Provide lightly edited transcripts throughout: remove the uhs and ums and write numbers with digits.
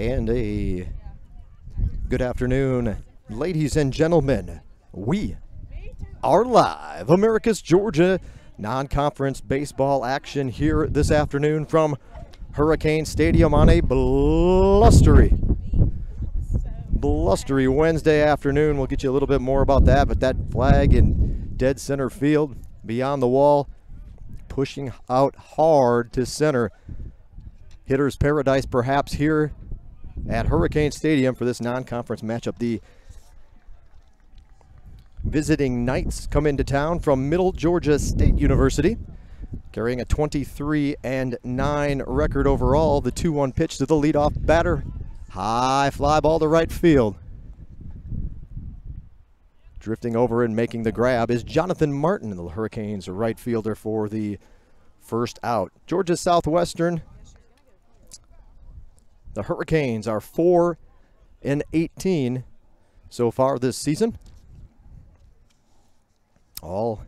And a good afternoon, ladies and gentlemen. We are live. Americus, Georgia, non-conference baseball action here this afternoon from Hurricane Stadium on a blustery Wednesday afternoon. We'll get you a little bit more about that, but that flag in dead center field beyond the wall, pushing out hard to center. Hitter's paradise perhaps here at Hurricane Stadium for this non-conference matchup. The visiting Knights come into town from Middle Georgia State University, carrying a 23-9 record overall. The 2-1 pitch to the leadoff batter. High fly ball to right field. Drifting over and making the grab is Jonathan Martin, the Hurricanes' right fielder, for the first out. Georgia Southwestern, the Hurricanes are 4-18 so far this season. All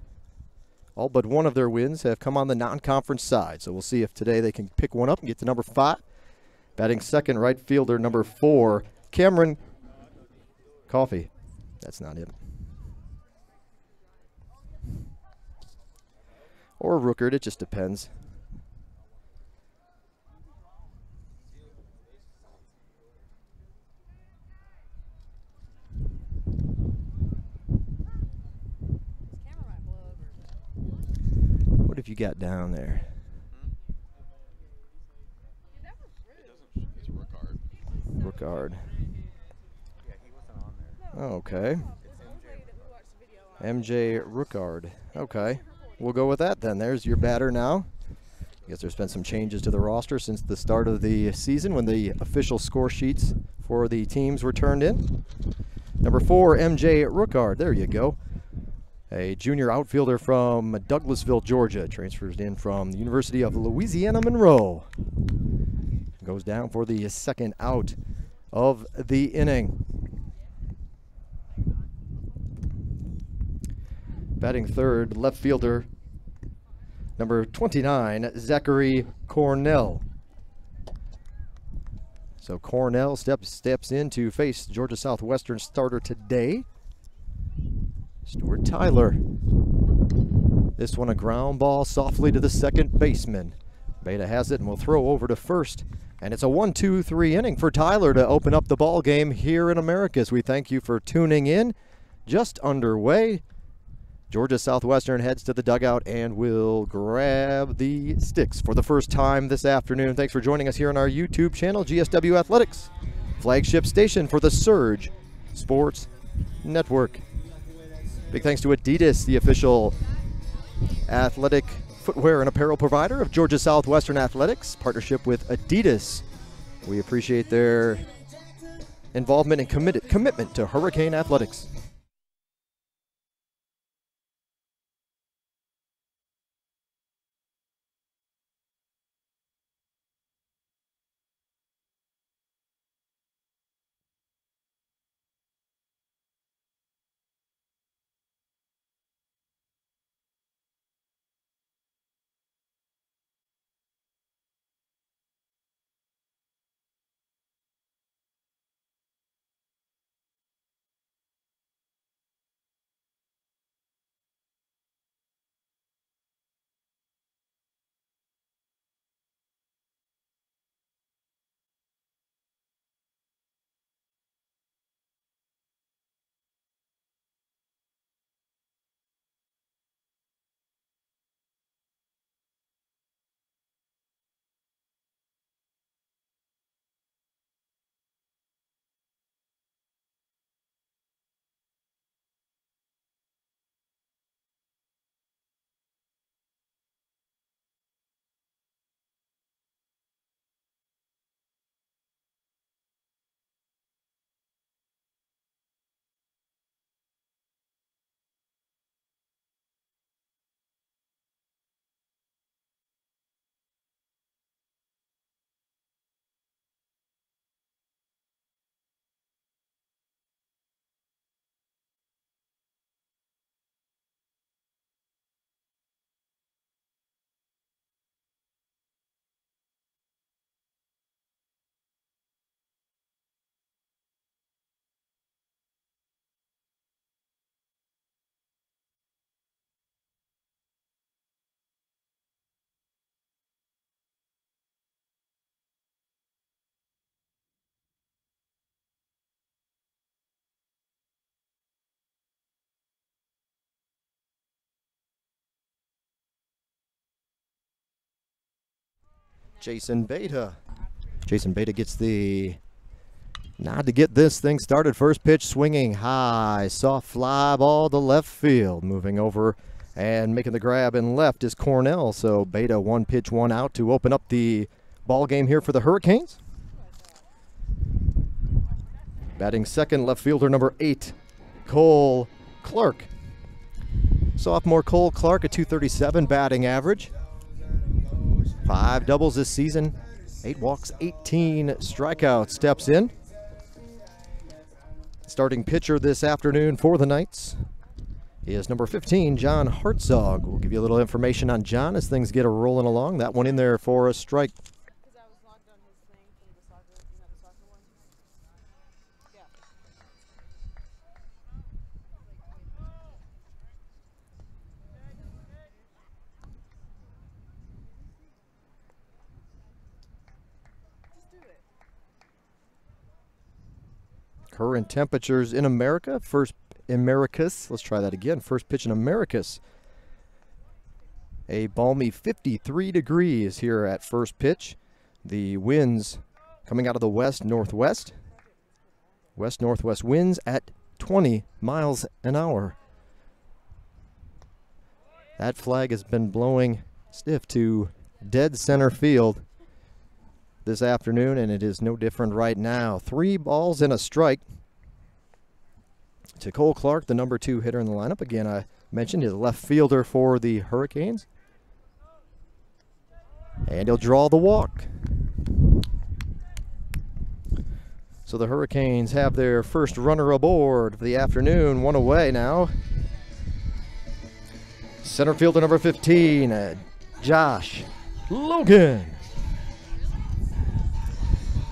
but one of their wins have come on the non-conference side. So we'll see if today they can pick one up and get to number 5. Batting second, right fielder number 4, Cameron Coffey. That's not it. Or Rookert, it just depends. What have you got down there? It's Rookard. Okay. MJ Rookard. Okay. We'll go with that then. There's your batter now. I guess there's been some changes to the roster since the start of the season when the official score sheets for the teams were turned in. Number 4, MJ Rookard. There you go. A junior outfielder from Douglasville, Georgia. Transfers in from the University of Louisiana Monroe. Goes down for the second out of the inning. Batting third, left fielder, number 29, Zachary Cornell. So Cornell steps in to face Georgia Southwestern starter today, Stuart Tyler. This one a ground ball softly to the second baseman. Beta has it and will throw over to first. And it's a 1-2-3 inning for Tyler to open up the ball game here in Americus. We thank you for tuning in. Just underway. Georgia Southwestern heads to the dugout and will grab the sticks for the first time this afternoon. Thanks for joining us here on our YouTube channel, GSW Athletics, flagship station for the Surge Sports Network. Big thanks to Adidas, the official athletic footwear and apparel provider of Georgia Southwestern Athletics. Partnership with Adidas. We appreciate their involvement and commitment to Hurricane Athletics. Jason Beta. Jason Beta gets the nod to get this thing started. First pitch swinging high. Soft fly ball to left field. Moving over and making the grab in left is Cornell. So Beta 1 pitch, 1 out to open up the ball game here for the Hurricanes. Batting second, left fielder number 8, Cole Clark. Sophomore Cole Clark, a .237 batting average. 5 doubles this season, 8 walks, 18 strikeouts. Steps in. Starting pitcher this afternoon for the Knights is number 15, John Hartzog. We'll give you a little information on John as things get rolling along. That one in there for a strike. Current temperatures in America. First Americus. Let's try that again. First pitch in Americus. A balmy 53 degrees here at first pitch. The winds coming out of the west-northwest. West-northwest winds at 20 miles an hour. That flag has been blowing stiff to dead center field this afternoon, and it is no different right now. 3 balls and a strike to Cole Clark, the number 2 hitter in the lineup. Again, I mentioned he's a left fielder for the Hurricanes. And he'll draw the walk. So the Hurricanes have their first runner aboard for the afternoon. 1 away now. Center fielder number 15, Josh Logan.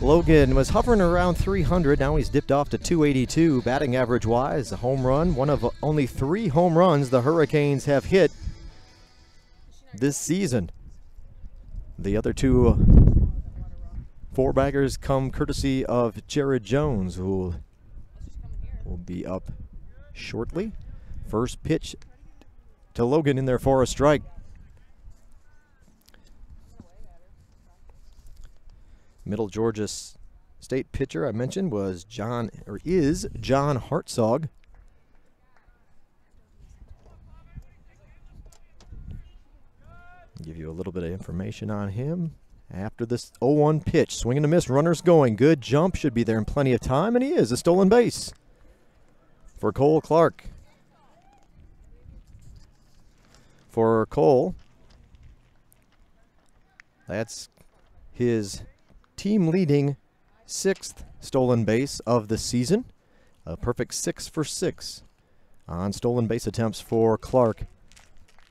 Logan was hovering around 300. Now he's dipped off to 282 batting average wise. A home run, one of only 3 home runs the Hurricanes have hit this season. The other 2 4-baggers come courtesy of Jared Jones, who will be up shortly. First pitch to Logan in there for a strike. Middle Georgia State pitcher I mentioned is John Hartzog. Give you a little bit of information on him. After this 0-1 pitch, swing and a miss, runners going. Good jump, should be there in plenty of time, and he is. A stolen base for Cole Clark. For Cole, that's his team-leading 6th stolen base of the season. A perfect 6 for 6 on stolen base attempts for Clark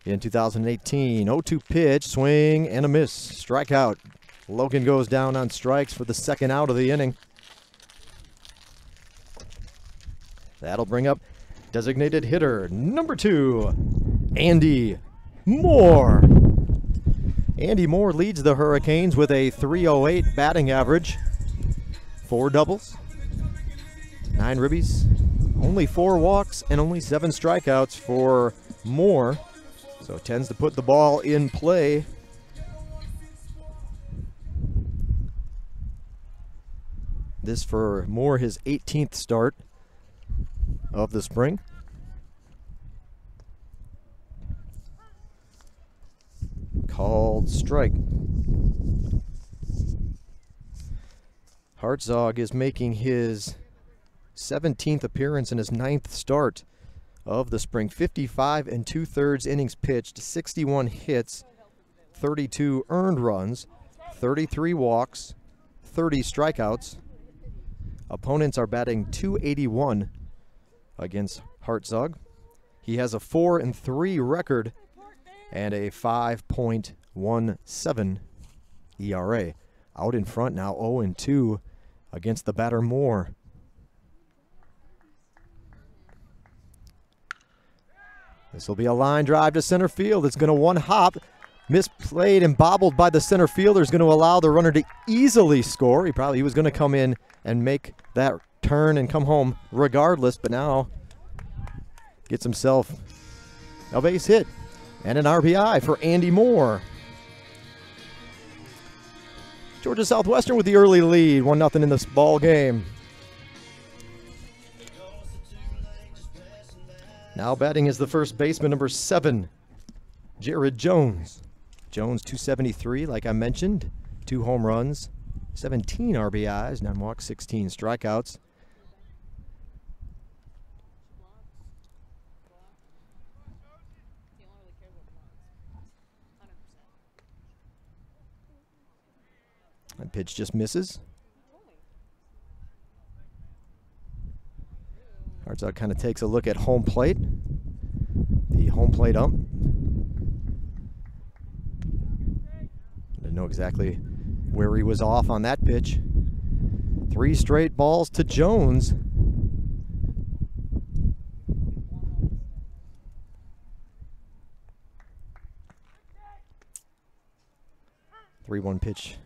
in 2018. 0-2 pitch, swing and a miss, strikeout. Logan goes down on strikes for the 2nd out of the inning. That'll bring up designated hitter number 2, Andy Moore. Andy Moore leads the Hurricanes with a .308 batting average. 4 doubles, 9 ribbies, only 4 walks, and only 7 strikeouts for Moore. So tends to put the ball in play. This for Moore, his 18th start of the spring. Called strike. Hartzog is making his 17th appearance and his 9th start of the spring. 55 2/3 innings pitched, 61 hits, 32 earned runs, 33 walks, 30 strikeouts. Opponents are batting .281 against Hartzog. He has a 4-3 record and a 5.17 ERA. Out in front now, 0-2 against the batter Moore. This will be a line drive to center field. It's going to one hop. Misplayed and bobbled by the center fielder is going to allow the runner to easily score. He was going to come in and make that turn and come home regardless, but now gets himself a base hit and an RBI for Andy Moore. Georgia Southwestern with the early lead, 1-0 in this ball game. Now batting is the first baseman, number 7, Jared Jones. Jones, 273, like I mentioned, 2 home runs, 17 RBIs, 9 walks, 16 strikeouts. That pitch just misses. Hearts Out kind of takes a look at home plate. The home plate ump. Didn't know exactly where he was off on that pitch. 3 straight balls to Jones. Three-one pitch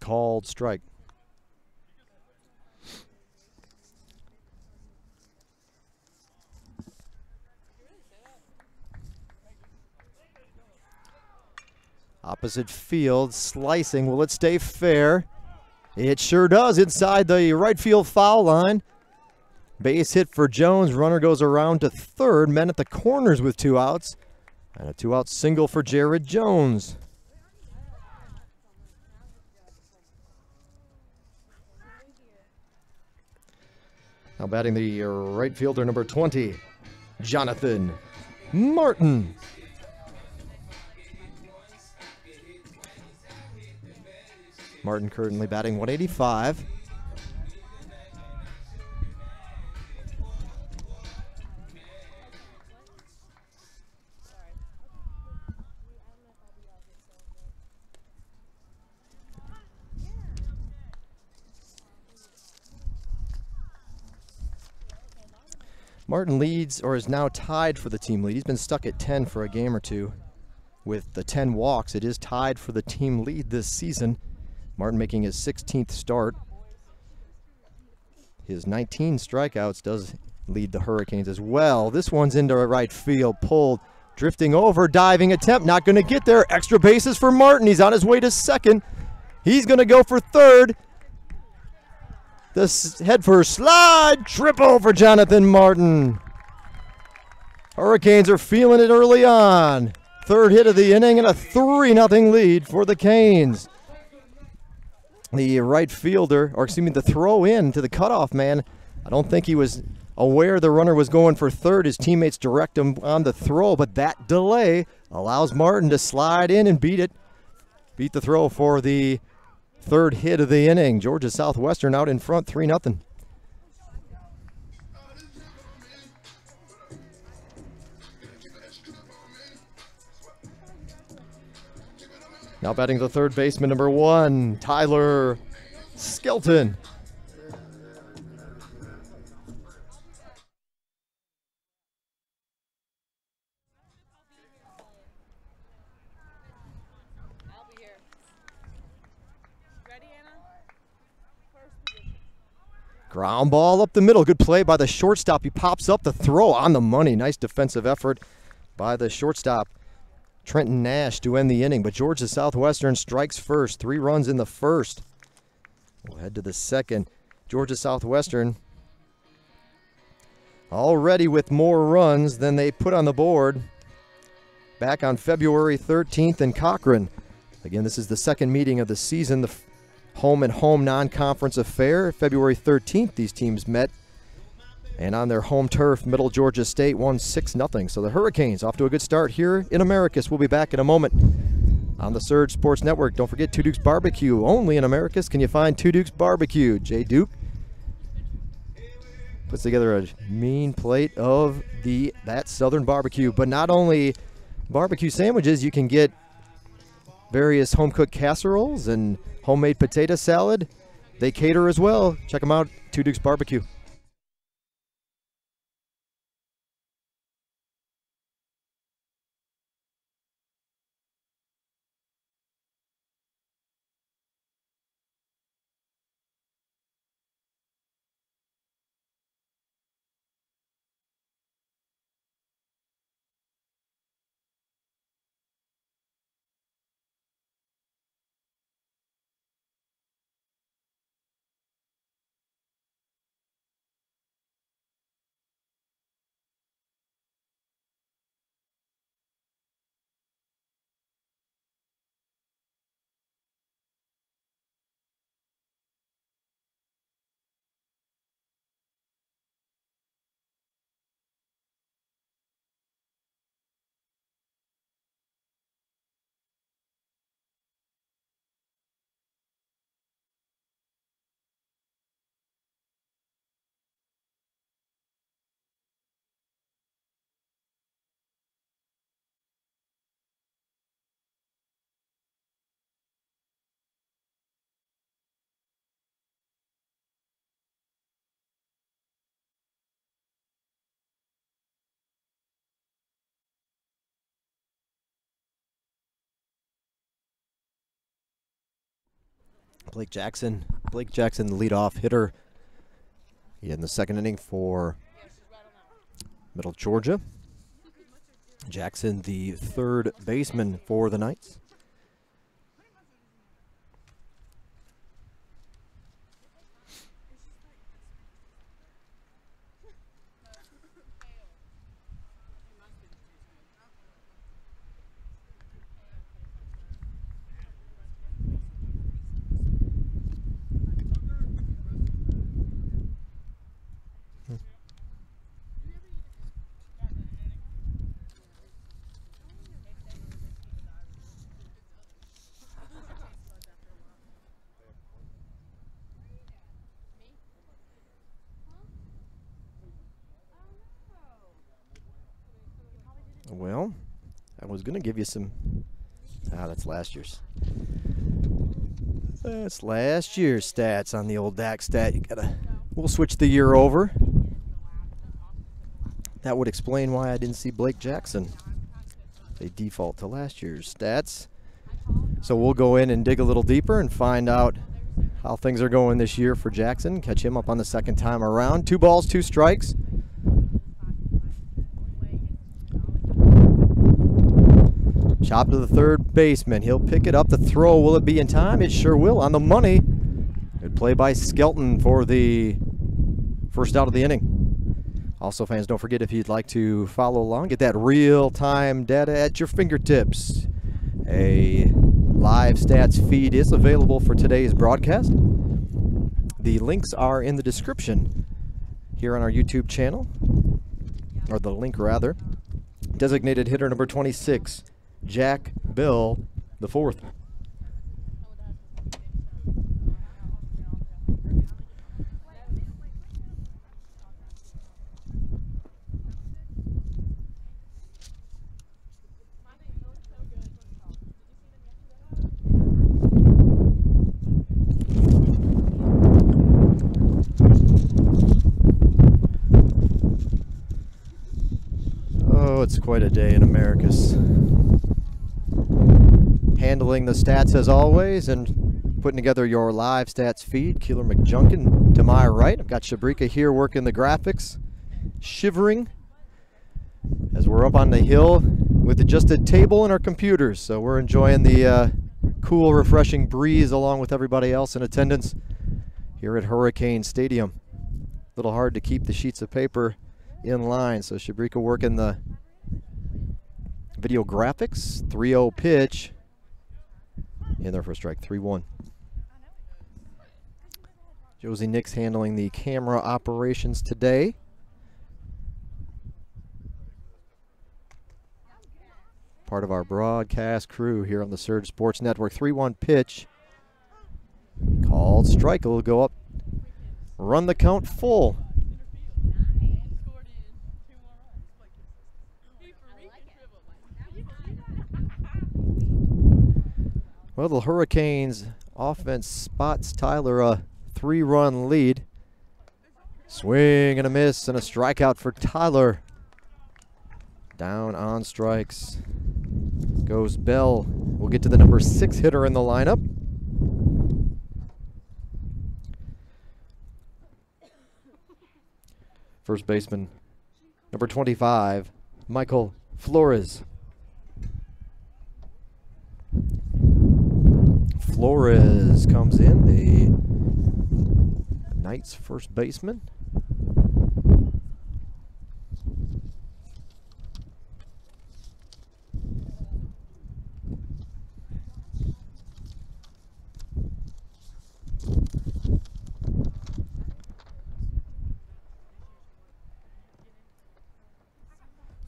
called strike. Opposite field, slicing. Will it stay fair? It sure does, inside the right field foul line. Base hit for Jones. Runner goes around to third. Men at the corners with 2 outs. And a 2-out single for Jared Jones. Now batting the right fielder, number 20, Jonathan Martin. Martin currently batting 185. Martin leads, or is now tied for the team lead. He's been stuck at 10 for a game or two. With the 10 walks, it is tied for the team lead this season. Martin making his 16th start. His 19 strikeouts does lead the Hurricanes as well. This one's into right field, pulled, drifting over, diving attempt, not going to get there. Extra bases for Martin. He's on his way to second. He's going to go for third. The head first slide, triple for Jonathan Martin. Hurricanes are feeling it early on. Third hit of the inning and a 3-0 lead for the Canes. The right fielder, or excuse me, the throw in to the cutoff man, I don't think he was aware the runner was going for third. His teammates direct him on the throw, but that delay allows Martin to slide in and beat it. Beat the throw for the third hit of the inning. Georgia Southwestern out in front, 3-0. Now batting the third baseman, number 1, Tyler Skelton. I'll be here. Ready, Anna? First position. Ground ball up the middle. Good play by the shortstop. He pops up the throw on the money. Nice defensive effort by the shortstop, Trenton Nash, to end the inning. But Georgia Southwestern strikes first. 3 runs in the first. We'll head to the second. Georgia Southwestern already with more runs than they put on the board back on February 13th in Cochran. Again, this is the second meeting of the season, the home and home non-conference affair. February 13th, these teams met, and on their home turf, Middle Georgia State won 6-0. So the Hurricanes off to a good start here in Americus. We'll be back in a moment on the Surge Sports Network. Don't forget Two Dukes Barbecue. Only in Americus can you find Two Dukes Barbecue. Jay Duke puts together a mean plate of that Southern barbecue. But not only barbecue sandwiches, you can get various home-cooked casseroles and homemade potato salad. They cater as well. Check them out, Two Dukes Barbecue. Blake Jackson, the leadoff hitter in the second inning for Middle Georgia. Jackson, the third baseman for the Knights. Well, I was going to give you some. That's last year's. That's last year's stats on the old DAC stat. We'll switch the year over. That would explain why I didn't see Blake Jackson. They default to last year's stats. So we'll go in and dig a little deeper and find out how things are going this year for Jackson. Catch him up on the second time around. 2 balls, 2 strikes. Chop to the third baseman. He'll pick it up. The throw, will it be in time? It sure will. On the money. Good play by Skelton for the first out of the inning. Also, fans, don't forget, if you'd like to follow along, get that real-time data at your fingertips. A live stats feed is available for today's broadcast. The links are in the description here on our YouTube channel, or the link rather. Designated hitter number 26. Jack Bill the fourth. Oh, it's quite a day in Americus. Handling the stats as always and putting together your live stats feed. Keeler McJunkin to my right. I've got Shabrika here working the graphics, shivering as we're up on the hill with just a table and our computers. So we're enjoying the cool, refreshing breeze along with everybody else in attendance here at Hurricane Stadium. A little hard to keep the sheets of paper in line. So Shabrika working the video graphics. 3-0 pitch. In there for a strike, 3-1. Josie Nix handling the camera operations today. Part of our broadcast crew here on the Surge Sports Network. 3-1 pitch. Called strike. Will go up. Run the count full. Well, the Hurricanes offense spots Tyler a 3-run lead. Swing and a miss and a strikeout for Tyler. Down on strikes goes Bell. We'll get to the number 6 hitter in the lineup. First baseman, number 25, Michael Flores. Flores comes in, the Knights' first baseman.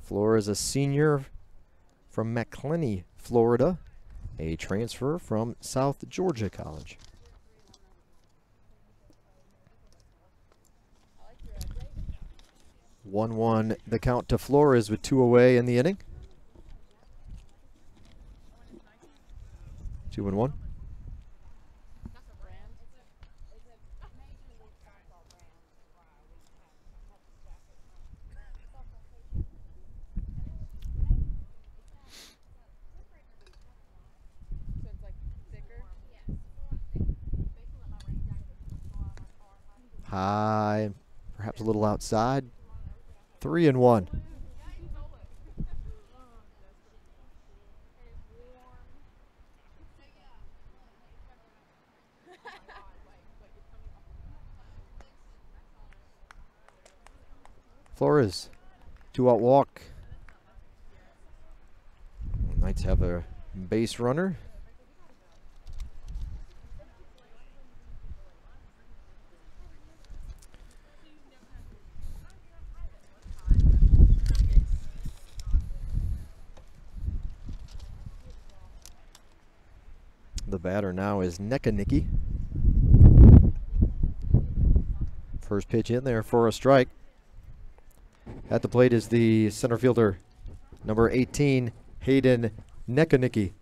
Flores, a senior from McClenny, Florida. A transfer from South Georgia College. 1-1 the count to Flores with 2 away in the inning. 2-1. high, perhaps a little outside. 3-1. Flores, 2-out walk. Knights have a base runner. The batter now is Nekanicki. First pitch in there for a strike. At the plate is the center fielder, number 18, Hayden Nekanicki.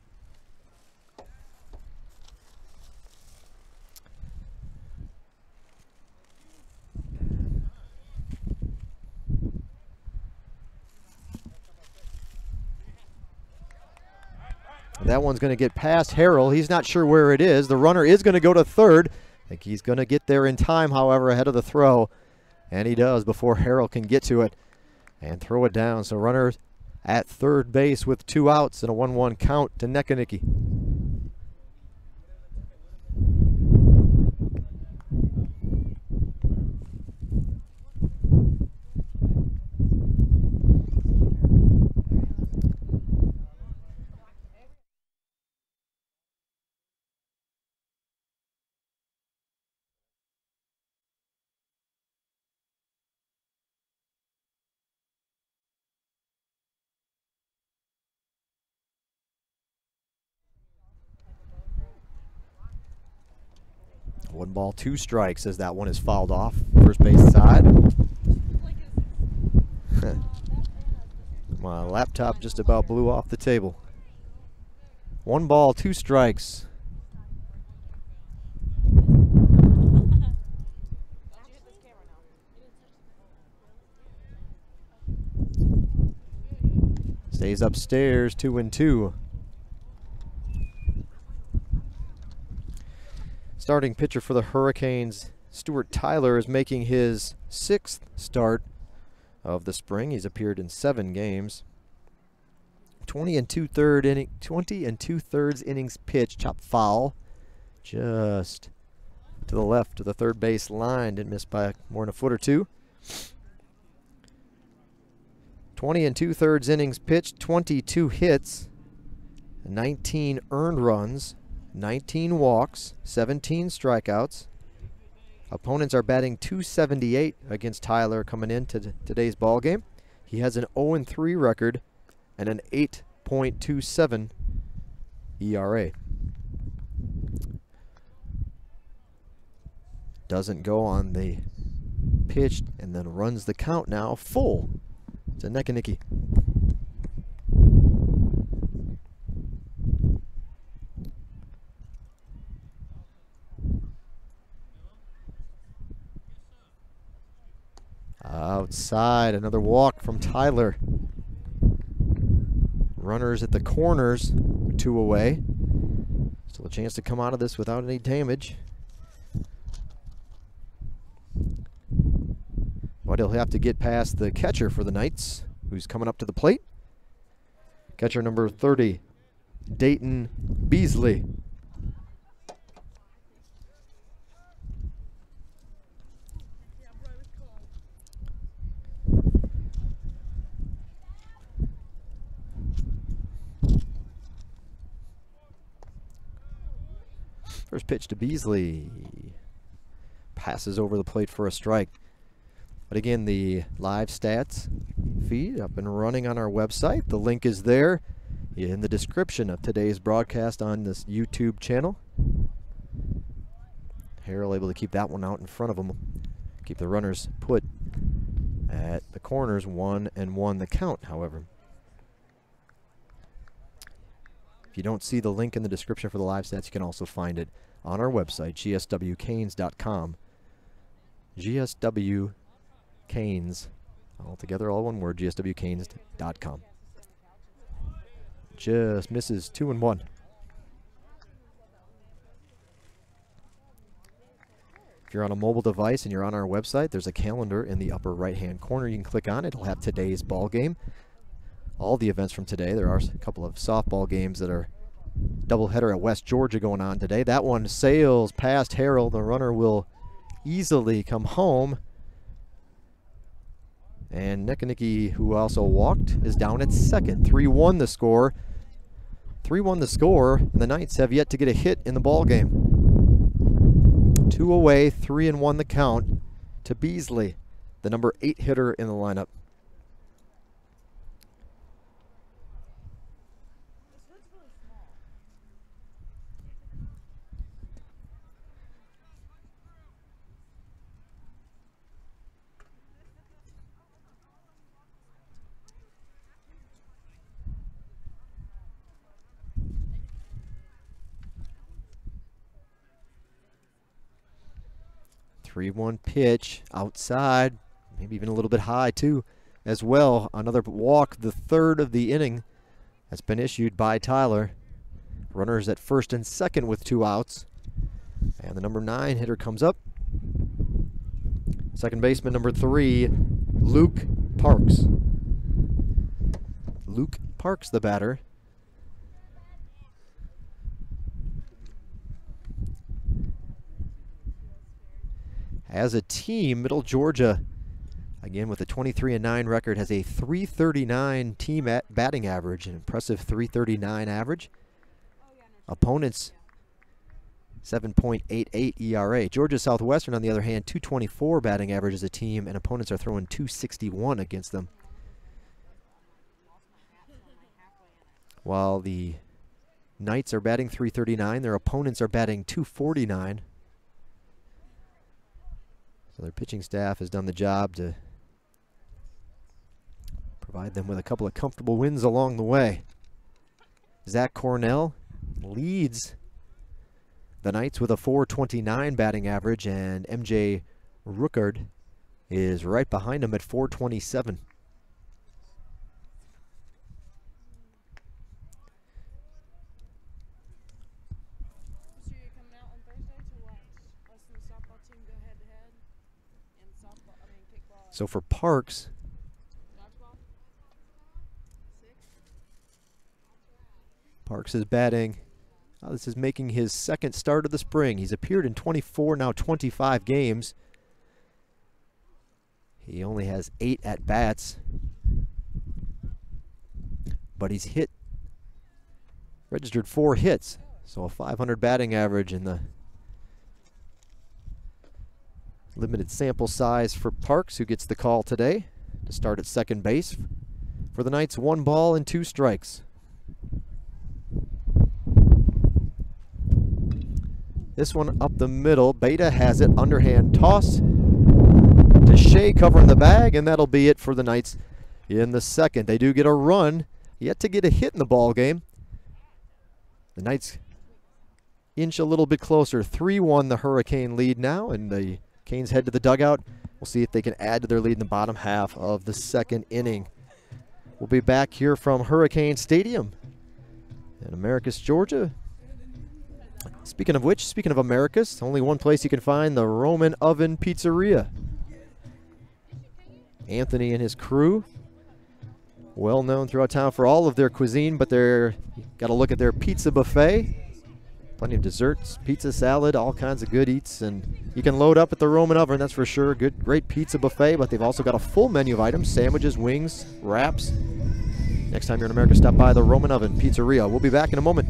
That one's going to get past Harrell. He's not sure where it is. The runner is going to go to third. I think he's going to get there in time, however, ahead of the throw. And he does before Harrell can get to it and throw it down. So runner at third base with 2 outs and a 1-1 count to Nekanicki. One ball, 2 strikes as that one is fouled off. First base side. My laptop just about blew off the table. 1 ball, 2 strikes. Stays upstairs, 2-2. Starting pitcher for the Hurricanes, Stuart Tyler, is making his 6th start of the spring. He's appeared in 7 games. 20 2/3 innings pitched, chopped foul, just to the left of the third base line. Didn't miss by more than a foot or 2. 20 2/3 innings pitched, 22 hits, 19 earned runs, 19 walks, 17 strikeouts. Opponents are batting .278 against Tyler coming into today's ball game. He has an 0-3 record and an 8.27 ERA. Doesn't go on the pitch and then runs the count now full to Nekanicki. Outside, another walk from Tyler. Runners at the corners, 2 away. Still a chance to come out of this without any damage. But he'll have to get past the catcher for the Knights, who's coming up to the plate. Catcher number 30, Dayton Beasley. First pitch to Beasley. Passes over the plate for a strike. But again, the live stats feed up and running on our website. The link is there in the description of today's broadcast on this YouTube channel. Harrell able to keep that one out in front of him. Keep the runners put at the corners, 1-1 the count, however. If you don't see the link in the description for the live stats, you can also find it on our website, gswcanes.com. GSW Canes, all together, all one word, gswcanes.com. Just misses 2-1. If you're on a mobile device and you're on our website, there's a calendar in the upper right-hand corner. You can click on it. It'll have today's ball game. All the events from today. There are a couple of softball games that are doubleheader at West Georgia going on today. That one sails past Harrell. The runner will easily come home. And Nekanicki, who also walked, is down at second. 3-1 the score. 3-1 the score, and the Knights have yet to get a hit in the ball game. 2 away, 3-1 the count to Beasley, the number 8 hitter in the lineup. Three-one pitch outside, maybe even a little bit high too as well. Another walk, the third of the inning, has been issued by Tyler. Runners at first and second with 2 outs. And the number 9 hitter comes up. Second baseman number 3, Luke Parks. Luke Parks, the batter. As a team, Middle Georgia, again with a 23-9 record, has a .339 team batting average, an impressive .339 average. Opponents, 7.88 ERA. Georgia Southwestern, on the other hand, .224 batting average as a team, and opponents are throwing .261 against them. While the Knights are batting .339, their opponents are batting .249. So their pitching staff has done the job to provide them with a couple of comfortable wins along the way. Zach Cornell leads the Knights with a .429 batting average, and MJ Ruckard is right behind him at .427. So for Parks, Parks is batting. This is making his second start of the spring. He's appeared in 24, now 25 games. He only has 8 at-bats, but he's registered 4 hits, so a .500 batting average in the limited sample size for Parks, who gets the call today to start at second base for the Knights. 1 ball and 2 strikes. This one up the middle. Beta has it, underhand toss to Shea, covering the bag, and that'll be it for the Knights in the second. They do get a run, yet to get a hit in the ball game. The Knights inch a little bit closer. 3-1 the Hurricane lead now, and the Canes head to the dugout. We'll see if they can add to their lead in the bottom half of the second inning. We'll be back here from Hurricane Stadium in Americus, Georgia. Speaking of which, speaking of Americus, only one place you can find the Roman Oven Pizzeria. Anthony and his crew, well known throughout town for all of their cuisine, but they're got to look at their pizza buffet. Plenty of desserts, pizza, salad, all kinds of good eats, and you can load up at the Roman Oven, that's for sure. Great pizza buffet, but they've also got a full menu of items: sandwiches, wings, wraps. Next time you're in America, stop by the Roman Oven Pizzeria. We'll be back in a moment.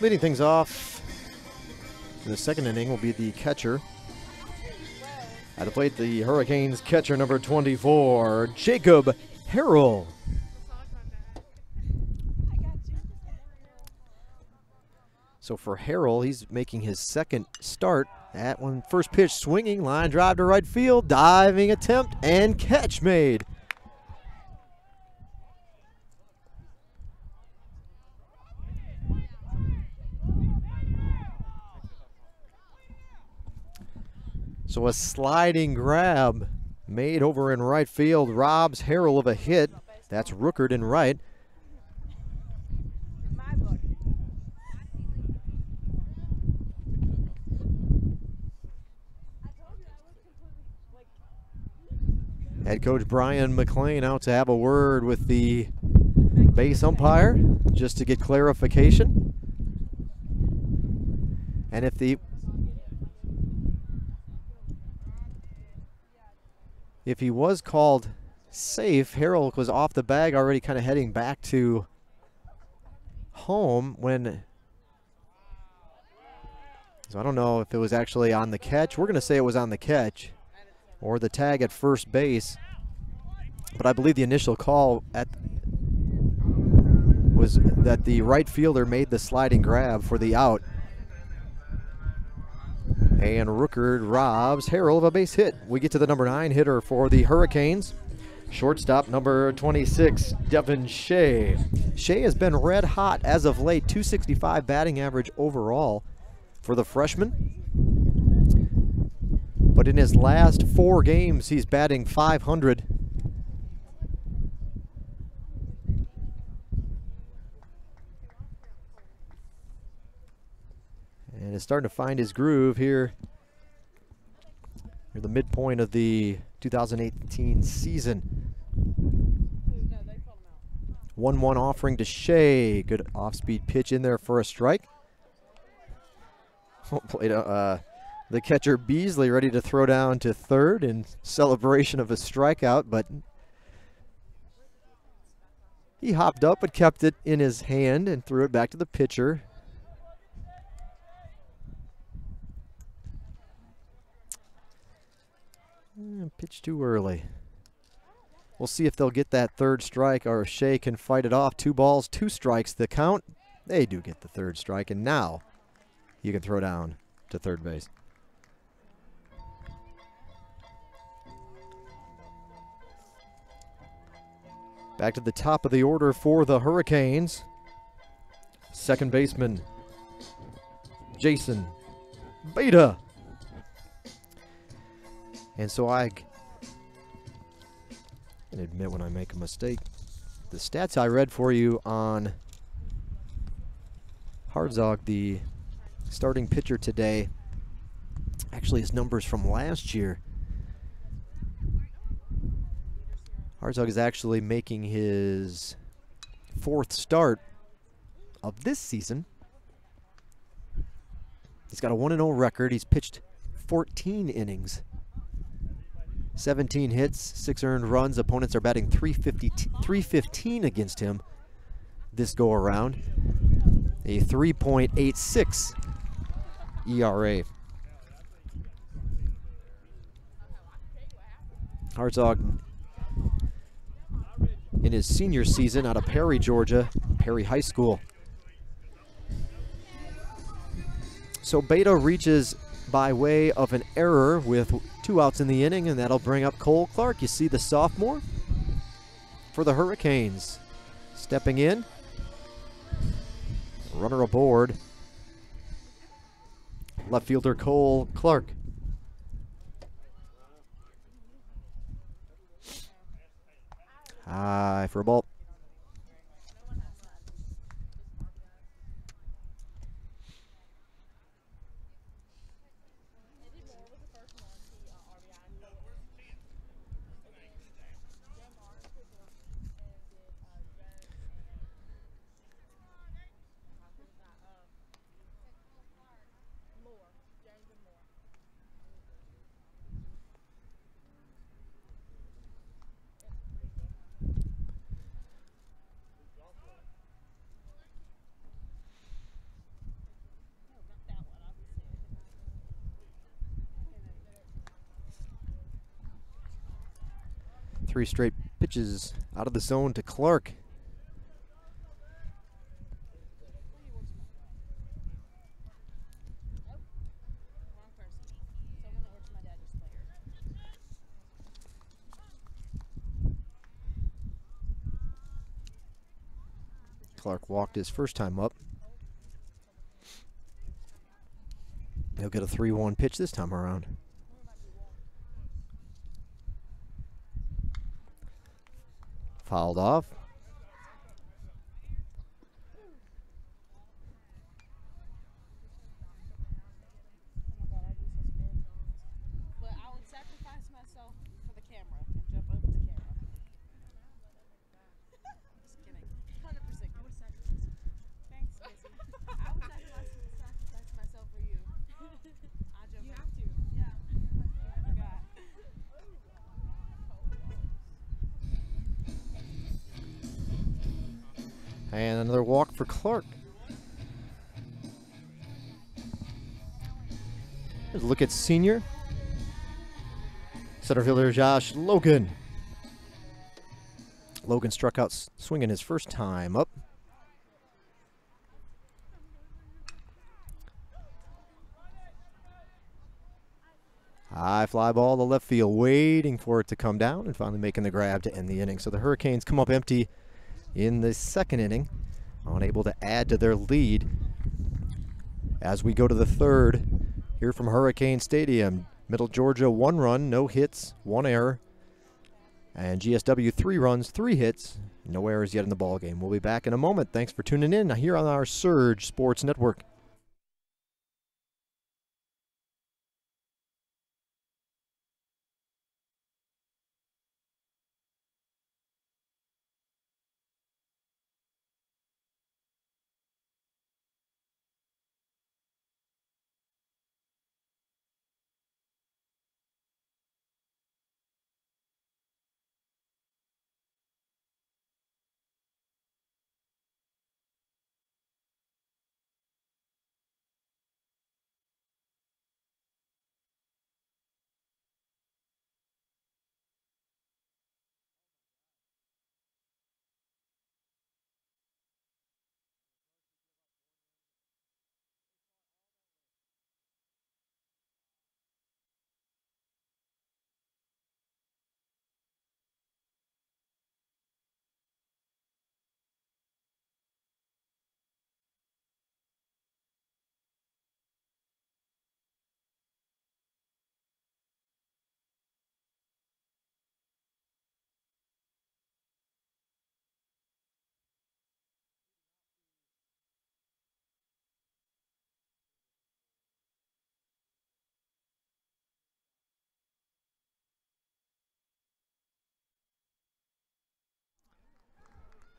Leading things off in the second inning will be the catcher. At the plate, the Hurricanes catcher number 24, Jacob Harrell. So for Harrell, he's making his second start. That one, first pitch swinging, line drive to right field, diving attempt, and catch made. So a sliding grab made over in right field robs Harrell of a hit. That's Rookert in right. Head coach Brian McLean out to have a word with the base umpire just to get clarification. And if he was called safe, Harrell was off the bag already, kind of heading back to home when, so I don't know if it was actually on the catch. We're going to say it was on the catch or the tag at first base. But I believe the initial call was that the right fielder made the sliding grab for the out. And Rookert robs Harrell of a base hit. We get to the number 9 hitter for the Hurricanes. Shortstop number 26, Devin Shea. Shea has been red hot as of late, 265 batting average overall for the freshman. But in his last 4 games, he's batting .500. And is starting to find his groove here near the midpoint of the 2018 season. 1-1 offering to Shea. Good off-speed pitch in there for a strike. The catcher Beasley ready to throw down to third in celebration of a strikeout, but he hopped up but kept it in his hand and threw it back to the pitcher. Pitch too early. We'll see if they'll get that third strike or if Shea can fight it off. 2 balls, 2 strikes the count. They do get the third strike, and now you can throw down to third base. Back to the top of the order for the Hurricanes. Second baseman, Jason Beta. And so I can admit when I make a mistake. The stats I read for you on Hartzog, the starting pitcher today, actually his numbers from last year. Hartzog is actually making his 4th start of this season. He's got a 1-0 record. He's pitched 14 innings. 17 hits, 6 earned runs. Opponents are batting .315 against him this go around. A 3.86 ERA. Hartzog in his senior season out of Perry, Georgia, Perry High School. So Beta reaches by way of an error with 2 outs in the inning, and that'll bring up Cole Clark. You see the sophomore for the Hurricanes stepping in. Runner aboard. Left fielder Cole Clark. High for a ball. 3 straight pitches out of the zone to Clark. Clark walked his first time up. He'll get a 3-1 pitch this time around. Fouled off. But I would sacrifice myself for the camera and jump over the camera. Just kidding. 100%. I would sacrifice. Thanks, Missy. I would sacrifice myself for you. I jump. You have to. Yeah. I forgot. And another walk for Clark. Here's a look at senior. Center fielder Josh Logan. Logan struck out swinging his first time up. High fly ball to left field, waiting for it to come down and finally making the grab to end the inning. So the Hurricanes come up empty in the second inning, unable to add to their lead. As we go to the third, here from Hurricane Stadium, Middle Georgia 1 run, no hits, 1 error. And GSW 3 runs, 3 hits, no errors yet in the ball game. We'll be back in a moment. Thanks for tuning in here on our Surge Sports Network.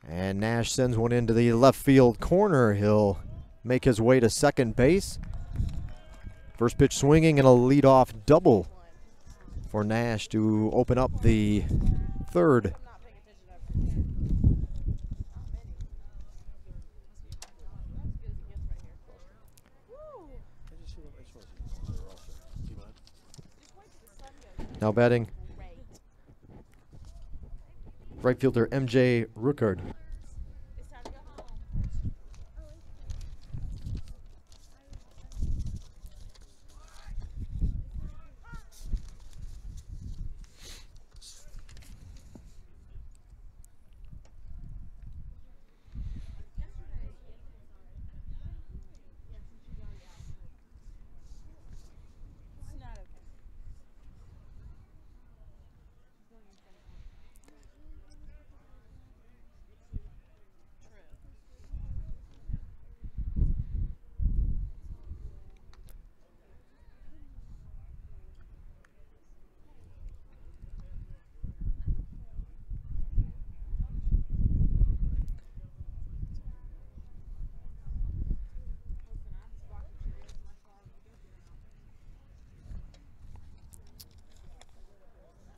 And Nash sends one into the left field corner. He'll make his way to second base. First pitch swinging and a leadoff double for Nash to open up the third. Now batting, right fielder MJ Ruckard.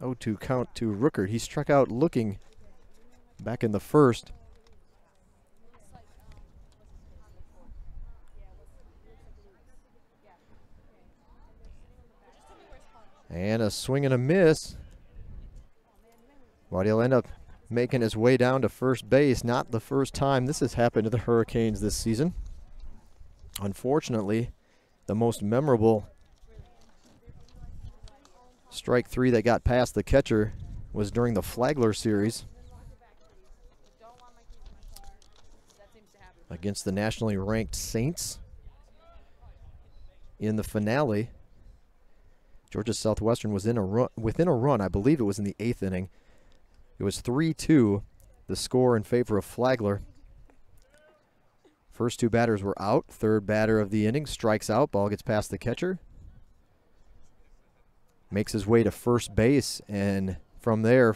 Oh, 0-2 count to Ruckard. He struck out looking back in the first. And a swing and a miss. But he'll end up making his way down to first base. Not the first time this has happened to the Hurricanes this season. Unfortunately, the most memorable strike three that got past the catcher was during the Flagler series against the nationally ranked Saints. In the finale, Georgia Southwestern was within a run. I believe it was in the 8th inning. It was 3-2, the score in favor of Flagler. First two batters were out. Third batter of the inning strikes out. Ball gets past the catcher. Makes his way to first base, and from there,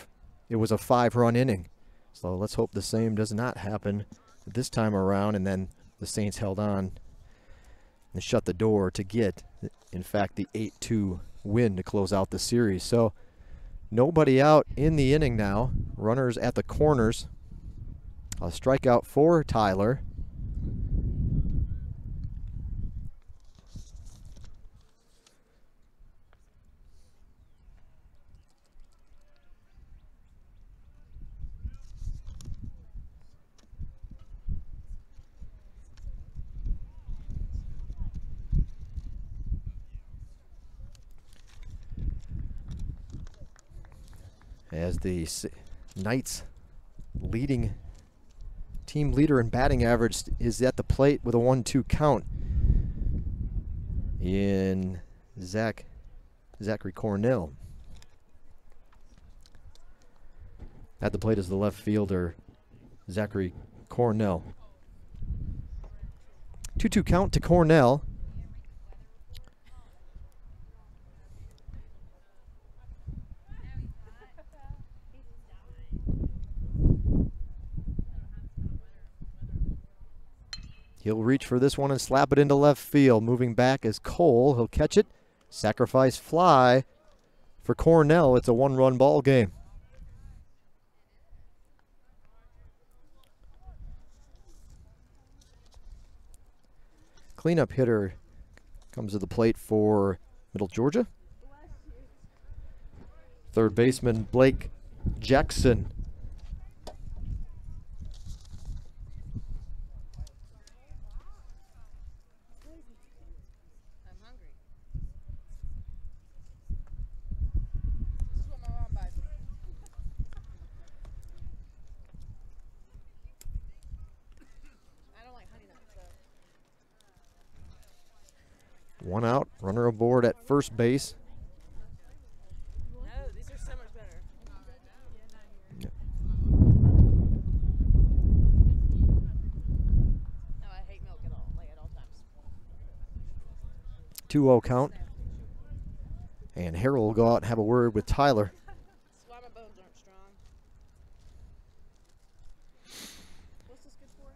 it was a 5-run inning. So let's hope the same does not happen this time around, and then the Saints held on and shut the door to get, in fact, the 8-2 win to close out the series. So nobody out in the inning now. Runners at the corners. A strikeout for Tyler. As the Knights team leader in batting average is at the plate with a 1-2 count in Zachary Cornell. At the plate is the left fielder, Zachary Cornell. 2-2 count to Cornell. He'll reach for this one and slap it into left field. Moving back is Cole. He'll catch it. Sacrifice fly for Cornell. It's a 1-run ball game. Cleanup hitter comes to the plate for Middle Georgia. Third baseman Blake Jackson. One out, runner aboard at first base. No, these are so much better. Yep. No, I hate milk at all, like at all times. 2-0 count. And Harold will go out and have a word with Tyler. That's why my bones aren't strong. What's this good for?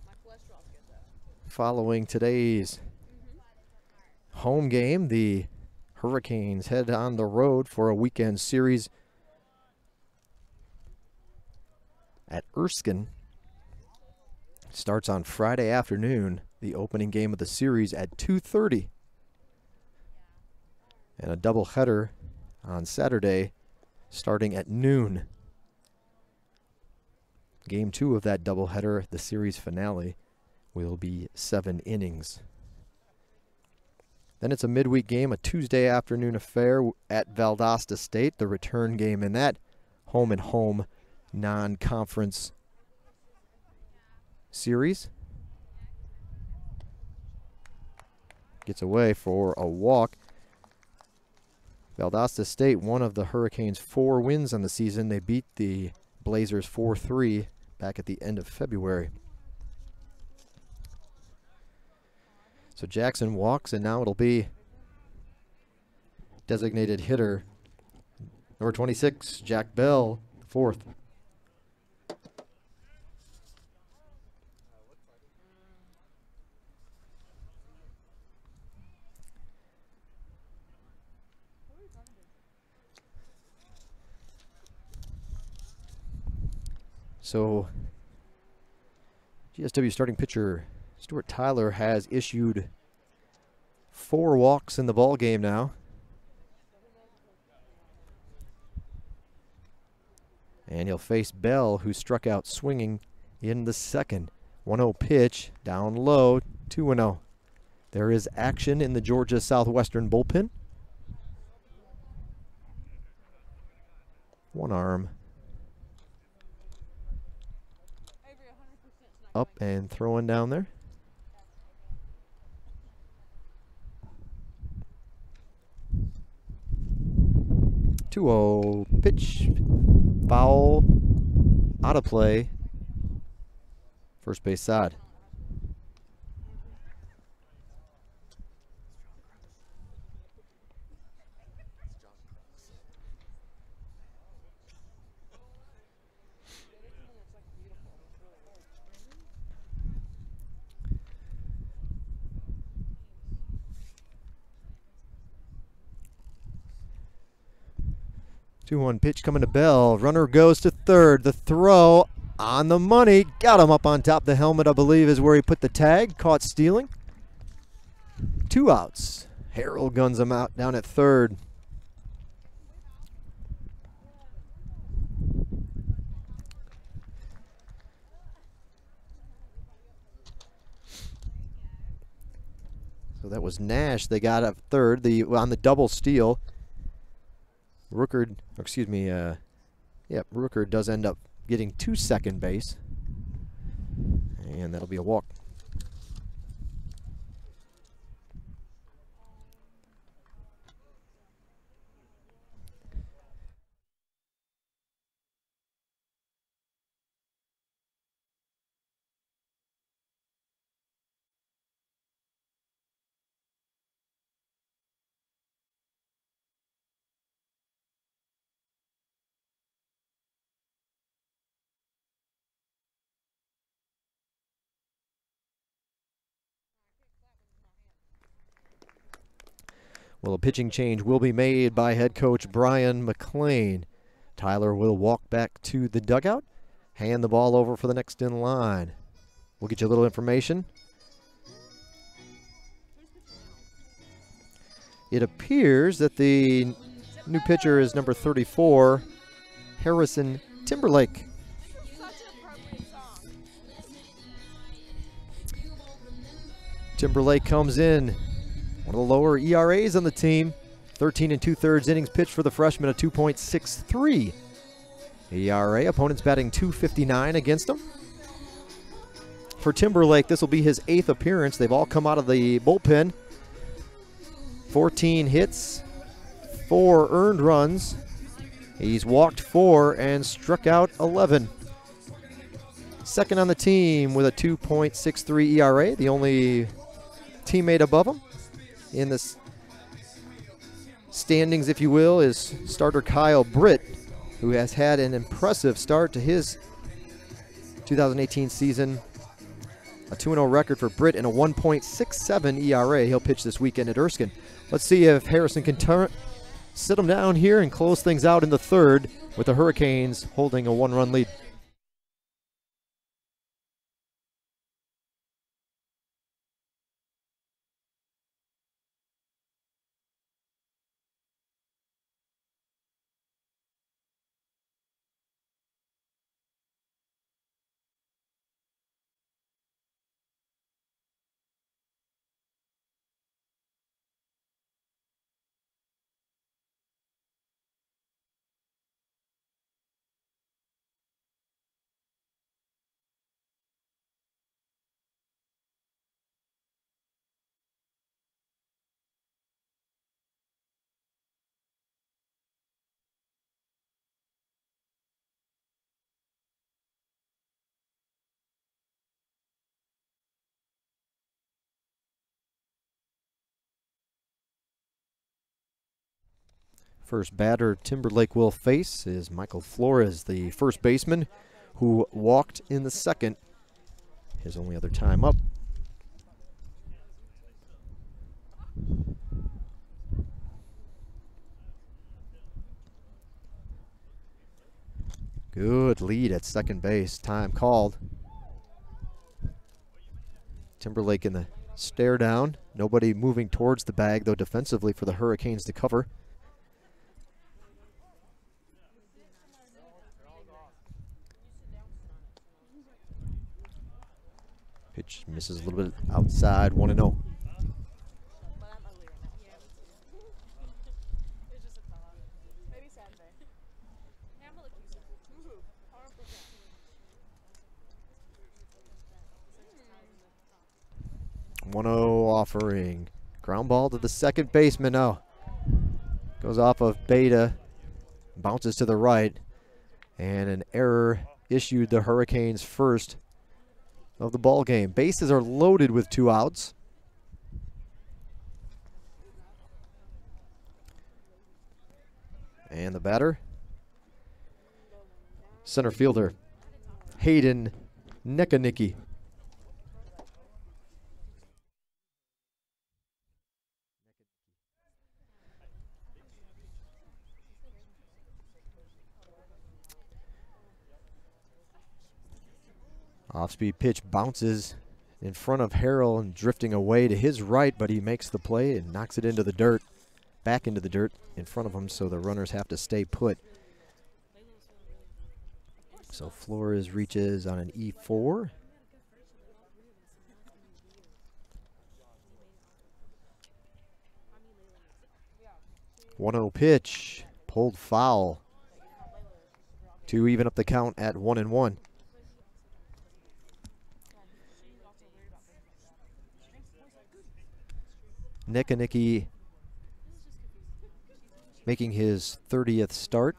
My cholesterol's good though. Following today's home game, the Hurricanes head on the road for a weekend series at Erskine. Starts on Friday afternoon, the opening game of the series at 2:30. And a doubleheader on Saturday starting at noon. Game 2 of that doubleheader, the series finale, will be 7 innings. Then it's a midweek game, a Tuesday afternoon affair at Valdosta State, the return game in that home-and-home non-conference series. Gets away for a walk. Valdosta State, one of the Hurricanes' 4 wins on the season. They beat the Blazers 4-3 back at the end of February. So Jackson walks, and now it'll be designated hitter number 26, Jack Bell, fourth. So GSW starting pitcher Stuart Tyler has issued 4 walks in the ball game now. And he'll face Bell, who struck out swinging in the second. 1-0 pitch, down low, 2-0. There is action in the Georgia Southwestern bullpen. One arm up and throwing down there. Two-oh pitch, foul, out of play, first base side. Two-one pitch coming to Bell. Runner goes to third. The throw on the money. Got him up on top of the helmet, I believe, is where he put the tag. Caught stealing. 2 outs. Harrell guns him out down at third. So that was Nash. They got up third on the double steal. Rooker does end up getting to second base. And that'll be a walk. Well, a pitching change will be made by head coach Brian McLean. Tyler will walk back to the dugout, hand the ball over for the next in line. We'll get you a little information. It appears that the new pitcher is number 34, Harrison Timberlake. Timberlake comes in. One of the lower ERAs on the team. 13 2/3 innings pitched for the freshman, a 2.63 ERA. Opponents batting .259 against him. For Timberlake, this will be his 8th appearance. They've all come out of the bullpen. 14 hits, 4 earned runs. He's walked 4 and struck out 11. Second on the team with a 2.63 ERA. The only teammate above him in the standings, if you will, is starter Kyle Britt, who has had an impressive start to his 2018 season. A 2-0 record for Britt and a 1.67 ERA. He'll pitch this weekend at Erskine. Let's see if Harrison can sit him down here and close things out in the third with the Hurricanes holding a 1-run lead. First batter Timberlake will face is Michael Flores, the first baseman, who walked in the second. His only other time up. Good lead at second base. Time called. Timberlake in the stare down. Nobody moving towards the bag, though, defensively for the Hurricanes to cover. Pitch misses a little bit outside, 1-0. But I'm ugly right now. Yeah, me too. It's just a thought. Maybe Saturday. Yeah, I'm gonna look cute Saturday. Horrible. 1-0 offering. Ground ball to the second baseman now. Goes off of Beta, bounces to the right, and an error issued the Hurricanes first of the ball game. Bases are loaded with 2 outs. And the batter, center fielder Hayden Nekanicki. Off-speed pitch bounces in front of Harrell and drifting away to his right, but he makes the play and knocks it into the dirt, back into the dirt in front of him, so the runners have to stay put. So Flores reaches on an E4. One-0 pitch, pulled foul to even up the count at 1-1. Nekanicki making his 30th start.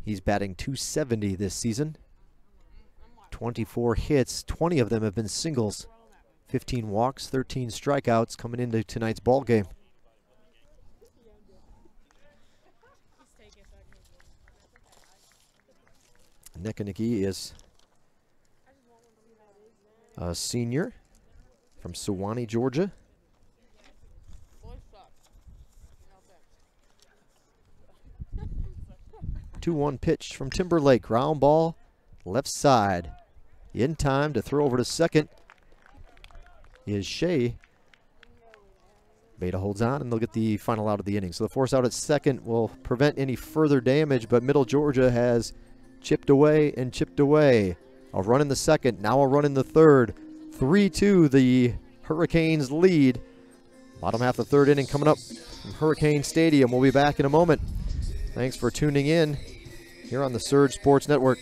He's batting .270 this season. 24 hits, 20 of them have been singles. 15 walks, 13 strikeouts coming into tonight's ball game. Nekanicki is a senior from Sewanee, Georgia. 2-1 pitch from Timberlake. Ground ball, left side. In time to throw over to second is Shea. Beta holds on, and they'll get the final out of the inning. So the force out at second will prevent any further damage, but Middle Georgia has chipped away and chipped away. A run in the second, now a run in the third. 3-2, the Hurricanes lead. Bottom half of the third inning coming up from Hurricane Stadium. We'll be back in a moment. Thanks for tuning in here on the Surge Sports Network.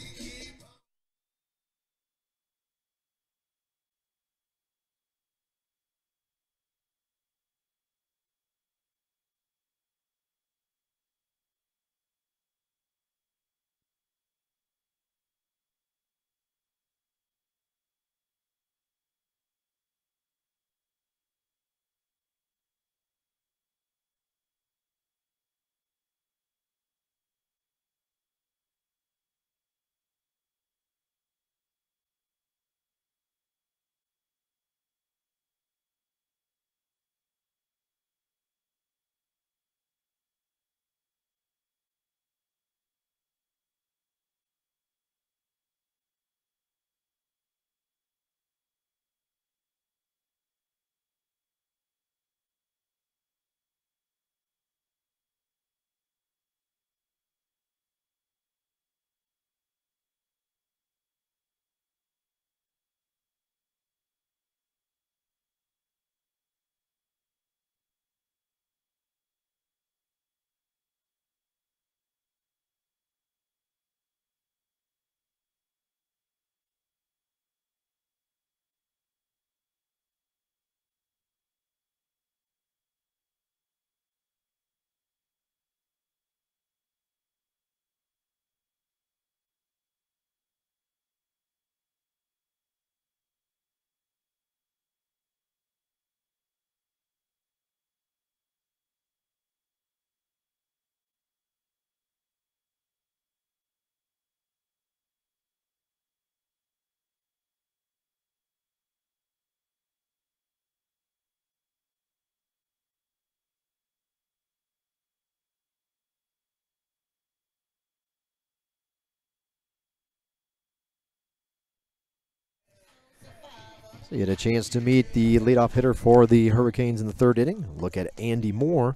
So you had a chance to meet the leadoff hitter for the Hurricanes in the third inning. Look at Andy Moore.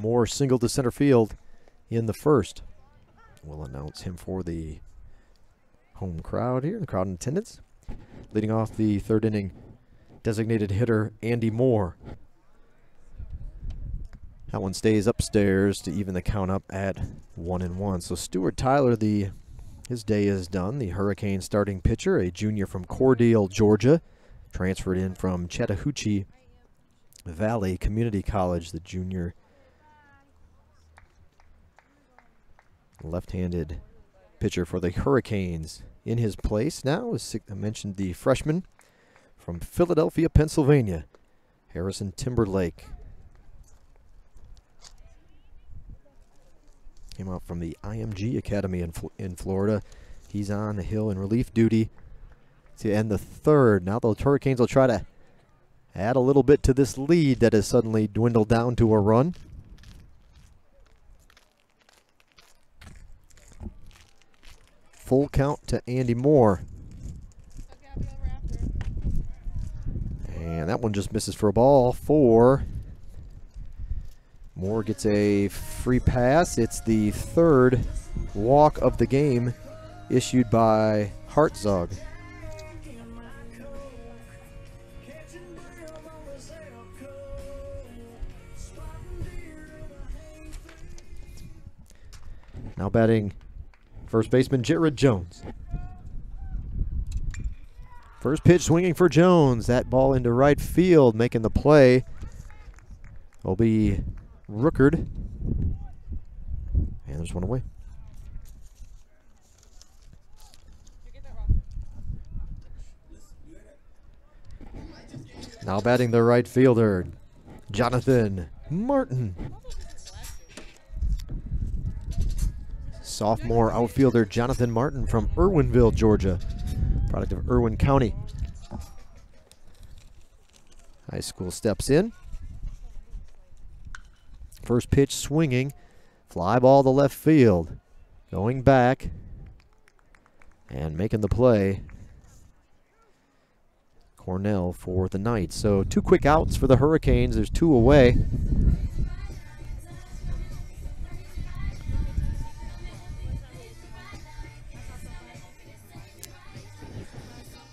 Moore singled to center field in the first. We'll announce him for the home crowd here, the crowd in attendance. Leading off the third inning, designated hitter Andy Moore. That one stays upstairs to even the count up at 1-1. So Stuart Tyler, his day is done. The Hurricanes starting pitcher, a junior from Cordele, Georgia, transferred in from Chattahoochee Valley Community College, the junior left-handed pitcher for the Hurricanes. In his place now, as I mentioned, the freshman from Philadelphia, Pennsylvania, Harrison Timberlake. Came out from the IMG Academy in Florida. He's on the hill in relief duty to end the third. Now the Hurricanes will try to add a little bit to this lead that has suddenly dwindled down to a run. Full count to Andy Moore. And that one just misses for a ball. Moore gets a free pass. It's the third walk of the game issued by Hartzog. Now batting first baseman Jared Jones. First pitch swinging for Jones. That ball into right field, making the play will be Rookard. And there's one away. Now batting the right fielder, Jonathan Martin. Sophomore outfielder Jonathan Martin from Irwinville, Georgia, product of Irwin County. High school steps in. First pitch swinging, fly ball to left field. Going back and making the play, Cornell for the night. So 2 quick outs for the Hurricanes. There's 2 away.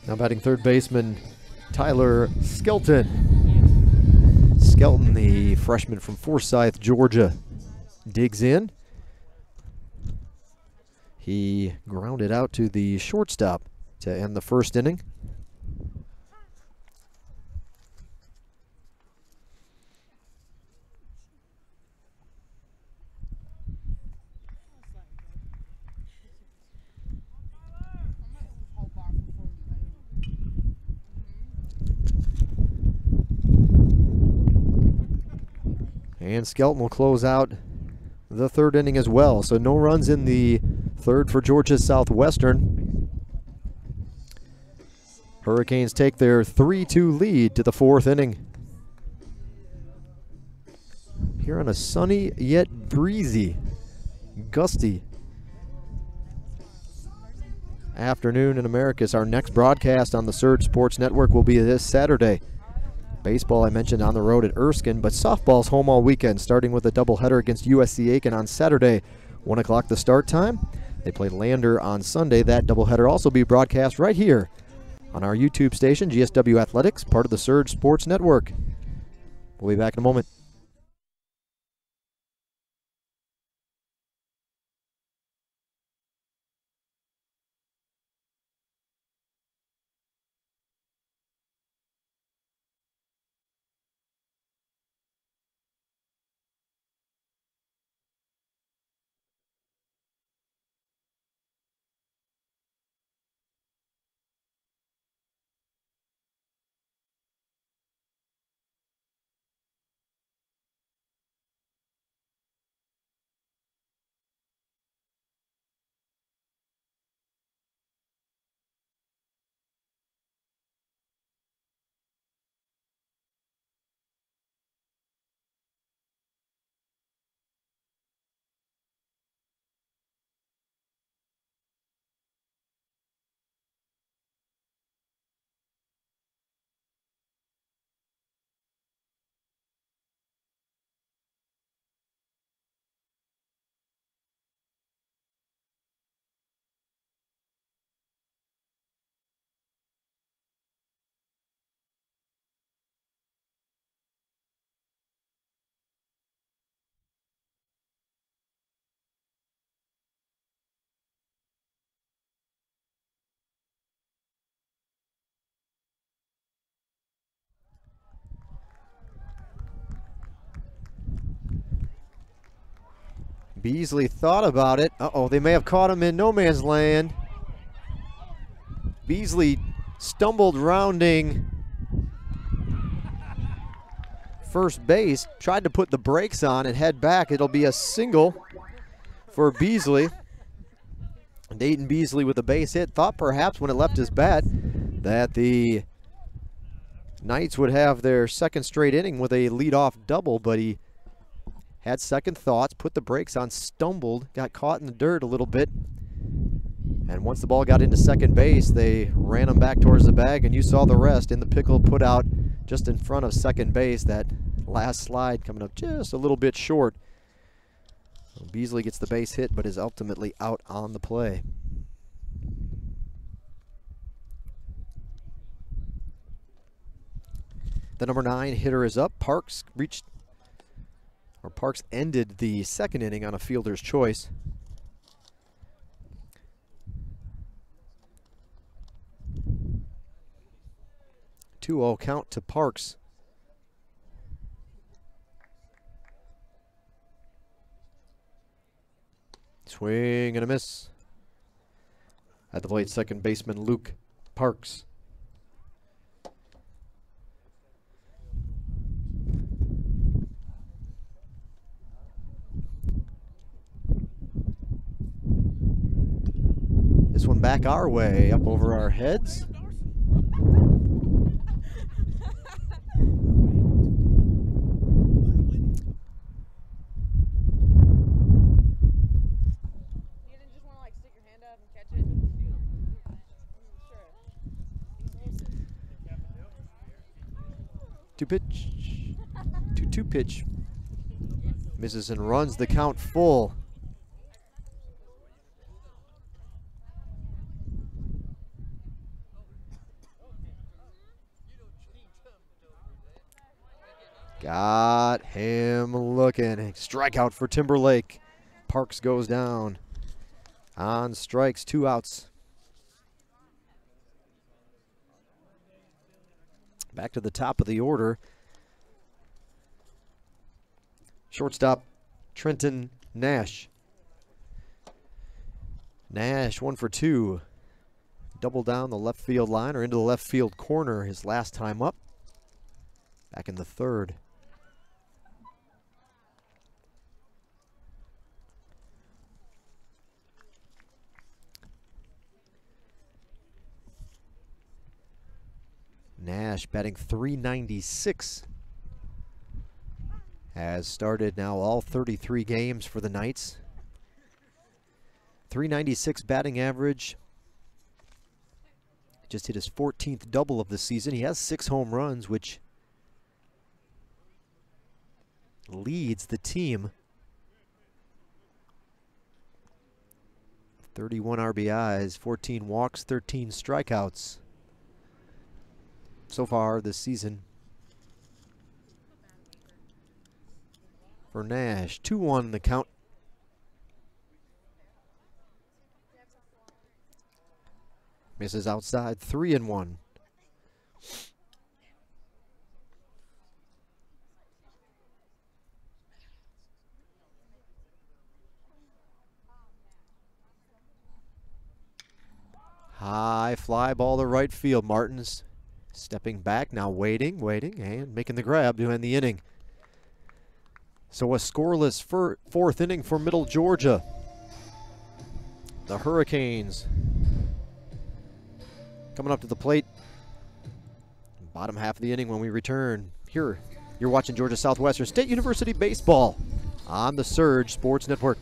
Now batting third baseman Tyler Skelton. Skelton, the freshman from Forsyth, Georgia, digs in. He grounded out to the shortstop to end the first inning. And Skelton will close out the third inning as well. So no runs in the third for Georgia Southwestern. Hurricanes take their 3-2 lead to the fourth inning. Here on a sunny yet breezy, gusty afternoon in Americus. Our next broadcast on the Surge Sports Network will be this Saturday. Baseball, I mentioned, on the road at Erskine, but softball's home all weekend, starting with a doubleheader against USC Aiken on Saturday, 1 o'clock the start time. They play Lander on Sunday. That doubleheader also be broadcast right here on our YouTube station, GSW Athletics, part of the Surge Sports Network. We'll be back in a moment. Beasley thought about it. Uh-oh, they may have caught him in no man's land. Beasley stumbled rounding first base, tried to put the brakes on and head back. It'll be a single for Beasley. Dayton Beasley with a base hit. Thought perhaps when it left his bat that the Knights would have their second straight inning with a leadoff double, but he had second thoughts, put the brakes on, stumbled, got caught in the dirt a little bit. And once the ball got into second base, they ran him back towards the bag, and you saw the rest. In the pickle, put out just in front of second base. That last slide coming up just a little bit short. Beasley gets the base hit, but is ultimately out on the play. The number 9 hitter is up. Parks ended the second inning on a fielder's choice. Two-0 count to Parks. Swing and a miss. At the plate, second baseman Luke Parks. This one back our way, up over our heads. Two pitch. Misses and runs the count full. Got him looking. Strikeout for Timberlake. Parks goes down. On strikes, 2 outs. Back to the top of the order. Shortstop, Trenton Nash. Nash, 1 for 2. Double down the left field line or into the left field corner his last time up. Back in the third. Nash batting .396. Has started now all 33 games for the Knights. .396 batting average. Just hit his 14th double of the season. He has 6 home runs, which leads the team. 31 RBIs, 14 walks, 13 strikeouts so far this season for Nash. 2-1 the count. Misses outside, 3-1. High fly ball to right field. Martins stepping back, now waiting, and making the grab to end the inning. So a scoreless fourth inning for Middle Georgia. The Hurricanes coming up to the plate. Bottom half of the inning when we return. Here, you're watching Georgia Southwestern State University Baseball on the Surge Sports Network.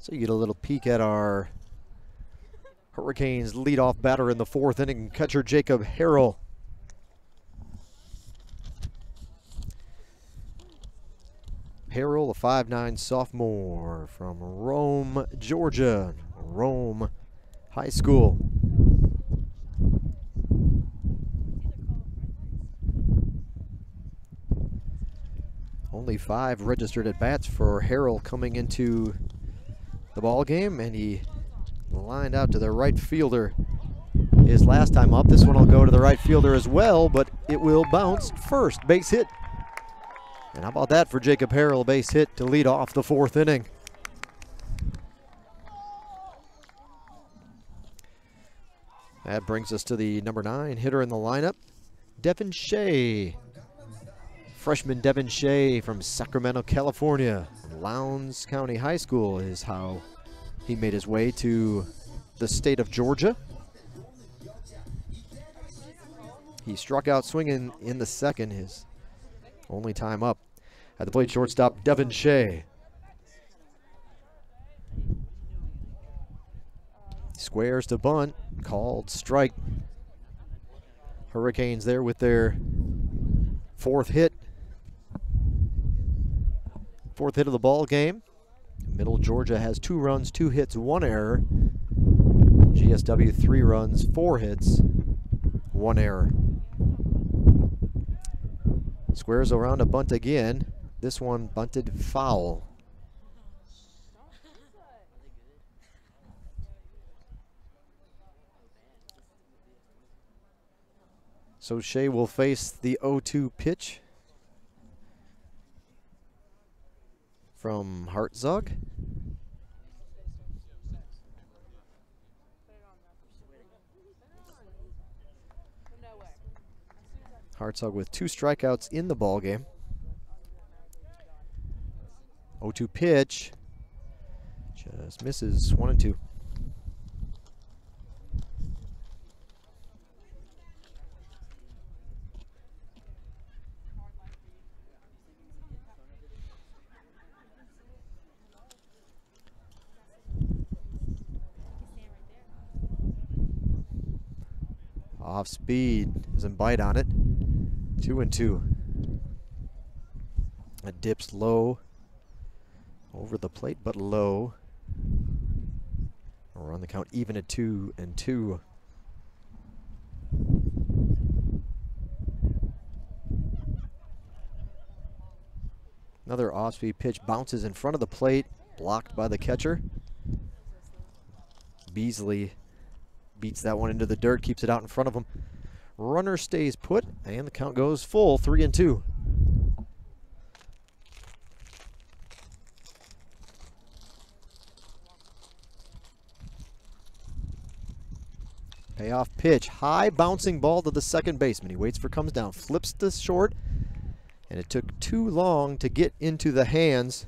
So you get a little peek at our Hurricanes leadoff batter in the 4th inning, catcher Jacob Harrell. Harrell, a 5'9" sophomore from Rome, Georgia. Rome High School. Only 5 registered at bats for Harrell coming into the ball game, and he lined out to the right fielder his last time up. This one will go to the right fielder as well, but it will bounce first. Base hit. And how about that for Jacob Harrell, base hit to lead off the 4th inning. That brings us to the number 9 hitter in the lineup, Devin Shea. Freshman Devin Shea from Sacramento, California. Lowndes County High School is how he made his way to the state of Georgia. He struck out swinging in the 2nd, his only time up. At the plate, shortstop Devin Shea. Squares to bunt, called strike. Hurricanes there with their 4th hit. 4th hit of the ball game. Middle Georgia has 2 runs, 2 hits, 1 error. GSW 3 runs, 4 hits, 1 error. Squares around a bunt again. This one bunted foul. So Shea will face the 0-2 pitch from Hartzog. Hartzog with 2 strikeouts in the ball game. 0-2 pitch just misses, 1-2. Off speed, doesn't bite on it. 2-2. It dips low over the plate, but low. We're on the count even at 2-2. Another off-speed pitch bounces in front of the plate, blocked by the catcher. Beasley beats that one into the dirt, keeps it out in front of him. Runner stays put, and the count goes full, 3-2. Payoff pitch, high bouncing ball to the second baseman. He waits for comes down, flips to short, and it took too long to get into the hands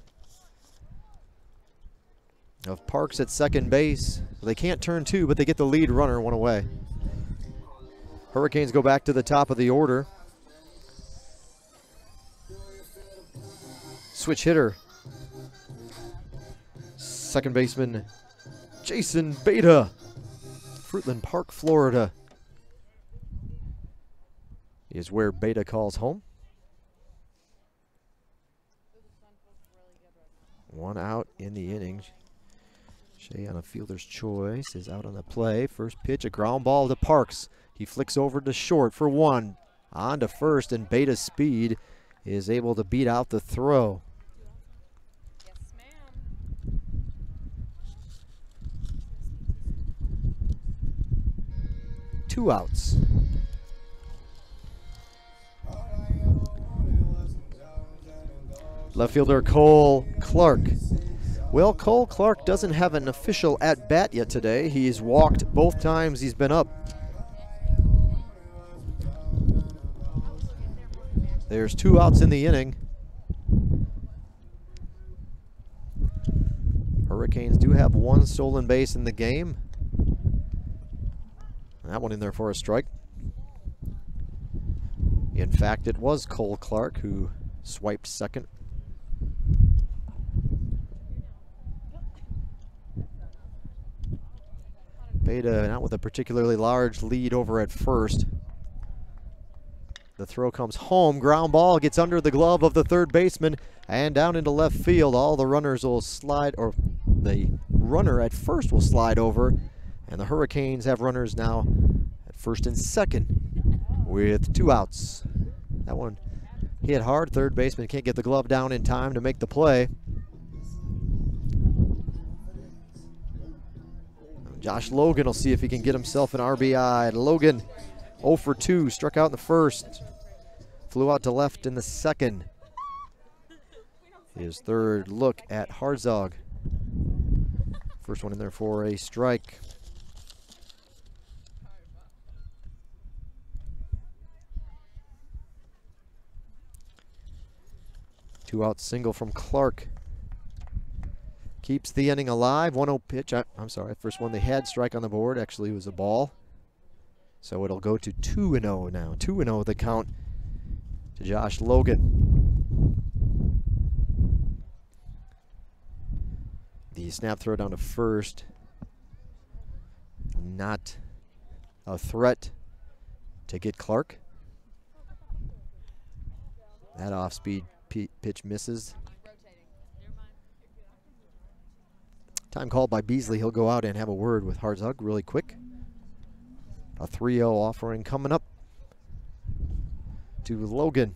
of Parks at second base. So they can't turn 2, but they get the lead runner 1 away. Hurricanes go back to the top of the order. Switch hitter. Second baseman Jason Beta, Fruitland Park, Florida, is where Beta calls home. 1 out in the inning. Shea on a fielder's choice is out on the play. First pitch, a ground ball to Parks. He flicks over to short for 1. On to first, and Beta's speed is able to beat out the throw. Yes, ma'am. 2 outs. Left fielder Cole Clark. Well, Cole Clark doesn't have an official at-bat yet today. He's walked both times he's been up. There's 2 outs in the inning. Hurricanes do have 1 stolen base in the game. That one in there for a strike. In fact, it was Cole Clark who swiped second. Beta not with a particularly large lead over at first. The throw comes home. Ground ball gets under the glove of the third baseman and down into left field. All the runners will slide, or the runner at first will slide over. And the Hurricanes have runners now at first and second with 2 outs. That one hit hard. Third baseman can't get the glove down in time to make the play. Josh Logan will see if he can get himself an RBI. Logan 0 for 2, struck out in the first. Flew out to left in the second. His third look at Harzog. First one in there for a strike. Two-out single from Clark. Keeps the inning alive. 1-0 pitch. I'm sorry, first one they had strike on the board actually was a ball. So it'll go to 2-0 now. 2-0 the count to Josh Logan. The snap throw down to first. Not a threat to get Clark. That off-speed pitch misses. Time called by Beasley. He'll go out and have a word with Harzog really quick. A 3-0 offering coming up to Logan.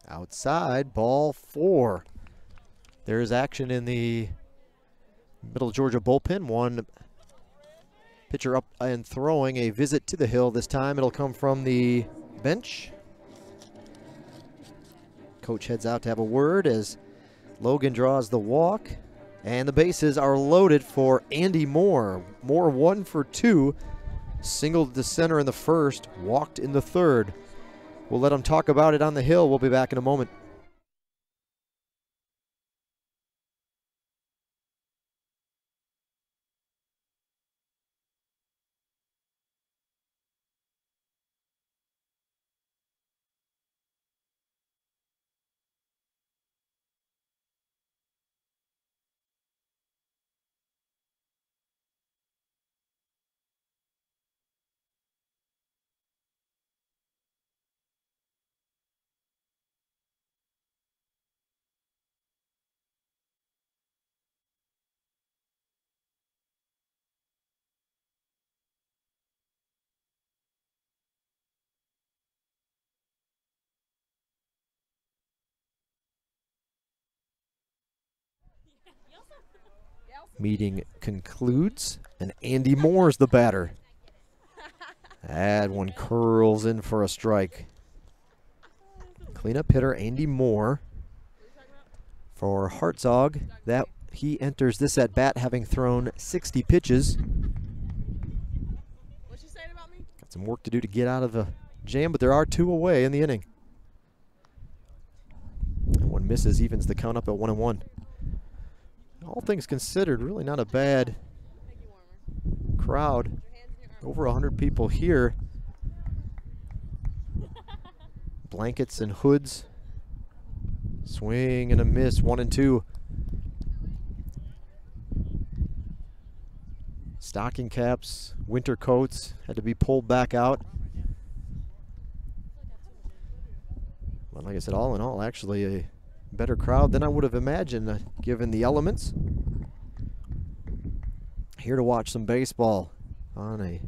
Outside, ball 4. There's action in the Middle Georgia bullpen. One pitcher up and throwing, a visit to the hill. This time it'll come from the bench. Coach heads out to have a word as Logan draws the walk. And the bases are loaded for Andy Moore. Moore 1 for 2. Singled to center in the first, walked in the third. We'll let him talk about it on the hill. We'll be back in a moment. Meeting concludes, and Andy Moore's the batter. That one curls in for a strike. Cleanup hitter Andy Moore for Harzog. That he enters this at bat having thrown 60 pitches. What you saying about me? Got some work to do to get out of the jam, but there are 2 away in the inning. And one misses, evens the count up at 1-1. All things considered, really not a bad crowd. Over 100 people here. Blankets and hoods. Swing and a miss, 1-2. Stocking caps, winter coats had to be pulled back out. But like I said, all in all, actually a better crowd than I would have imagined given the elements. Here to watch some baseball on a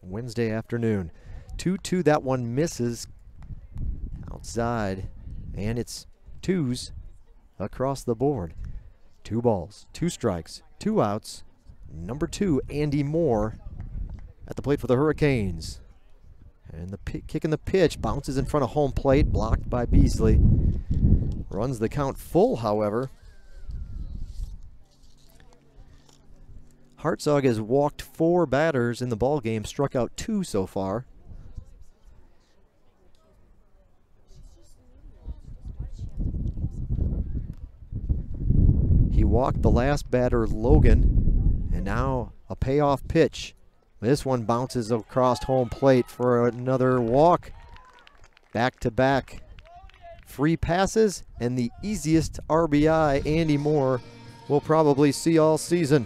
Wednesday afternoon. 2-2, that one misses outside, and it's 2s across the board. 2 balls, 2 strikes, 2 outs. Number 2, Andy Moore at the plate for the Hurricanes. And the kick in the pitch bounces in front of home plate, blocked by Beasley. Runs the count full, however. Harzog has walked 4 batters in the ballgame, struck out 2 so far. walked the last batter, Logan, and now a payoff pitch. This one bounces across home plate for another walk. Back-to-back free passes, and the easiest RBI Andy Moore will probably see all season.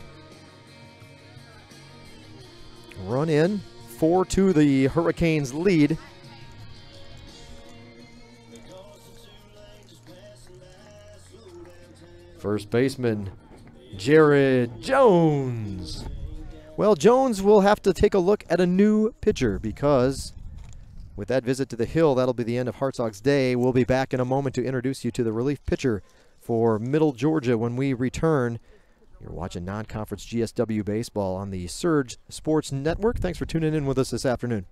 Run in, 4-2 the Hurricanes lead. First baseman, Jared Jones. Well, Jones will have to take a look at a new pitcher because with that visit to the Hill, that'll be the end of Hartsock's day. We'll be back in a moment to introduce you to the relief pitcher for Middle Georgia when we return. You're watching non-conference GSW baseball on the Surge Sports Network. Thanks for tuning in with us this afternoon.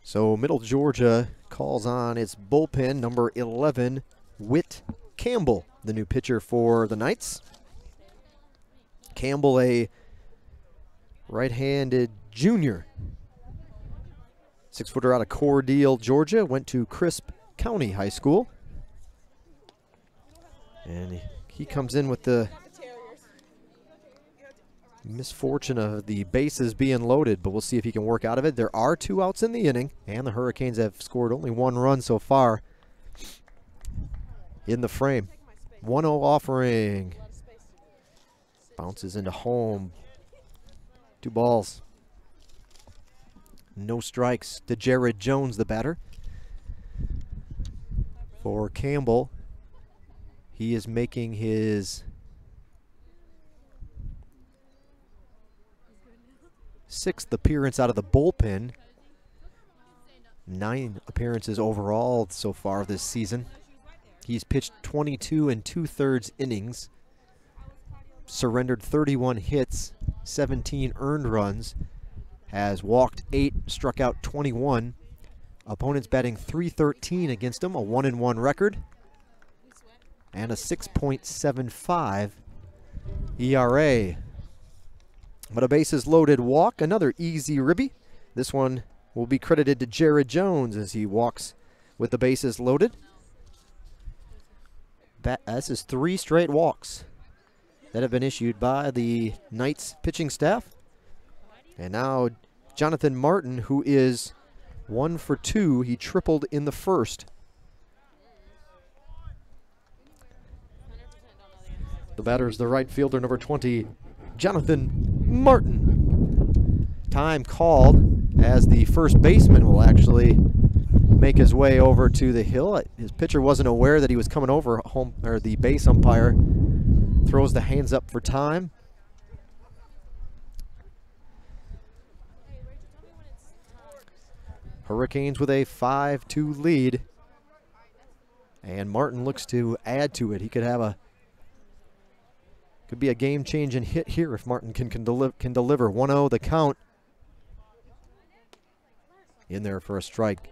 So Middle Georgia calls on its bullpen, number 11, Whit Campbell, the new pitcher for the Knights. Campbell, a right-handed junior. 6-footer out of Cordele, Georgia, went to Crisp County High School. And he comes in with the misfortune of the bases being loaded, but we'll see if he can work out of it. There are 2 outs in the inning, and the Hurricanes have scored only 1 run so far in the frame. 1-0 offering. Bounces into home. 2 balls. No strikes to Jared Jones, the batter. For Campbell, he is making his 6th appearance out of the bullpen. 9 appearances overall so far this season. He's pitched 22 2/3 innings, surrendered 31 hits, 17 earned runs, has walked 8, struck out 21. Opponents batting .313 against him, a 1-1 record, and a 6.75 ERA. But a bases loaded walk, another easy ribby. This one will be credited to Jared Jones as he walks with the bases loaded. This is 3 straight walks. that have been issued by the Knights pitching staff. And now Jonathan Martin, who is 1 for 2. He tripled in the first. The batter is the right fielder, number 20, Jonathan Martin. Time called as the first baseman will actually make his way over to the hill. His pitcher wasn't aware that he was coming over. The base umpire throws the hands up for time. Hurricanes with a 5-2 lead. And Martin looks to add to it. He could be a game-changing hit here if Martin can deliver. 1-0 the count. In there for a strike.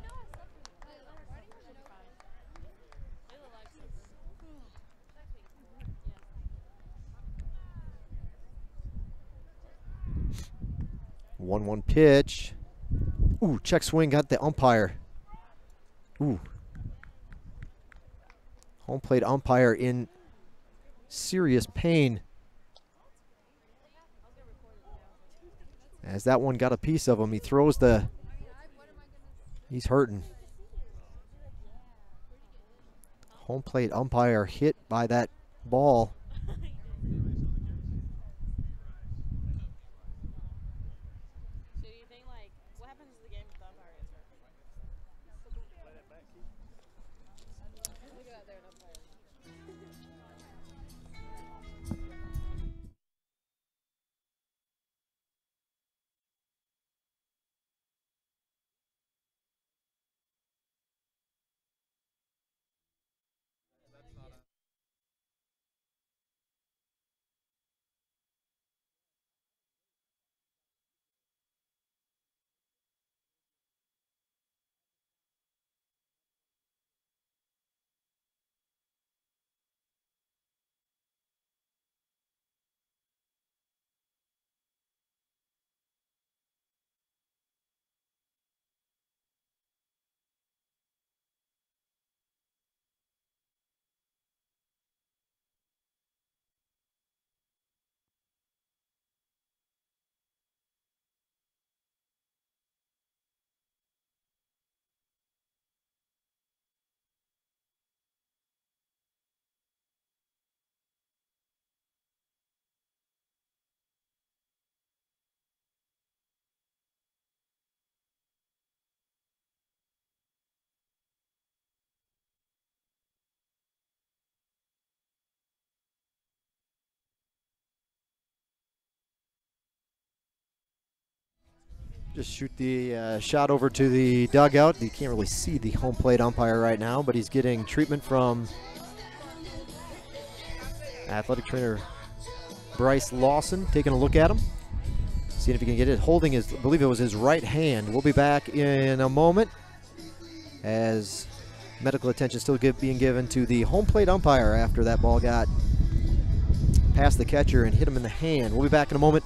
One pitch. Ooh, check swing got the umpire. Ooh. Home plate umpire in serious pain, as that one got a piece of him. He throws he's hurting. Home plate umpire hit by that ball. Just shoot the shot over to the dugout. You can't really see the home plate umpire right now, but he's getting treatment from athletic trainer Bryce Lawson, taking a look at him, seeing if he can get it. Holding his, I believe it was his right hand. We'll be back in a moment as medical attention still being given to the home plate umpire after that ball got past the catcher and hit him in the hand. We'll be back in a moment.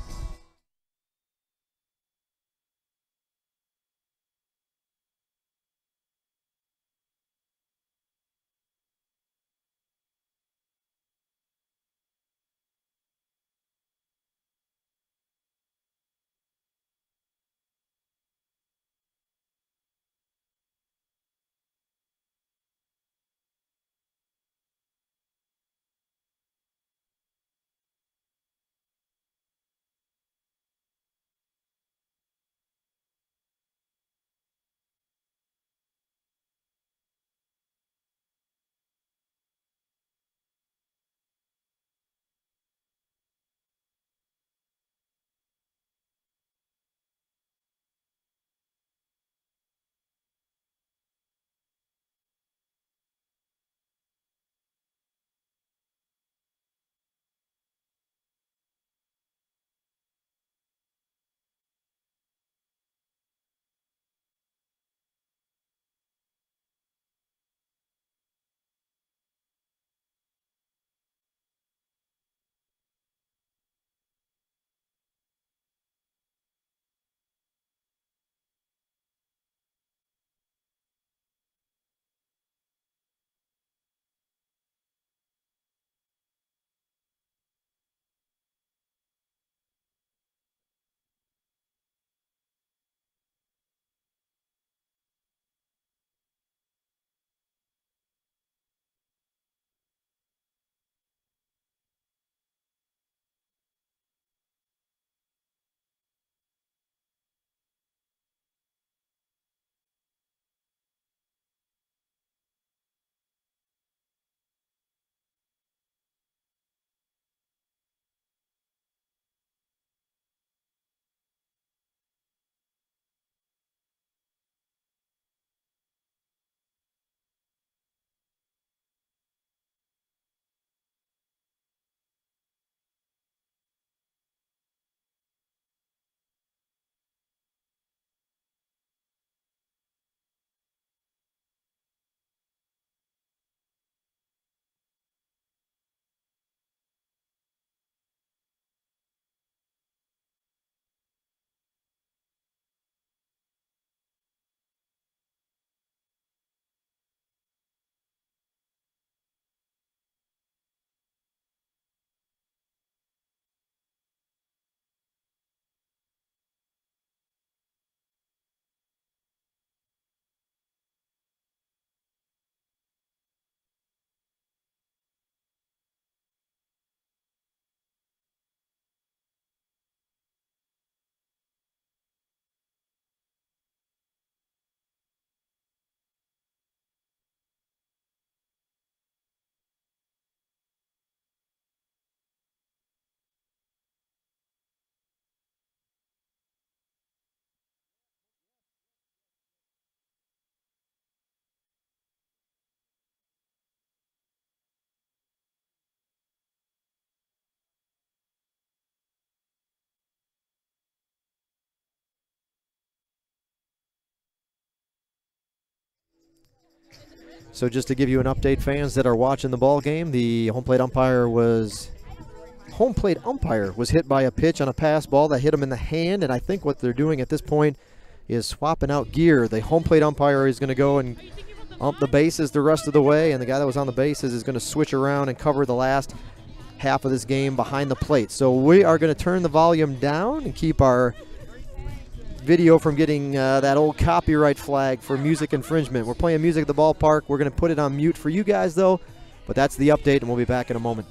So just to give you an update, fans that are watching the ball game, the home plate umpire was hit by a pitch on a pass ball that hit him in the hand, and I think what they're doing at this point is swapping out gear. The home plate umpire is going to go and ump the bases the rest of the way, and the guy that was on the bases is going to switch around and cover the last half of this game behind the plate. So we are going to turn the volume down and keep our video from getting that old copyright flag for music infringement. We're playing music at the ballpark. We're going to put it on mute for you guys, though, but that's the update, and we'll be back in a moment.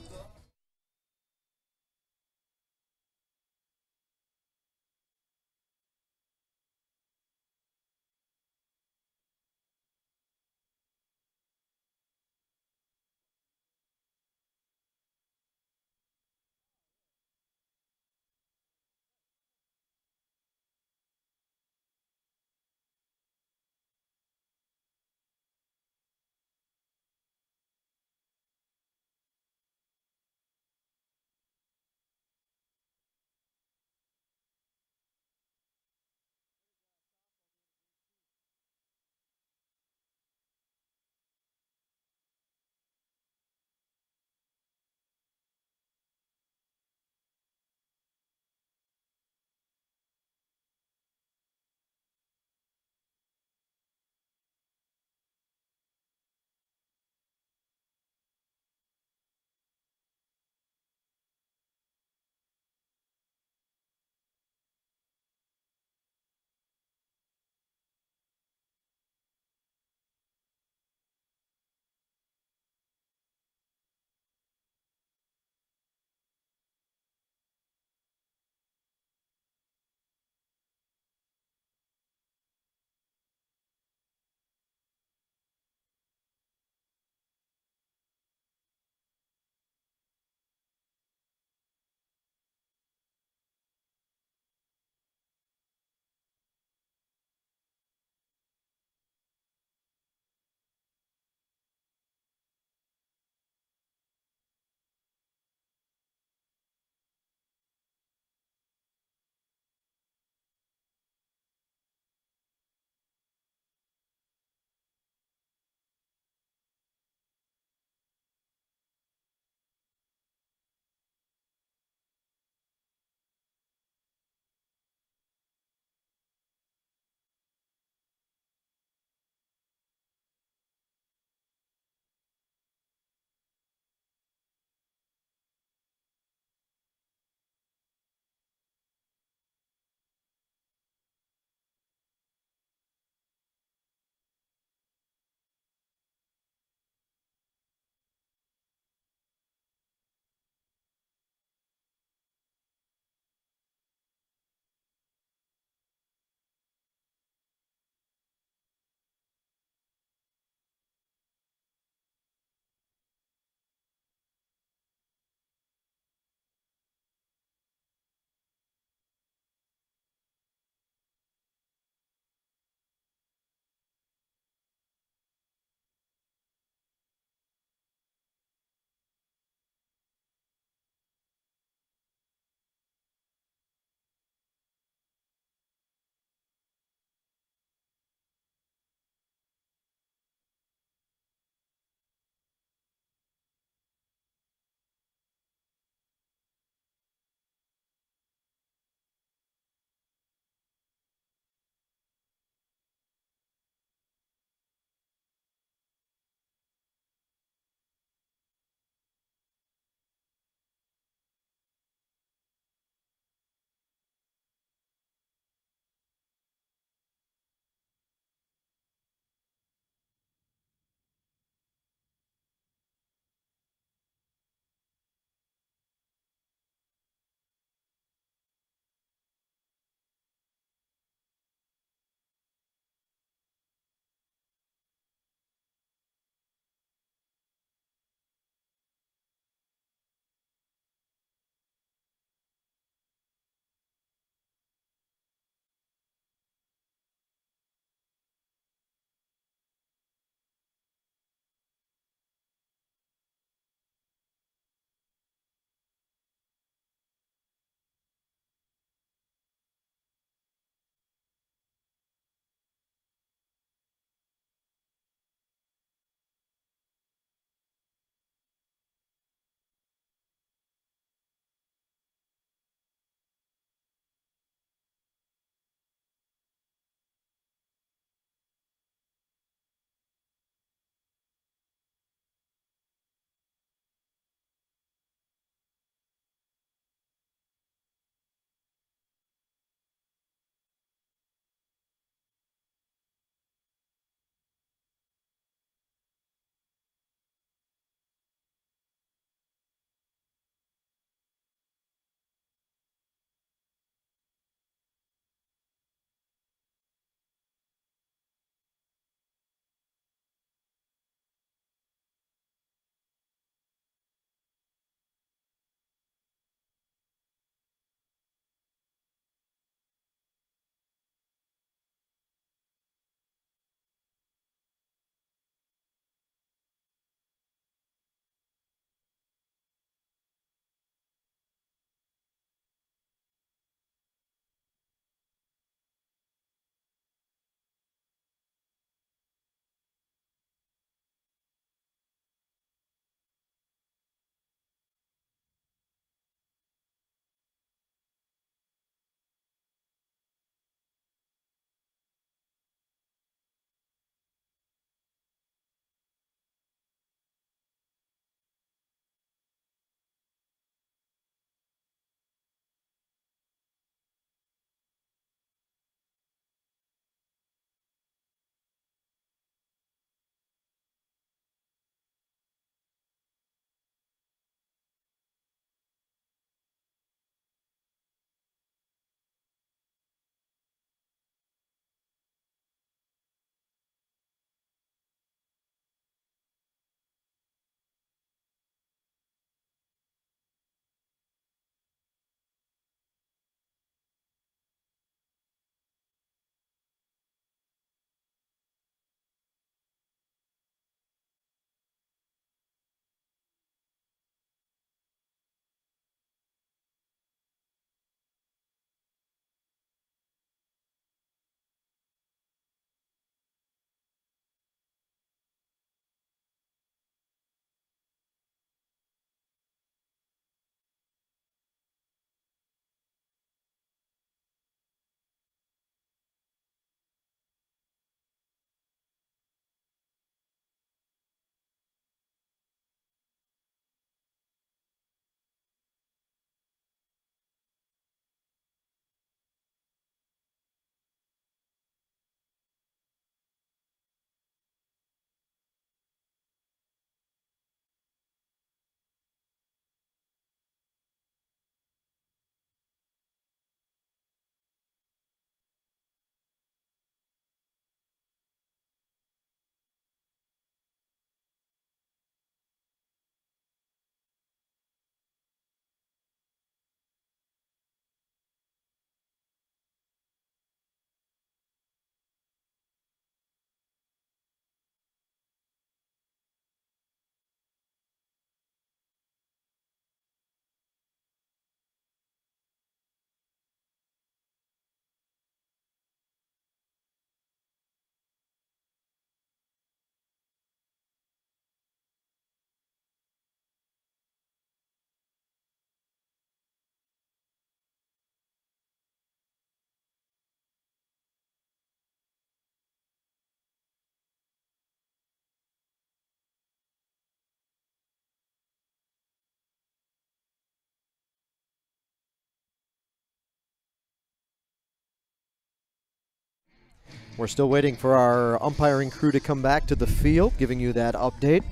We're still waiting for our umpiring crew to come back to the field, giving you that update.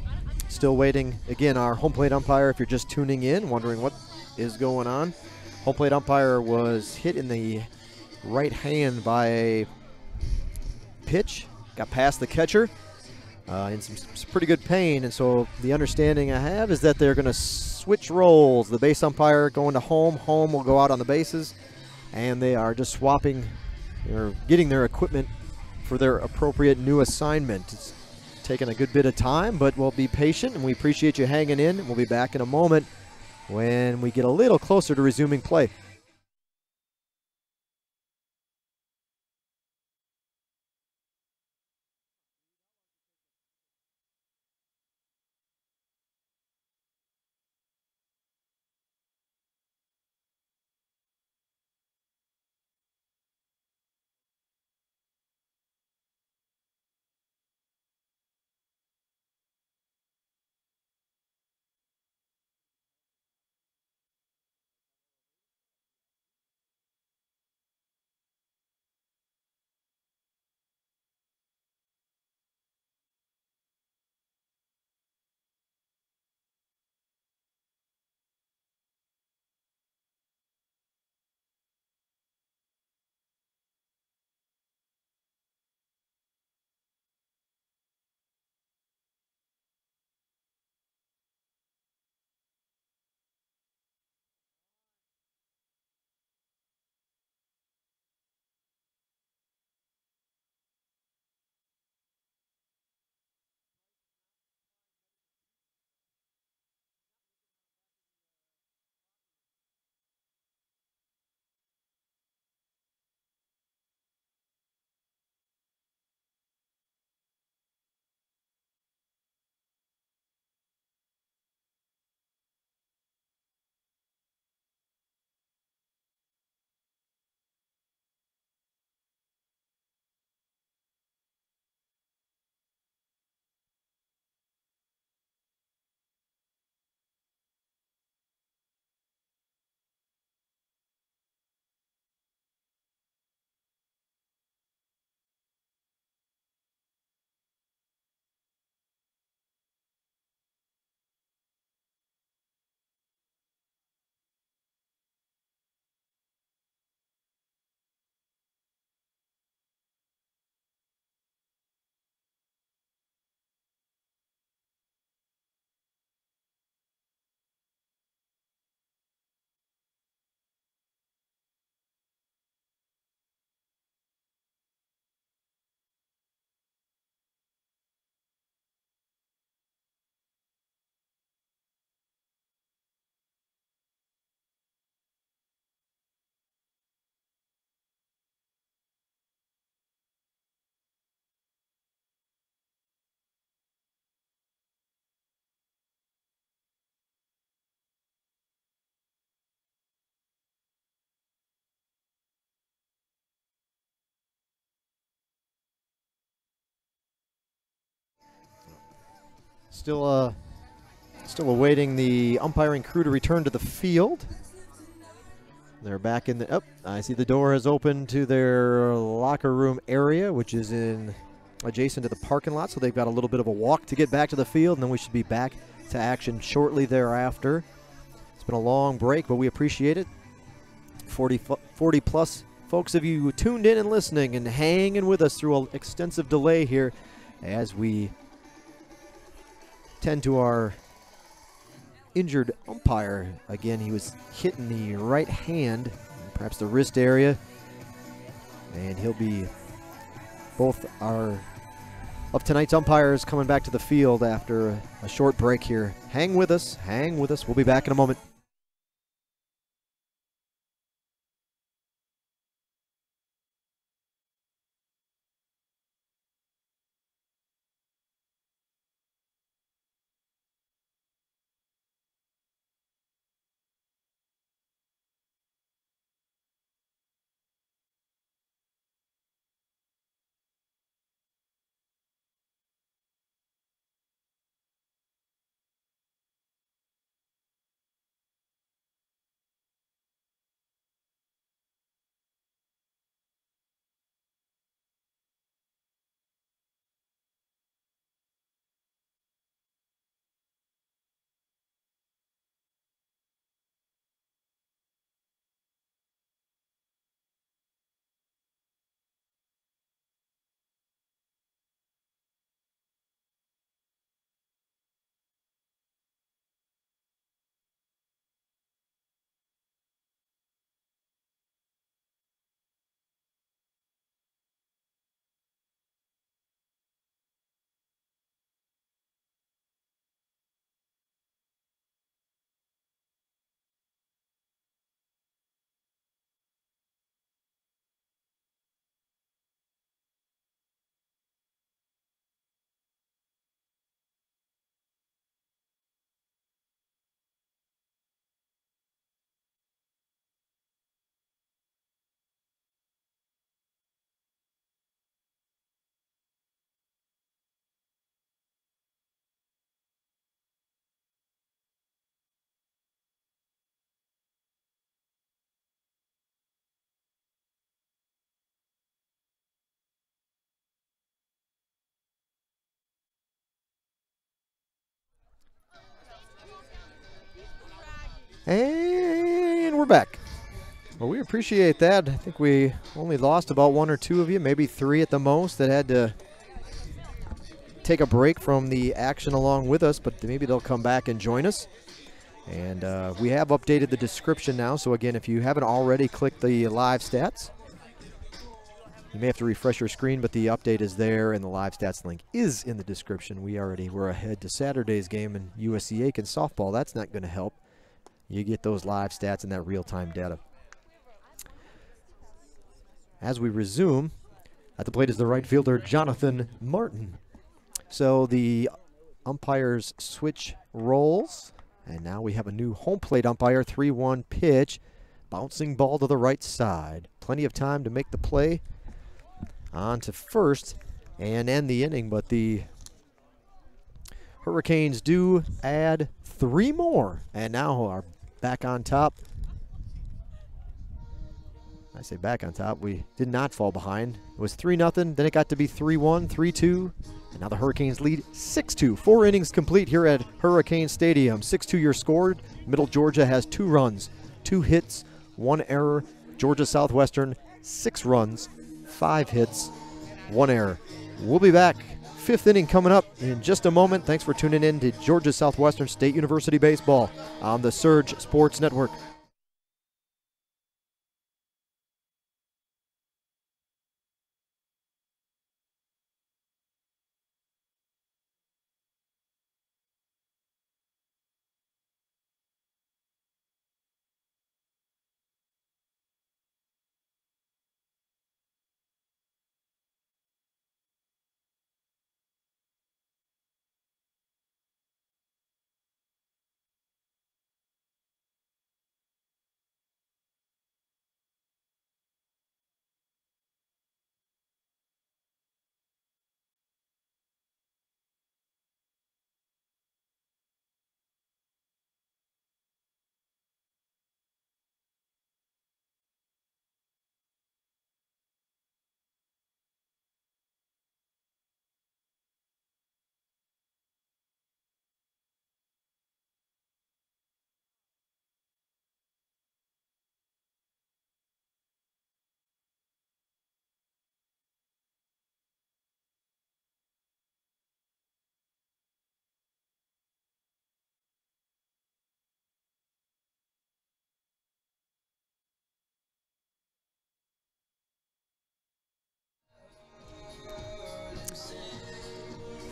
Still waiting, again, our home plate umpire, if you're just tuning in, wondering what is going on. Home plate umpire was hit in the right hand by a pitch, got past the catcher in some pretty good pain, and so the understanding I have is that they're going to switch roles. The base umpire going to home, home will go out on the bases, and they are just swapping or getting their equipment for their appropriate new assignment. It's taken a good bit of time, but we'll be patient, and we appreciate you hanging in. We'll be back in a moment when we get a little closer to resuming play. Still awaiting the umpiring crew to return to the field. They're back in the, I see the door has opened to their locker room area, which is adjacent to the parking lot, so they've got a little bit of a walk to get back to the field, and then we should be back to action shortly thereafter. It's been a long break, but we appreciate it. 40 plus folks of you tuned in and listening and hanging with us through an extensive delay here as we tend to our injured umpire. Again, he was hit in the right hand, perhaps the wrist area, and he'll be both of tonight's umpires coming back to the field after a short break here. Hang with us. We'll be back in a moment. And we're back. Well, we appreciate that. I think we only lost about one or two of you, maybe three at the most, that had to take a break from the action along with us, but maybe they'll come back and join us. And we have updated the description now, so again, if you haven't already clicked the live stats, you may have to refresh your screen, but the update is there, and the live stats link is in the description. We're ahead to Saturday's game in USC Aiken softball. That's not going to help. You get those live stats and that real-time data. As we resume, at the plate is the right fielder, Jonathan Martin. So the umpires switch roles, and now we have a new home plate umpire, 3-1 pitch, bouncing ball to the right side. Plenty of time to make the play on to first and end the inning, but the Hurricanes do add 3 more, and now are back on top. I say back on top. We did not fall behind. It was 3-0, then it got to be 3-1, 3-2, and now the Hurricanes lead 6-2. 4 innings complete here at Hurricane Stadium. 6-2 your scored. Middle Georgia has 2 runs, 2 hits, 1 error. Georgia Southwestern, 6 runs, 5 hits, 1 error. We'll be back. 5th inning coming up in just a moment. Thanks for tuning in to Georgia Southwestern State University Baseball on the Surge Sports Network.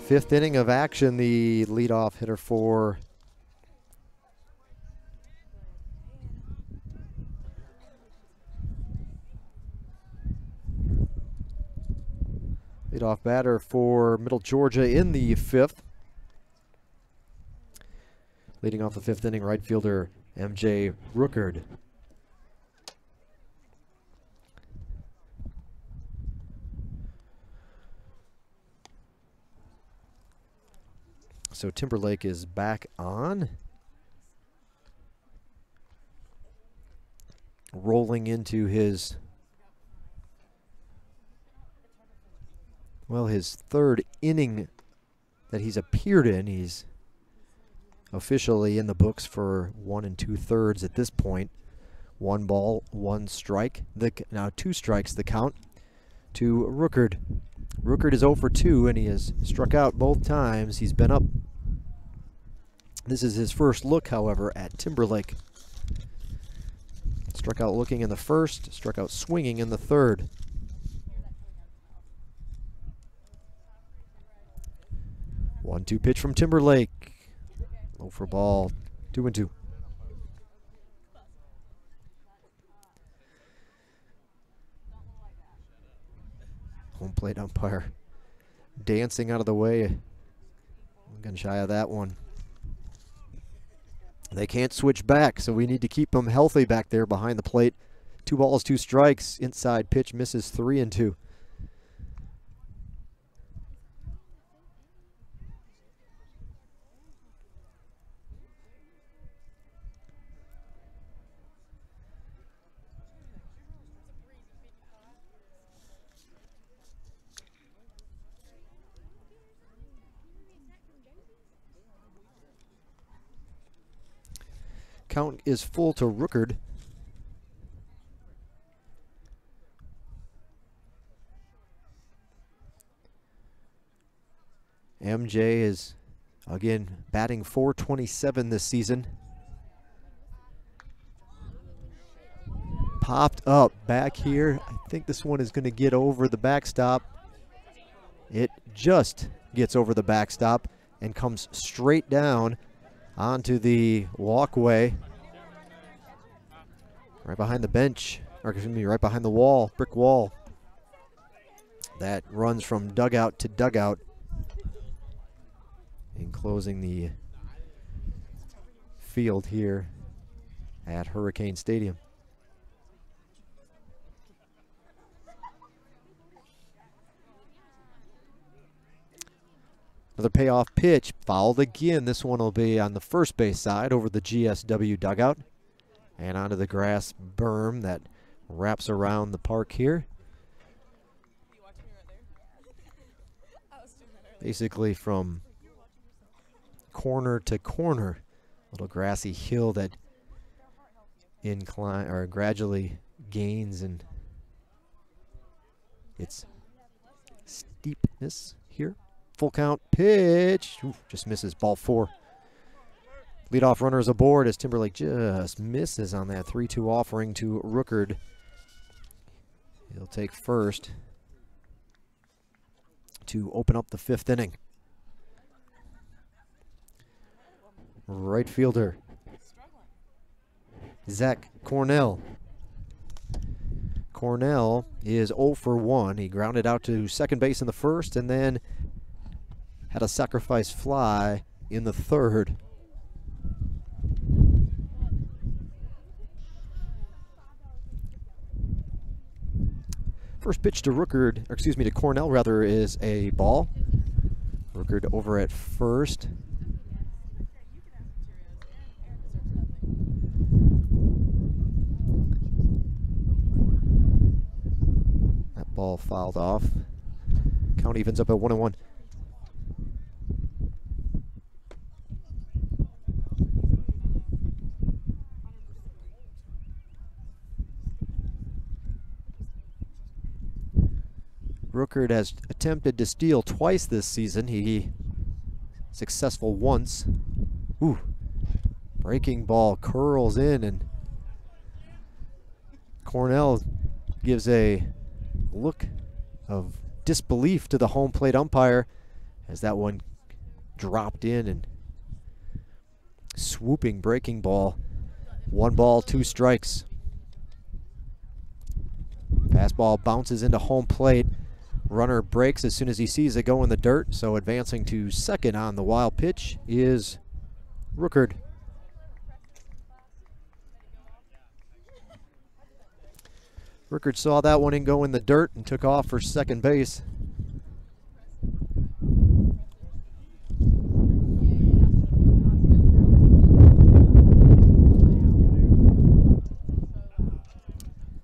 Fifth inning of action, the leadoff hitter for leadoff batter for Middle Georgia in the 5th. Leading off the 5th inning, right fielder MJ Rookard. So Timberlake is back on. Rolling into his, well, his 3rd inning that he's appeared in. He's officially in the books for 1 2/3 at this point. 1 ball, 1 strike. Now 2 strikes the count to Rookard. Rookard is 0 for 2, and he has struck out both times. He's been up. This is his first look, however, at Timberlake. Struck out looking in the 1st, struck out swinging in the 3rd. One-two pitch from Timberlake. Low for ball, 2-2. Home plate umpire dancing out of the way. I'm gun shy of that one. They can't switch back, so we need to keep them healthy back there behind the plate. 2 balls, 2 strikes. Inside pitch misses 3-2. Count is full to Rookard. MJ is, again, batting .427 this season. Popped up back here. I think this one is going to get over the backstop. It just gets over the backstop and comes straight down onto the walkway. Right behind the bench, or excuse me, right behind the wall, brick wall. That runs from dugout to dugout, enclosing the field here at Hurricane Stadium. Another payoff pitch, fouled again. This one will be on the first base side over the GSW dugout and onto the grass berm that wraps around the park here. Basically from corner to corner, little grassy hill that incline or gradually gains in its steepness here. Full count pitch. Ooh, just misses. Ball 4. Leadoff runner is aboard as Timberlake just misses on that 3-2 offering to Rookard. He'll take first to open up the 5th inning. Right fielder Zach Cornell. Cornell is 0 for 1. He grounded out to second base in the first and then had a sacrifice fly in the third. First pitch to Rookard, or excuse me, to Cornell rather, is a ball. Rookard over at first. That ball fouled off. Count evens up at 1-1. Rookard has attempted to steal twice this season. He successful once. Ooh, breaking ball curls in, and Cornell gives a look of disbelief to the home plate umpire as that one dropped in, and swooping breaking ball. 1 ball, 2 strikes. Fastball bounces into home plate. Runner breaks as soon as he sees it go in the dirt, so advancing to second on the wild pitch is Rookard. Rookard saw that one and go in the dirt and took off for second base.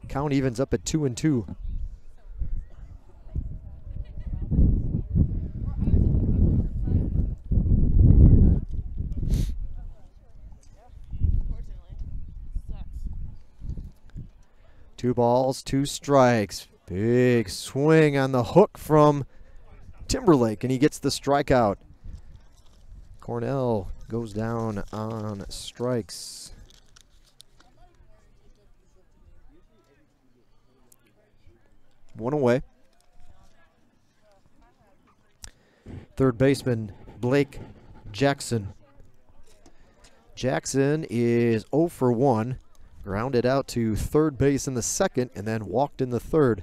Count evens up at 2-2. Two balls, 2 strikes. Big swing on the hook from Timberlake, and he gets the strikeout. Cornell goes down on strikes. One away. Third baseman Blake Jackson. Jackson is 0 for 1. Grounded out to third base in the second and then walked in the third.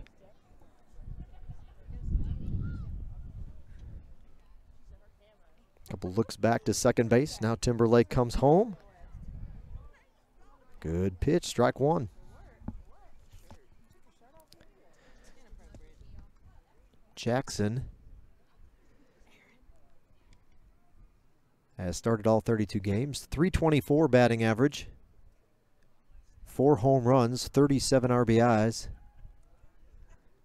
Couple looks back to second base. Now Timberlake comes home. Good pitch, strike 1. Jackson has started all 32 games. .324 batting average. 4 home runs, 37 RBIs.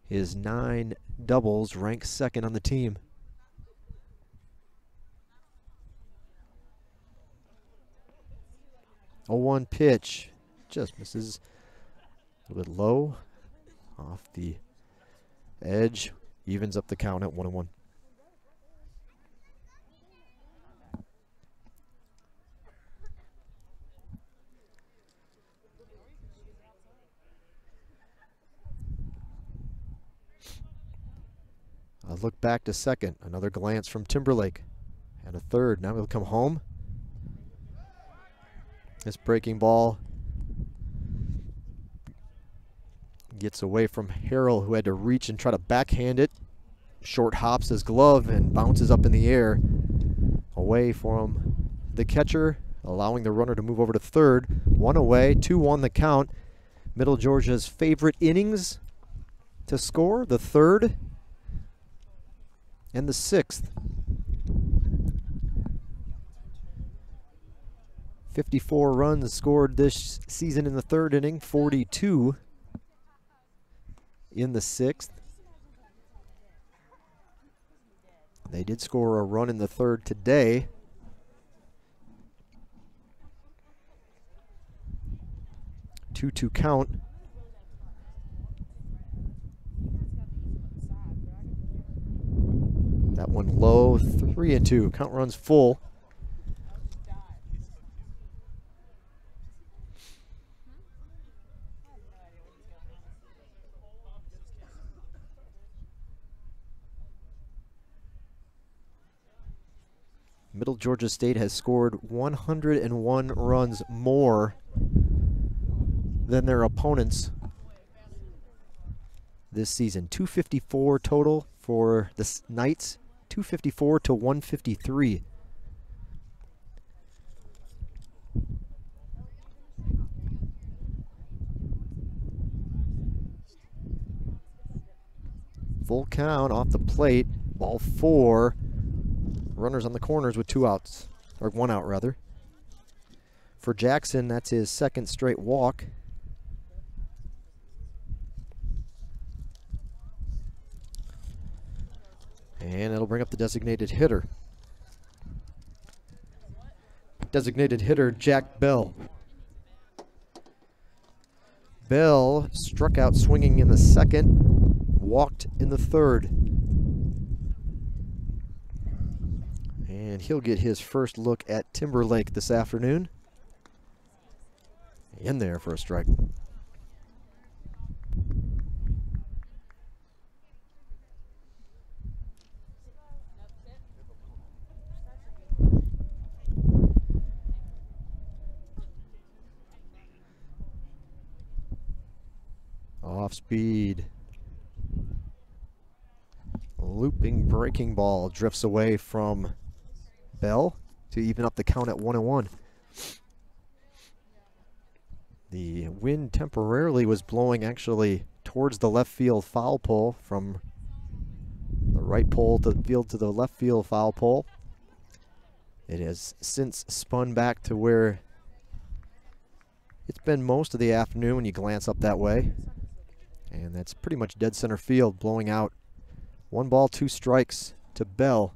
His 9 doubles rank second on the team. 0-1 pitch. Just misses. A little bit low. Off the edge. Evens up the count at 1-1. A look back to second. Another glance from Timberlake. And a third. Now he'll come home. This breaking ball gets away from Harrell, who had to reach and try to backhand it. Short hops his glove and bounces up in the air. Away from the catcher, allowing the runner to move over to third. 1 away, 2-1 the count. Middle Georgia's favorite innings to score, the third and the sixth. 54 runs scored this season in the third inning, 42 in the sixth. They did score a run in the third today. Two count. That one low, 3-2. Count runs full. Middle Georgia State has scored 101 runs more than their opponents this season. 254 total for the Knights, 254 to 153. Full count off the plate, ball 4. Runners on the corners with 2 outs, or 1 out rather. For Jackson, that's his second straight walk. And it'll bring up the designated hitter. Designated hitter, Jack Bell. Bell struck out swinging in the second, walked in the third. And he'll get his first look at Timberlake this afternoon. In there for a strike. Off speed. Looping breaking ball drifts away from Bell to even up the count at 1-1. The wind temporarily was blowing actually towards the left field foul pole from the right pole to the field to the left field foul pole. It has since spun back to where it's been most of the afternoon when you glance up that way. And that's pretty much dead center field, blowing out 1 ball, 2 strikes to Bell.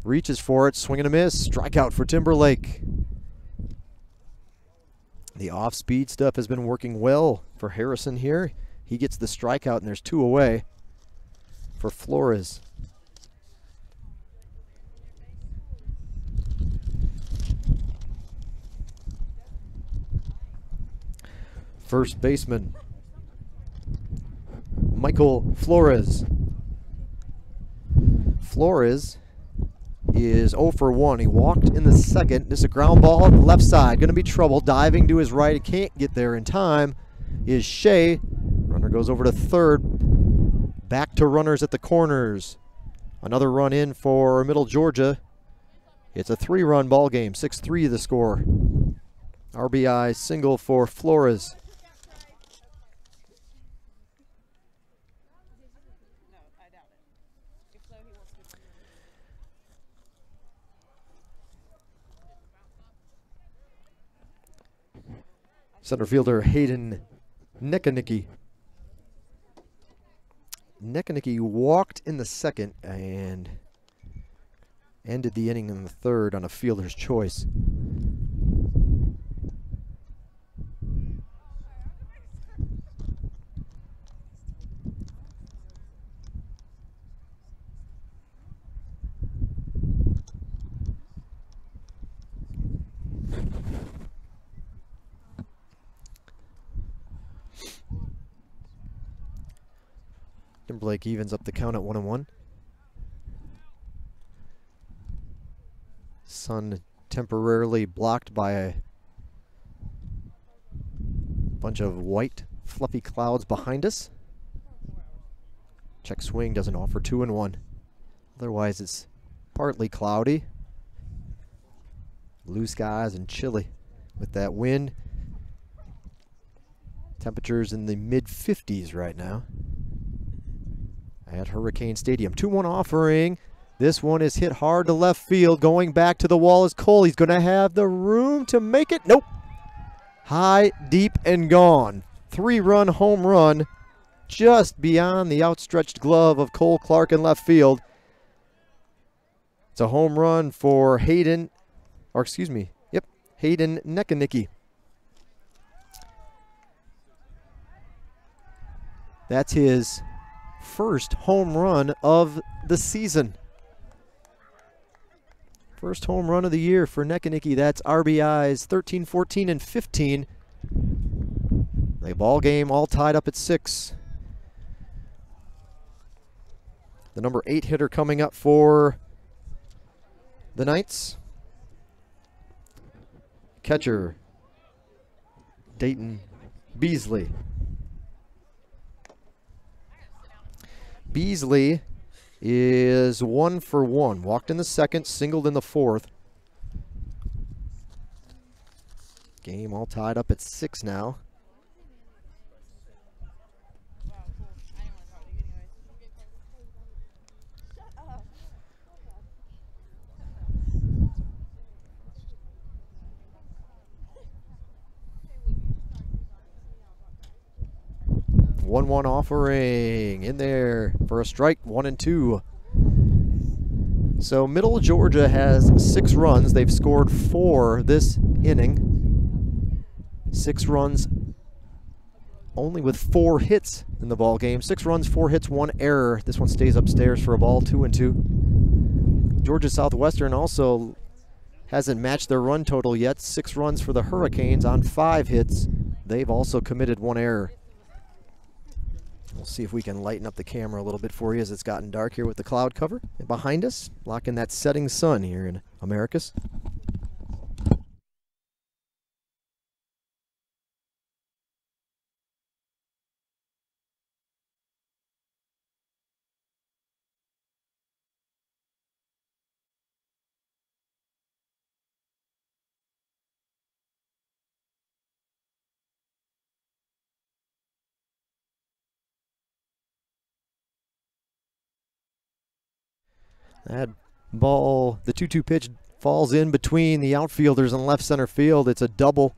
Reaches for it, swing and a miss, strikeout for Timberlake. The off-speed stuff has been working well for Harrison here. He gets the strikeout and there's 2 away for Flores. First baseman, Michael Flores. Flores is 0 for 1. He walked in the second. This is a ground ball on the left side. Going to be trouble. Diving to his right. He can't get there in time. Is Shea. Runner goes over to third. Back to runners at the corners. Another run in for Middle Georgia. It's a 3-run ball game. 6-3 the score. RBI single for Flores. Center fielder Hayden Nekanicki. Nekanicki walked in the second and ended the inning in the third on a fielder's choice. Blake evens up the count at 1-1. Sun temporarily blocked by a bunch of white fluffy clouds behind us. Check swing doesn't offer 2-1. Otherwise it's partly cloudy. Blue skies and chilly with that wind. Temperatures in the mid-50s right now at Hurricane Stadium. 2-1 offering. This one is hit hard to left field. Going back to the wall is Cole. He's going to have the room to make it. Nope. High, deep, and gone. 3-run home run just beyond the outstretched glove of Cole Clark in left field. It's a home run for Hayden Neckanicki. That's his first home run of the season. First home run of the year for Neckanicki. That's RBIs 13, 14, and 15. The ball game all tied up at 6. The number 8 hitter coming up for the Knights. Catcher, Dayton Beasley. Beasley is 1 for 1. Walked in the second, singled in the fourth. Game all tied up at 6 now. One offering in there for a strike, 1-2. So Middle Georgia has 6 runs. They've scored 4 this inning. 6 runs, only with 4 hits in the ball game. 6 runs, 4 hits, 1 error. This one stays upstairs for a ball, 2-2. Georgia Southwestern also hasn't matched their run total yet. 6 runs for the Hurricanes on 5 hits. They've also committed 1 error. We'll see if we can lighten up the camera a little bit for you as it's gotten dark here with the cloud cover. And behind us, blocking that setting sun here in Americus. That ball, the 2-2 pitch, falls in between the outfielders in left center field. It's a double.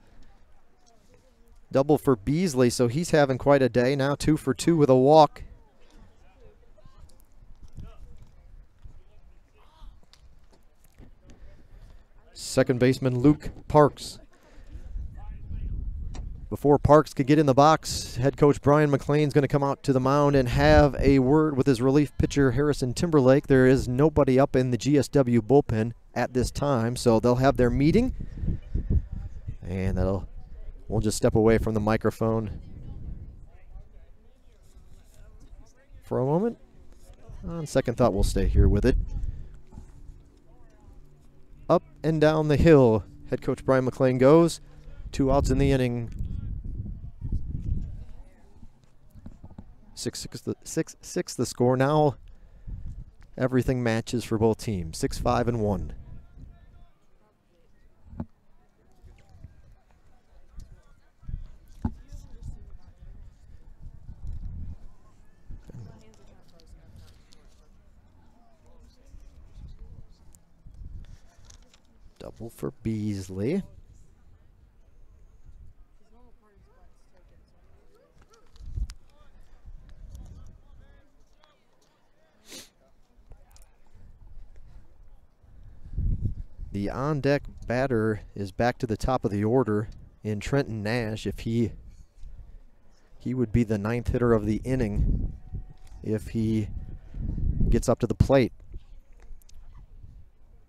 Double for Beasley, so he's having quite a day. Now 2 for 2 with a walk. Second baseman Luke Parks. Before Parks could get in the box, head coach Brian McLean's going to come out to the mound and have a word with his relief pitcher Harrison Timberlake. There is nobody up in the GSW bullpen at this time, so they'll have their meeting. And we'll just step away from the microphone for a moment. On second thought, we'll stay here with it. Up and down the hill, head coach Brian McLean goes. 2 outs in the inning. 6-6 the score. Now everything matches for both teams. 6-5-1. Double for Beasley. The on-deck batter is back to the top of the order in Trenton Nash. If he would be the 9th hitter of the inning if he gets up to the plate.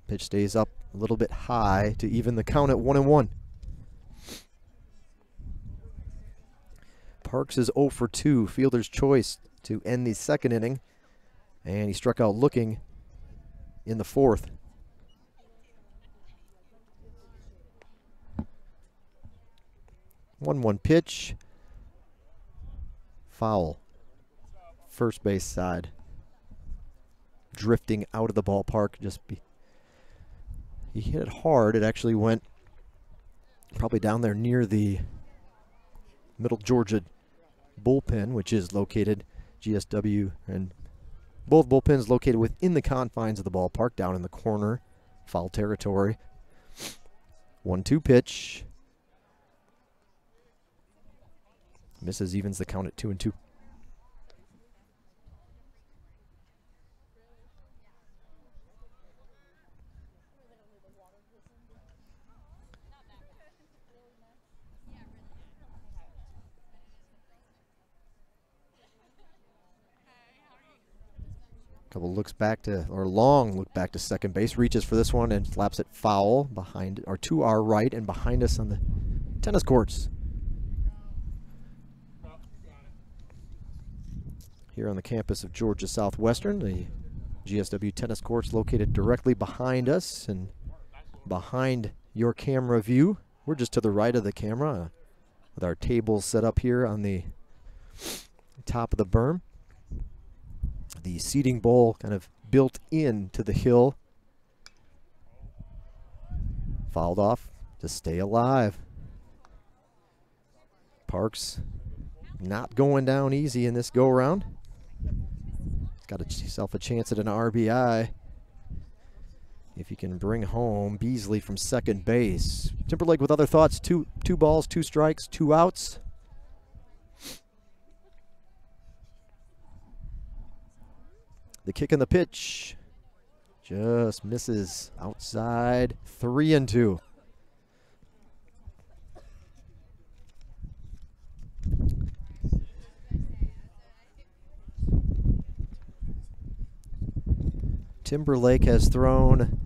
Pitch stays up a little bit high to even the count at 1-1. Parks is 0 for 2, fielder's choice to end the second inning, and he struck out looking in the 4th. 1-1 pitch. Foul. First base side. Drifting out of the ballpark. He hit it hard. It actually went probably down there near the Middle Georgia bullpen, which is located GSW, and both bullpens located within the confines of the ballpark, down in the corner, foul territory. 1-2 pitch. Misses, evens the count at 2-2. Couple looks back to, or long look back to second base, reaches for this one and slaps it foul behind, or to our right and behind us on the tennis courts. Here on the campus of Georgia Southwestern, the GSW tennis courts located directly behind us and behind your camera view. We're just to the right of the camera with our tables set up here on the top of the berm. The seating bowl kind of built into the hill. Fouled off to stay alive. Parks not going down easy in this go-around. He's got himself a chance at an RBI if he can bring home Beasley from second base. Timberlake with other thoughts. Two balls, 2 strikes, 2 outs. The kick and the pitch just misses outside. 3-2. Timberlake has thrown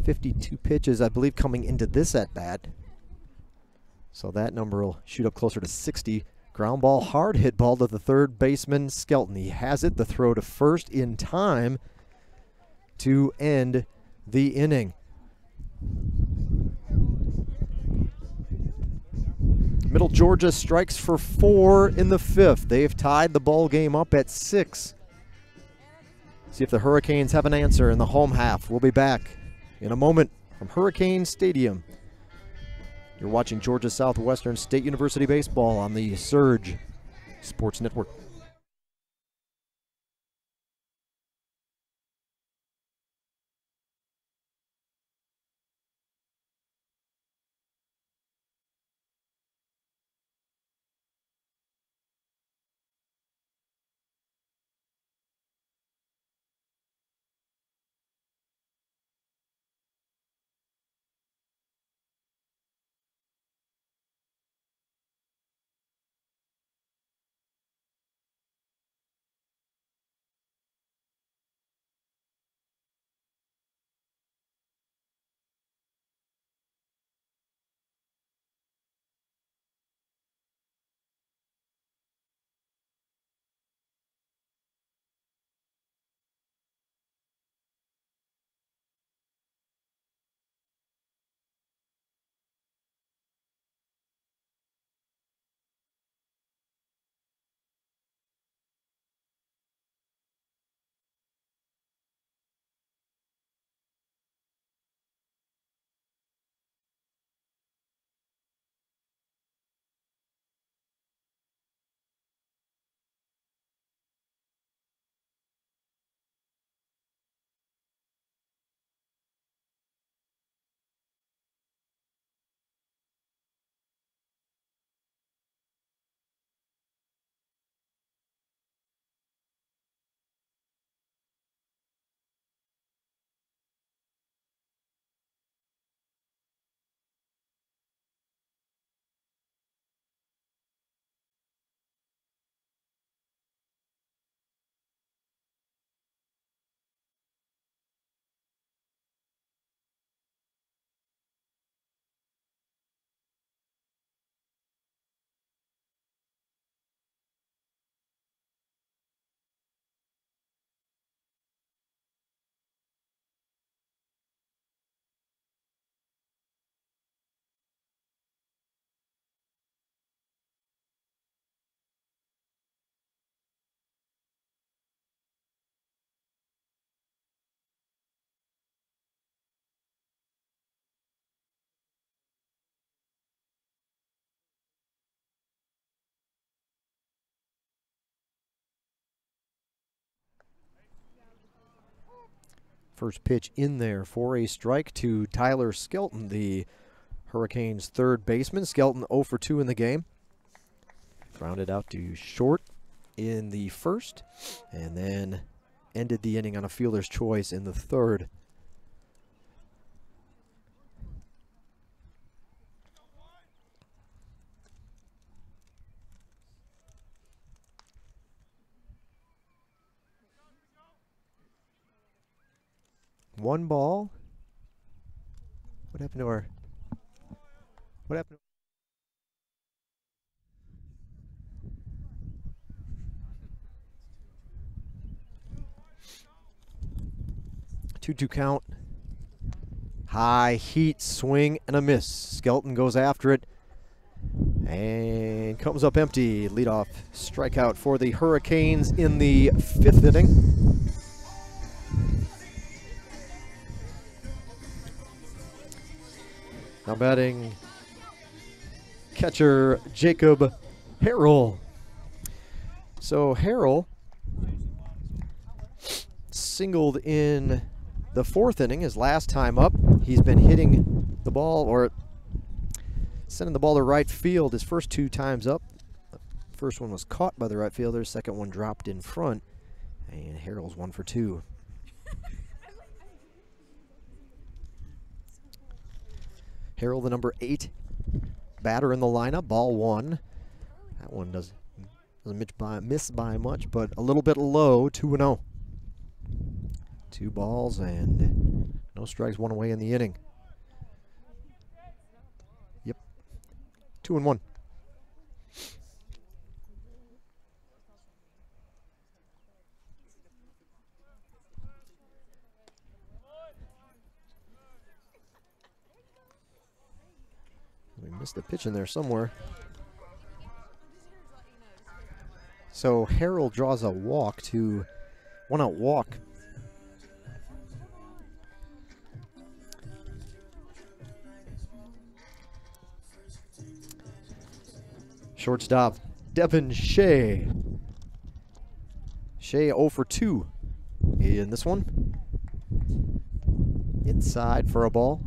52 pitches, I believe, coming into this at-bat. So that number will shoot up closer to 60. Ground ball, hard hit ball to the third baseman, Skelton. He has it, the throw to first in time to end the inning. Middle Georgia strikes for 4 in the 5th. They've tied the ball game up at 6. See if the Hurricanes have an answer in the home half. We'll be back in a moment from Hurricane Stadium. You're watching Georgia Southwestern State University baseball on the Surge Sports Network. First pitch in there for a strike to Tyler Skelton, the Hurricanes' third baseman. Skelton 0 for 2 in the game. Grounded out to short in the first, and then ended the inning on a fielder's choice in the third. One ball. What happened to our... What happened to... 2-2 count. High heat swing and a miss. Skelton goes after it and comes up empty. Leadoff strikeout for the Hurricanes in the 5th inning. Now batting catcher Jacob Harrell. So Harrell singled in the 4th inning, his last time up. He's been hitting the ball, or sending the ball to right field his first 2 times up. The first one was caught by the right fielder, second one dropped in front, and Harrell's 1 for 2. Harrell, the number 8 batter in the lineup, ball 1. That one doesn't miss by much, but a little bit low, 2-0. 2 balls and no strikes, 1 away in the inning. Yep, 2-1. We missed the pitch in there somewhere. So Harrell draws a walk to 1-out walk. Shortstop Devin Shea. Shea 0 for 2 in this one. Inside for a ball.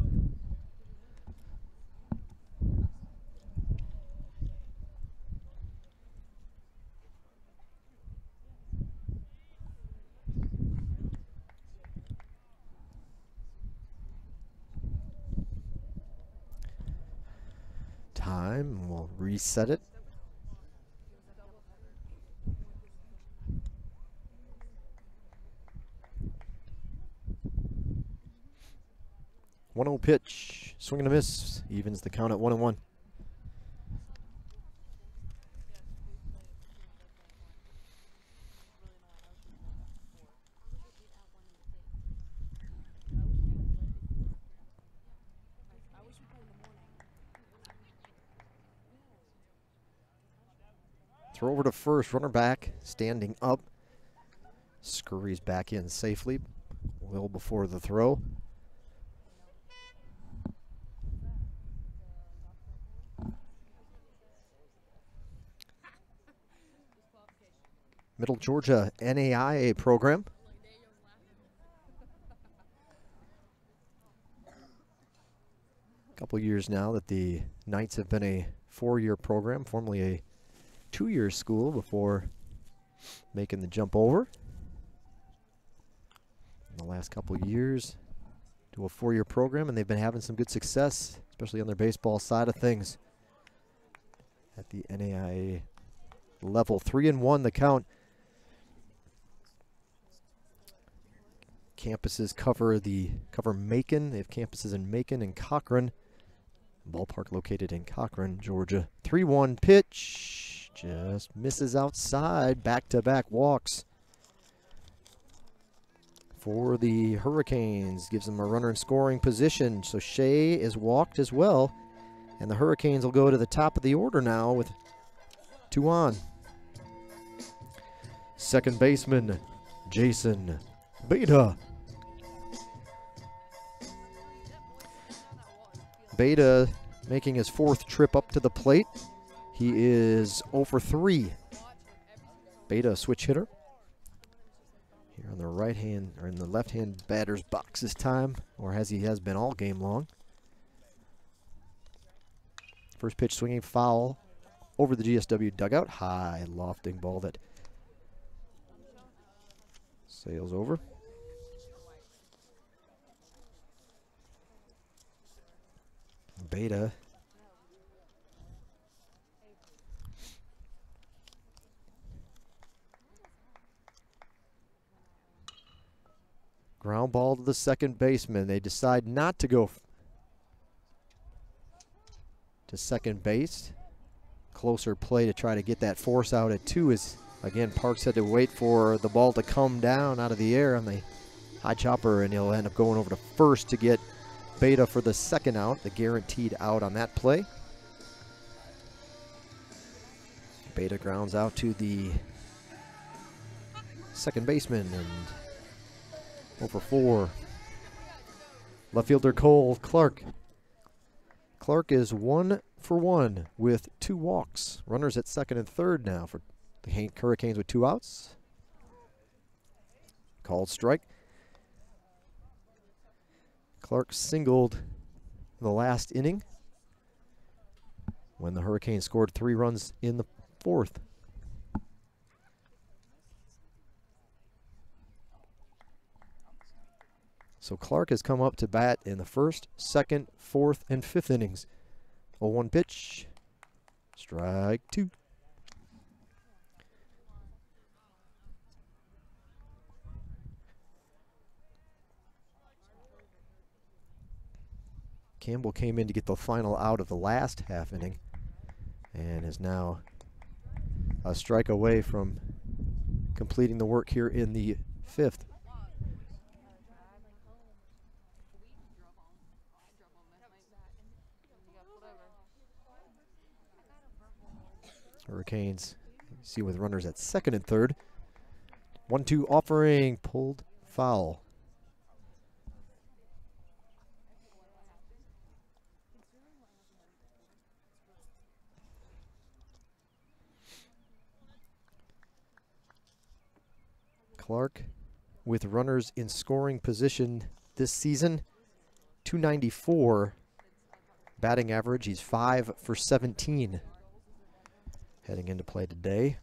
Time, we'll reset it. One-0 pitch, swing and a miss, evens the count at 1-1. Throw over to first, runner back, standing up. Scurries back in safely, well before the throw. Middle Georgia NAIA program. A couple years now that the Knights have been a 4-year program, formerly a 2-year school before making the jump over. In the last couple of years to a 4-year program, and they've been having some good success, especially on their baseball side of things at the NAIA level. 3-1 the count. Campuses cover Macon. They have campuses in Macon and Cochran. Ballpark located in Cochran, Georgia. 3-1 pitch. Just misses outside. Back-to-back walks for the Hurricanes. Gives them a runner in scoring position. So Shea is walked as well. And the Hurricanes will go to the top of the order now with 2 on. Second baseman, Jason Beta. Beta making his 4th trip up to the plate. He is 0 for 3. Beta, switch hitter. here on the right hand, or in the left hand batter's box this time, or as he has been all game long. First pitch swinging foul over the GSW dugout. High lofting ball that sails over. Beta ground ball to the second baseman. They decide not to go to second base. Closer play to try to get that force out at 2 is, again, Parks had to wait for the ball to come down out of the air on the high chopper, and he'll end up going over to first to get Beta for the second out, the guaranteed out on that play. Beta grounds out to the second baseman, and over 4. Left fielder Cole Clark. Clark is 1 for 1 with 2 walks. Runners at second and third now for the Hurricanes with 2 outs. Called strike. Clark singled in the last inning when the Hurricanes scored 3 runs in the 4th. So Clark has come up to bat in the 1st, 2nd, 4th, and 5th innings. 0-1 pitch. Strike 2. Campbell came in to get the final out of the last half inning and is now a strike away from completing the work here in the 5th. Hurricanes, you see, with runners at second and third. 1-2 offering, pulled foul. Clark with runners in scoring position this season, 294 batting average. He's 5 for 17 heading into play today.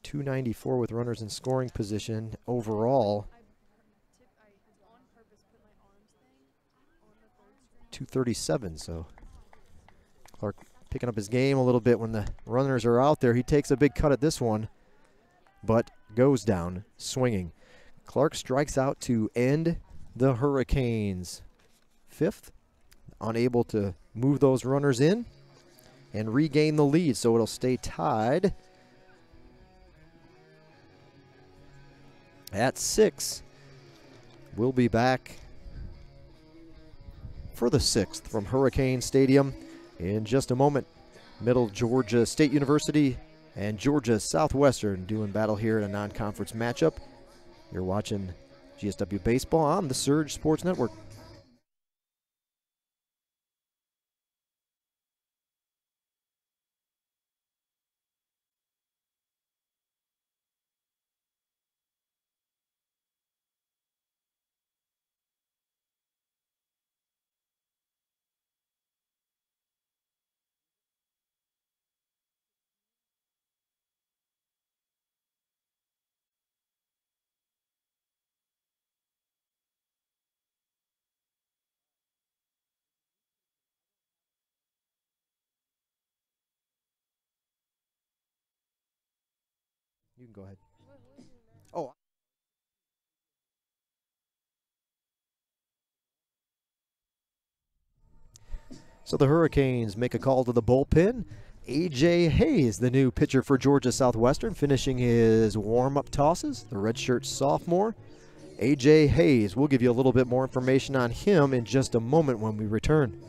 294 with runners in scoring position overall. 237, so Clark picking up his game a little bit when the runners are out there. He takes a big cut at this one, but goes down swinging. Clark strikes out to end the Hurricanes' 5th, unable to move those runners in and regain the lead, so it'll stay tied at 6. We'll be back for the 6th from Hurricane Stadium in just a moment. Middle Georgia State University and Georgia Southwestern doing battle here in a non-conference matchup. You're watching GSW Baseball on the Surge Sports Network. You can go ahead. Oh. So the Hurricanes make a call to the bullpen. A.J. Hayes, the new pitcher for Georgia Southwestern, finishing his warm-up tosses, the redshirt sophomore. A.J. Hayes, we'll give you a little bit more information on him in just a moment when we return.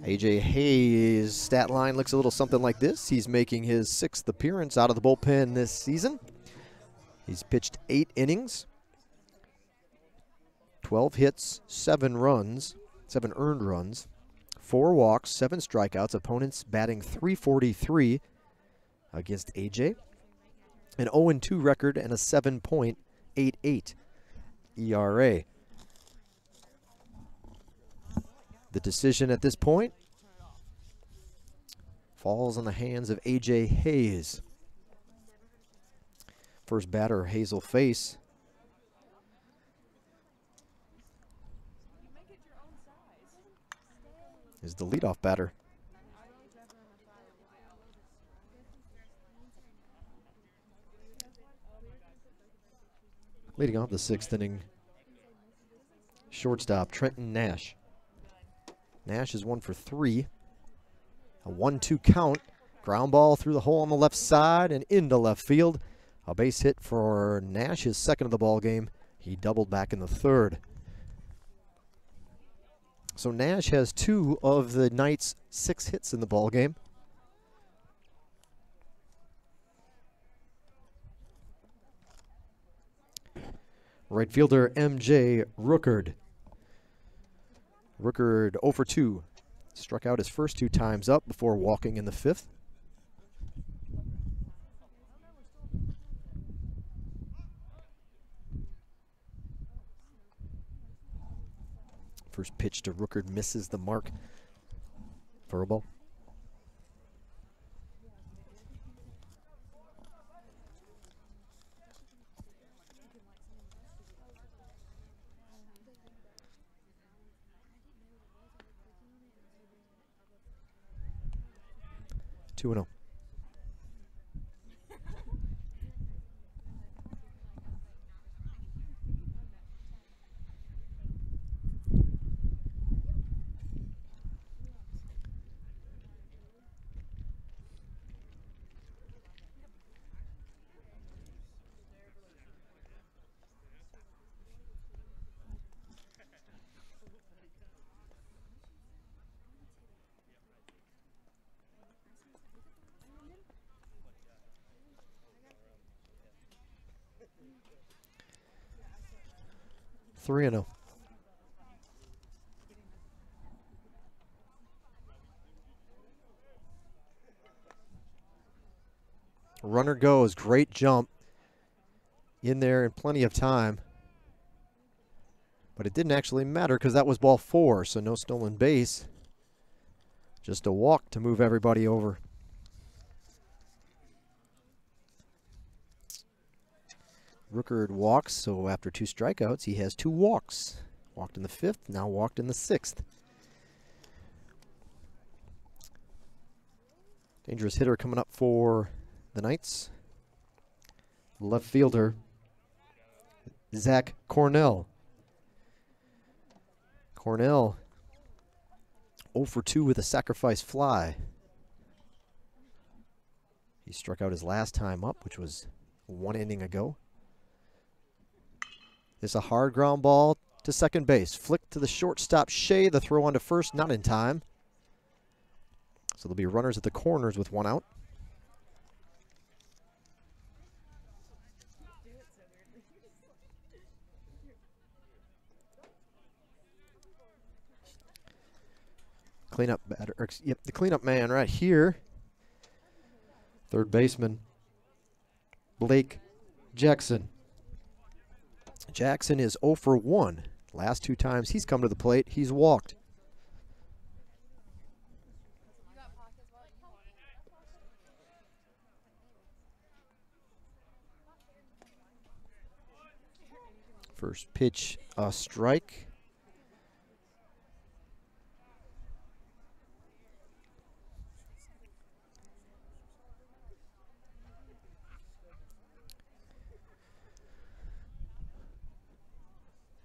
A.J. Hayes' stat line looks a little something like this. He's making his 6th appearance out of the bullpen this season. He's pitched 8 innings, 12 hits, 7 earned runs, 4 walks, 7 strikeouts. Opponents batting .343 against A.J. An 0-2 record and a 7.88 ERA. The decision at this point falls on the hands of A.J. Hayes. First batter Hayes will face is the leadoff batter. Leading off the 6th inning, shortstop Trenton Nash. Nash is 1 for 3. A 1-2 count. Ground ball through the hole on the left side and into left field. A base hit for Nash, his 2nd of the ball game. He doubled back in the 3rd. So Nash has 2 of the night's 6 hits in the ball game. Right fielder M.J. Rookard. Rookard 0 for 2. Struck out his first 2 times up before walking in the 5th. First pitch to Rookard misses the mark for a ball. Two and 0. Three and 0. Runner goes, great jump in there in plenty of time. But it didn't actually matter because that was ball 4, so no stolen base. Just a walk to move everybody over. Rookard walks, so after 2 strikeouts, he has 2 walks. Walked in the 5th, now walked in the 6th. Dangerous hitter coming up for the Knights. Left fielder, Zach Cornell. Cornell 0 for 2 with a sacrifice fly. He struck out his last time up, which was 1 inning ago. It's a hard ground ball to second base. Flick to the shortstop, Shea. The throw on to first, not in time. So there'll be runners at the corners with 1 out. Cleanup batter, the cleanup man right here. Third baseman, Blake Jackson. Jackson is 0 for 1. Last 2 times he's come to the plate, he's walked. First pitch, a strike.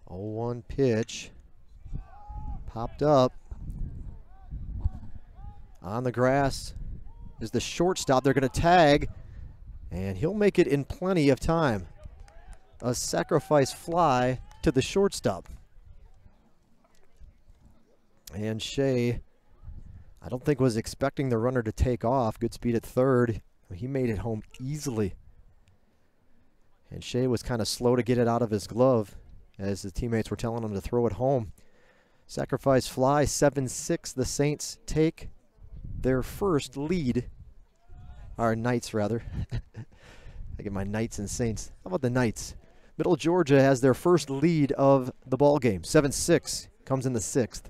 Oh, 1 pitch. Popped up. On the grass is the shortstop. They're going to tag, and he'll make it in plenty of time. A sacrifice fly to the shortstop. And Shea I don't think was expecting the runner to take off. Good speed at third. He made it home easily. And Shea was kind of slow to get it out of his glove as the teammates were telling him to throw it home. Sacrifice fly, 7-6. The Saints take their first lead. Or Knights, rather. I get my Knights and Saints. How about the Knights? Middle Georgia has their first lead of the ball game. 7-6 comes in the sixth.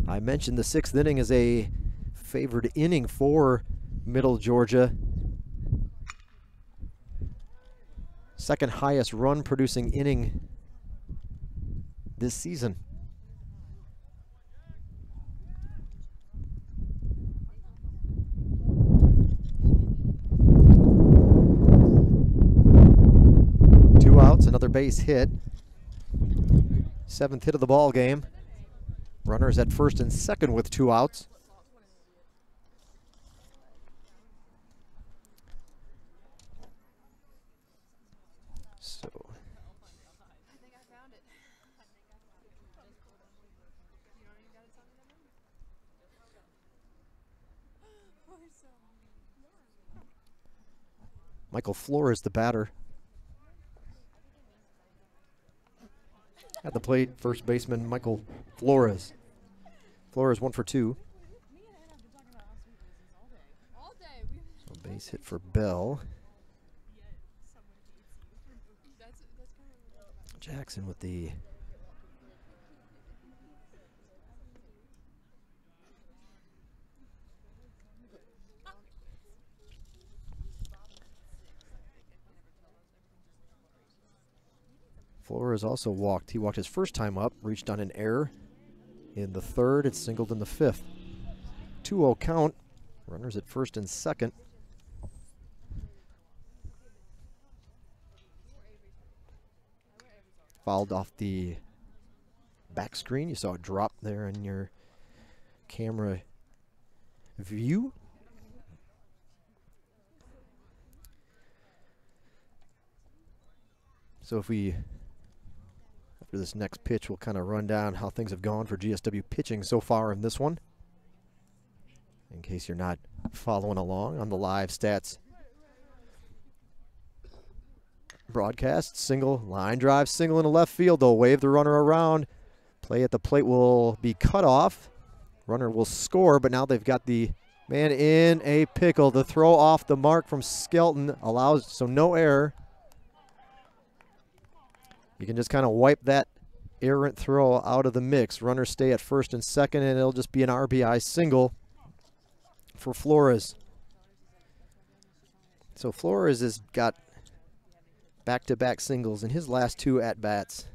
I mentioned the sixth inning is a favored inning for Middle Georgia. Second highest run producing inning this season. Two outs, another base hit. Seventh hit of the ball game. Runners at first and second with 2 outs. So Michael Flores, the batter. At the plate, first baseman Michael Flores. Flores 1 for 2. So base hit for Bell. Jackson with the Flores also walked. He walked his first time up, reached on an error in the third, and singled in the fifth. 2-0 count. Runners at first and second. Fouled off the back screen. You saw a drop there in your camera view. So if we, after this next pitch, we'll kind of run down how things have gone for GSW pitching so far in this one, in case you're not following along on the live stats broadcast. Single, line drive, single in the left field. They'll wave the runner around. Play at the plate will be cut off. Runner will score, but now they've got the man in a pickle. The throw off the mark from Skelton allows, so no error. You can just kind of wipe that errant throw out of the mix. Runners stay at first and second, and it'll just be an RBI single for Flores. So Flores has got back-to-back singles in his last 2 at-bats.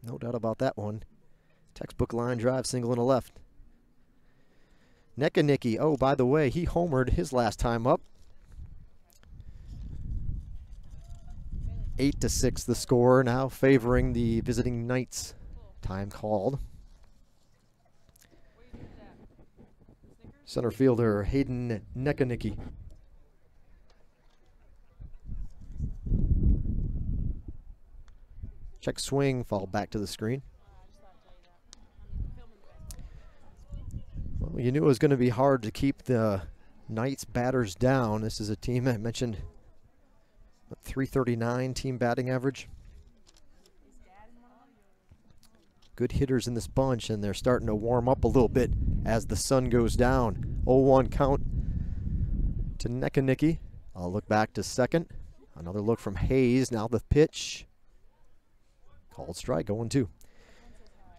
No doubt about that one. Textbook line drive, single in the left. Nekanicki, oh, by the way, he homered his last time up. 8-6 the score, now favoring the visiting Knights. Time called. Center fielder Hayden Nekanicki. Check swing, fall back to the screen. Well, you knew it was going to be hard to keep the Knights batters down. This is a team I mentioned, 339 team batting average. Good hitters in this bunch, and they're starting to warm up a little bit as the sun goes down. 0-1 count to Nekanicki. I'll look back to second. Another look from Hayes. Now the pitch. Called strike, 0-2.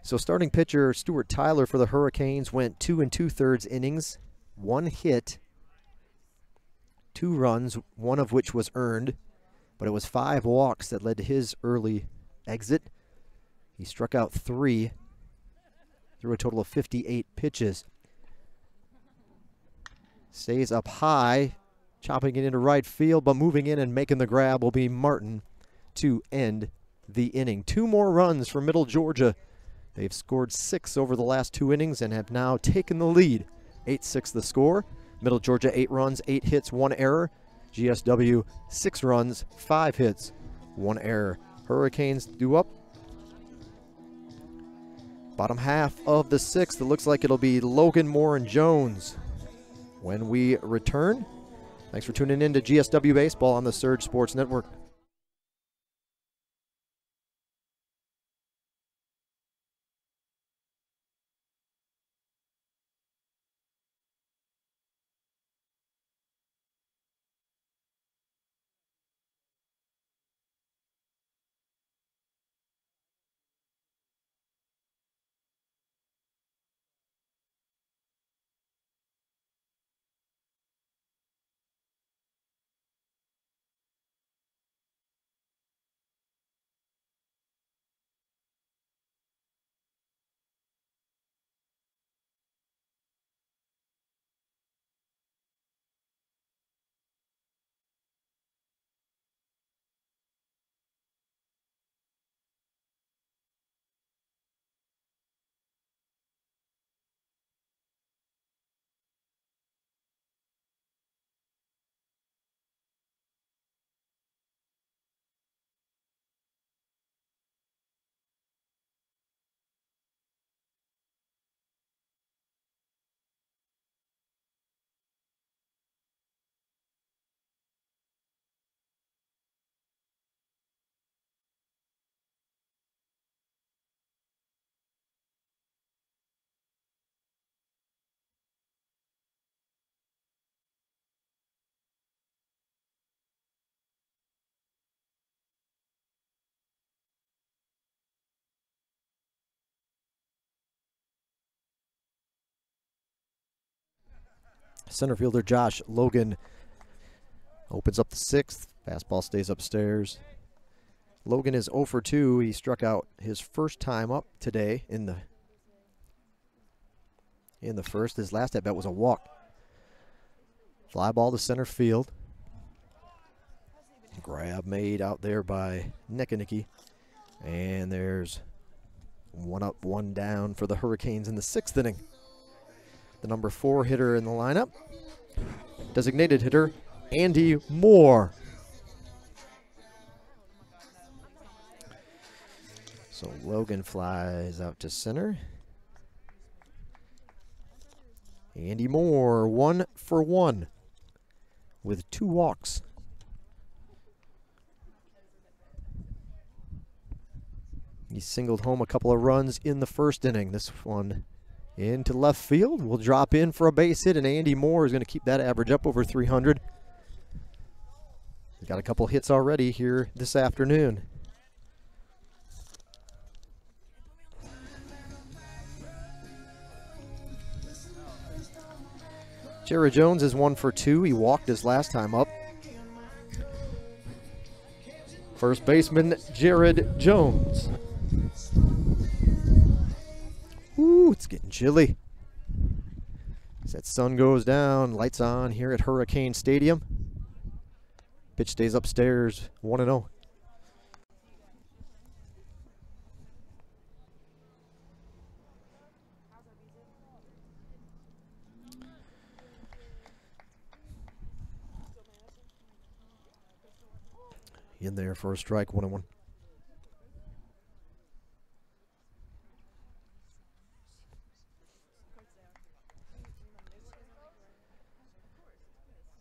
So starting pitcher Stuart Tyler for the Hurricanes went 2 2/3 innings, 1 hit, 2 runs, 1 of which was earned, but it was 5 walks that led to his early exit. He struck out 3 through a total of 58 pitches. Stays up high, chopping it into right field, but moving in and making the grab will be Martin to end the inning. 2 more runs for Middle Georgia. They've scored 6 over the last 2 innings and have now taken the lead. 8-6 the score. Middle Georgia 8 runs, 8 hits, 1 error. GSW 6 runs, 5 hits, 1 error. Hurricanes due up. Bottom half of the 6th, it looks like it'll be Logan, Moore, and Jones when we return. Thanks for tuning in to GSW Baseball on the Surge Sports Network. Center fielder Josh Logan opens up the 6th. Fastball stays upstairs. Logan is 0 for 2. He struck out his first time up today in the first. His last at bat was a walk. Fly ball to center field. Grab made out there by Nekanicky. And there's 1 up, 1 down for the Hurricanes in the 6th inning. The number 4 hitter in the lineup, designated hitter Andy Moore. So Logan flies out to center. Andy Moore 1 for 1 with 2 walks. He singled home a couple of runs in the first inning. This one into left field, will drop in for a base hit, and Andy Moore is going to keep that average up over 300. He's got a couple hits already here this afternoon. Jared Jones is 1 for 2. He walked his last time up. First baseman Jared Jones. Ooh, it's getting chilly. As that sun goes down, lights on here at Hurricane Stadium. Pitch stays upstairs, 1-0. In there for a strike, 1-1.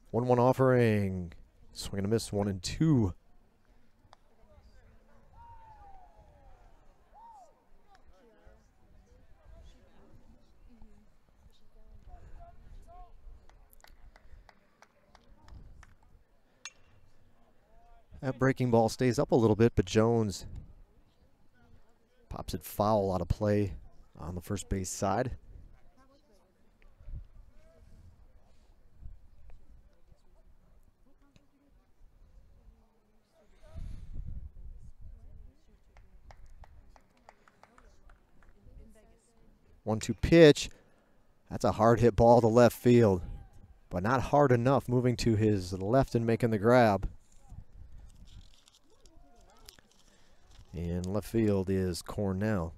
One offering. Swing and a miss, 1-2. That breaking ball stays up a little bit, but Jones pops it foul out of play on the first base side. One-two pitch. That's a hard hit ball to left field, but not hard enough, moving to his left and making the grab. And left field is Cornell.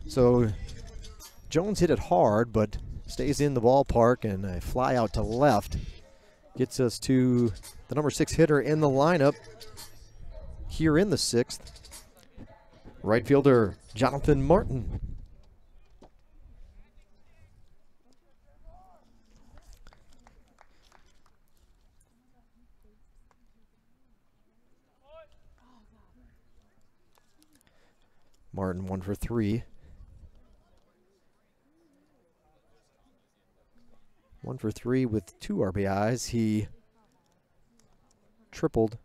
So Jones hit it hard, but stays in the ballpark, and a fly out to left gets us to the number 6 hitter in the lineup here in the 6th. Right fielder Jonathan Martin. Martin 1 for 3. 1 for 3 with 2 RBIs. He tripled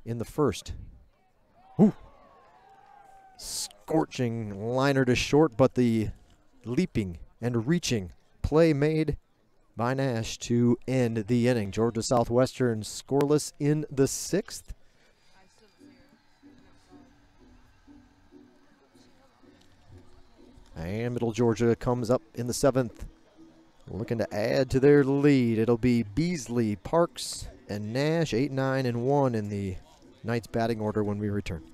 in the first. Ooh. Scorching liner to short, but the leaping and reaching play made by Nash to end the inning. Georgia Southwestern scoreless in the 6th. And Middle Georgia comes up in the 7th, looking to add to their lead. It'll be Beasley, Parks, and Nash, 8, 9, and 1 in the Knights batting order when we return.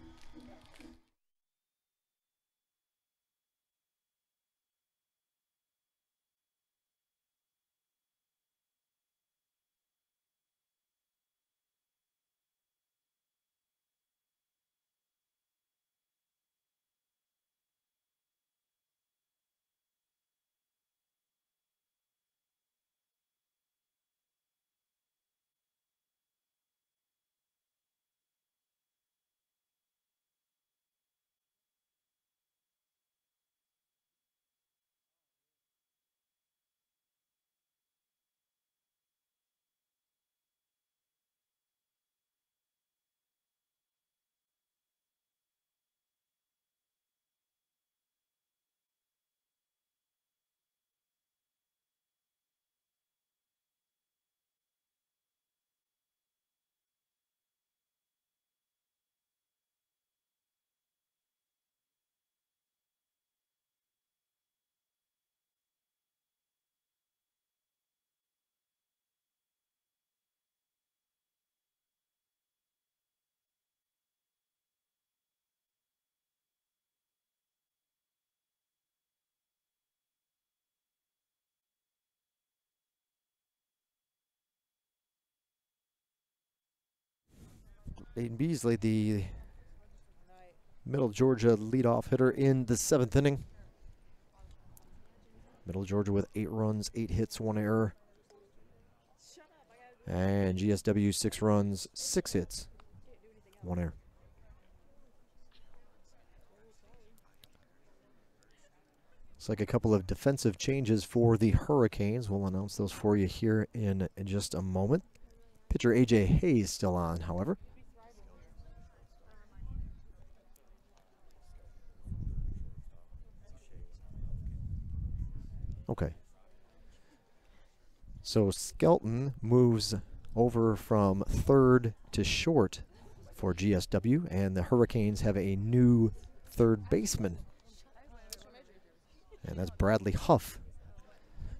Aiden Beasley, the Middle Georgia leadoff hitter in the 7th inning. Middle Georgia with 8 runs, 8 hits, 1 error. And GSW 6 runs, 6 hits, 1 error. Looks like a couple of defensive changes for the Hurricanes. We'll announce those for you here in just a moment. Pitcher A.J. Hayes still on, however. Okay. So Skelton moves over from 3rd to short for GSW, and the Hurricanes have a new 3rd baseman. And that's Bradley Huff.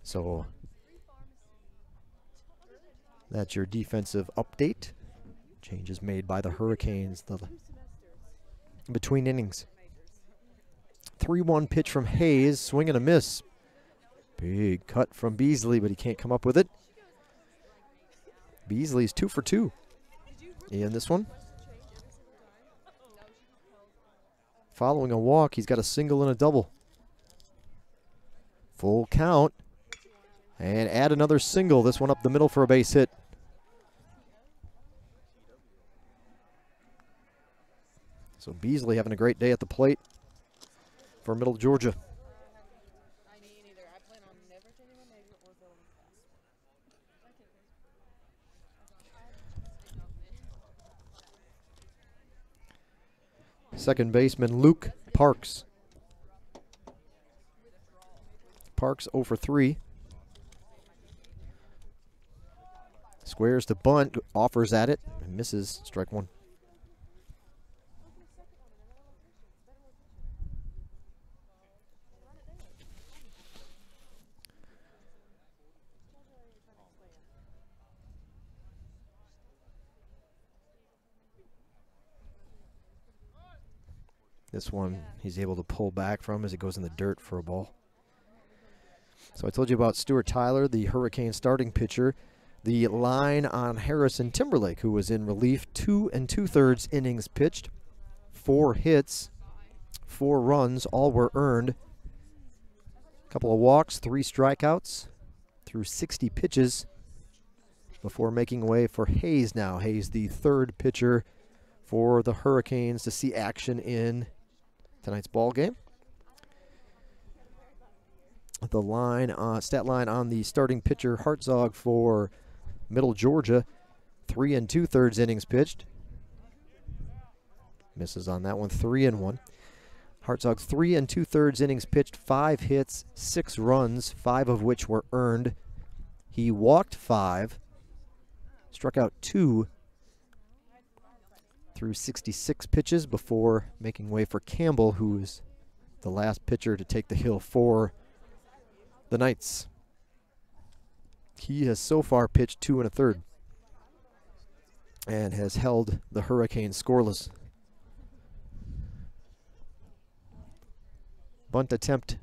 So that's your defensive update. Changes made by the Hurricanes between innings. 3-1 pitch from Hayes, swing and a miss. Big cut from Beasley, but he can't come up with it. Beasley's 2 for 2 in this one. Following a walk, he's got a single and a double. Full count. And add another single. This one up the middle for a base hit. So Beasley having a great day at the plate for Middle Georgia. Second baseman Luke Parks. Parks 0 for 3. Squares to bunt, offers at it, and misses, strike 1. This one he's able to pull back from as it goes in the dirt for a ball. So I told you about Stuart Tyler, the Hurricane starting pitcher. The line on Harrison Timberlake, who was in relief, 2 2/3 innings pitched, 4 hits, 4 runs, all were earned. A couple of walks, 3 strikeouts through 60 pitches before making way for Hayes now. Hayes, the third pitcher for the Hurricanes to see action in tonight's ball game. The line, stat line on the starting pitcher, Hartzog for Middle Georgia, 3 2/3 innings pitched. Misses on that one, 3-1. Hartzog, 3 2/3 innings pitched, 5 hits, 6 runs, 5 of which were earned. He walked 5, struck out 2 through 66 pitches before making way for Campbell, who is the last pitcher to take the hill for the Knights. He has so far pitched 2 1/3 and has held the Hurricanes scoreless. Bunt attempt.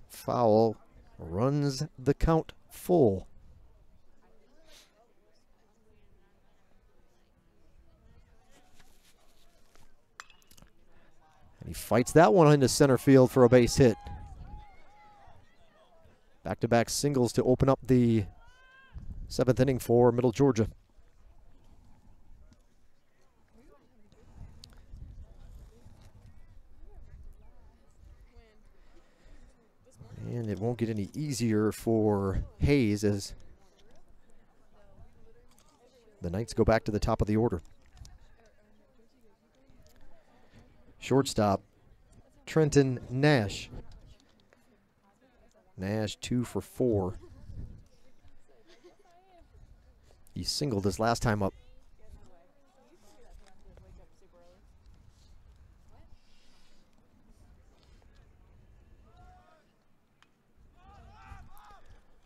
Foul. Runs the count full. And he fights that one into center field for a base hit. Back-to-back singles to open up the 7th inning for Middle Georgia. And it won't get any easier for Hayes as the Knights go back to the top of the order. Shortstop, Trenton Nash. Nash 2 for 4. He singled his last time up.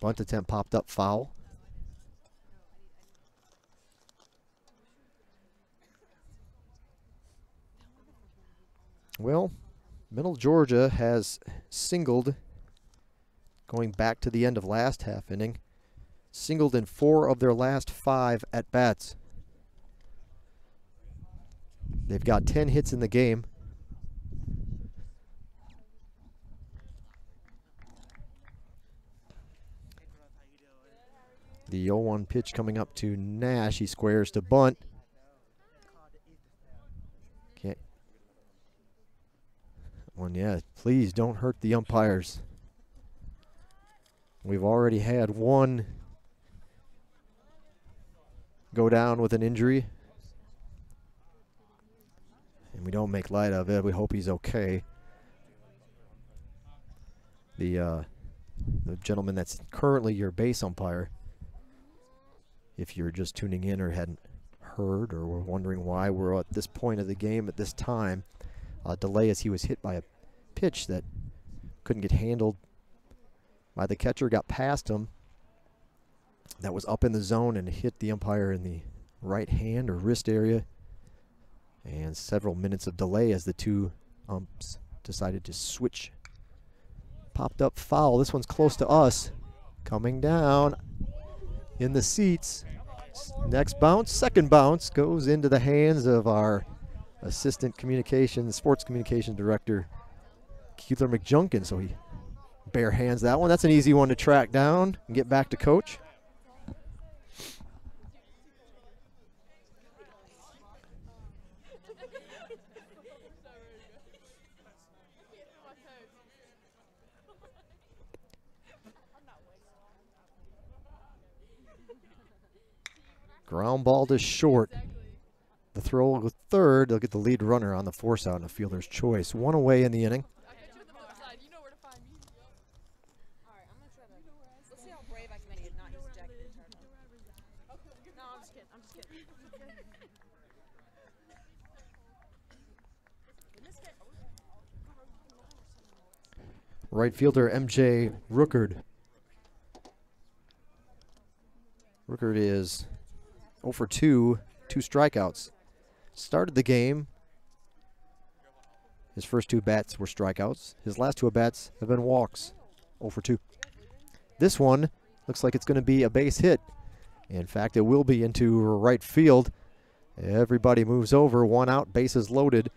Bunt attempt popped up foul. Well, Middle Georgia has singled going back to the end of last half inning. Singled in 4 of their last 5 at-bats. They've got 10 hits in the game. The 0-1 pitch coming up to Nash. He squares to bunt. Can't. One, yeah, please don't hurt the umpires. We've already had one go down with an injury, and we don't make light of it. We hope he's okay. The gentleman that's currently your base umpire, if you're just tuning in or hadn't heard or were wondering why we're at this point of the game at this time, delay as he was hit by a pitch that couldn't get handled by the catcher, got past him. That was up in the zone and hit the umpire in the right hand or wrist area. And several minutes of delay as the two umps decided to switch. Popped up foul. This one's close to us. Coming down in the seats. Next bounce, second bounce, goes into the hands of our assistant communications, sports communication director, Keithler McJunkin. So he bare hands that one. That's an easy one to track down and get back to coach. Ground ball to short. The throw with third. They'll get the lead runner on the force out and a fielder's choice. One away in the inning. Right fielder MJ Rookard. Rookard is 0 for 2, 2 strikeouts. Started the game His first 2 bats were strikeouts. His last 2 at-bats have been walks. 0 for 2. This one looks like it's going to be a base hit. In fact, it will be into right field. Everybody moves over. 1 out, bases loaded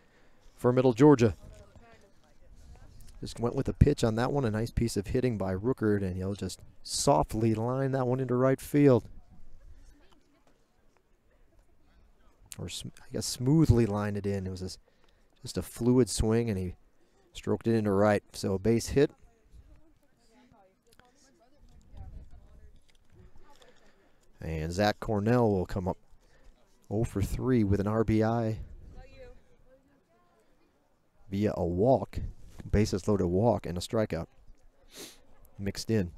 for Middle Georgia. Just went with a pitch on that one. A nice piece of hitting by Rookert, and he'll just softly line that one into right field. Or I guess smoothly lined it in. It was just a fluid swing, and he stroked it into right. So a base hit. And Zach Cornell will come up 0 for 3 with an RBI via a walk, bases loaded walk, and a strikeout mixed in.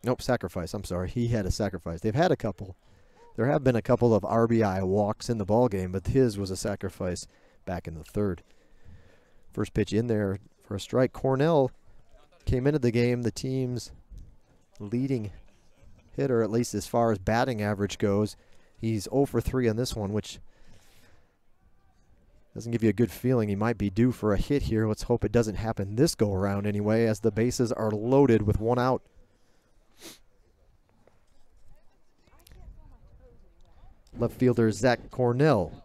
Nope, sacrifice. I'm sorry. He had a sacrifice. They've had a couple. There have been a couple of RBI walks in the ball game, but his was a sacrifice back in the 3rd. First pitch in there for a strike. Cornell came into the game the team's leading hitter, at least as far as batting average goes. He's 0 for 3 on this one, which doesn't give you a good feeling. He might be due for a hit here. Let's hope it doesn't happen this go around anyway, as the bases are loaded with 1 out. Left fielder Zach Cornell.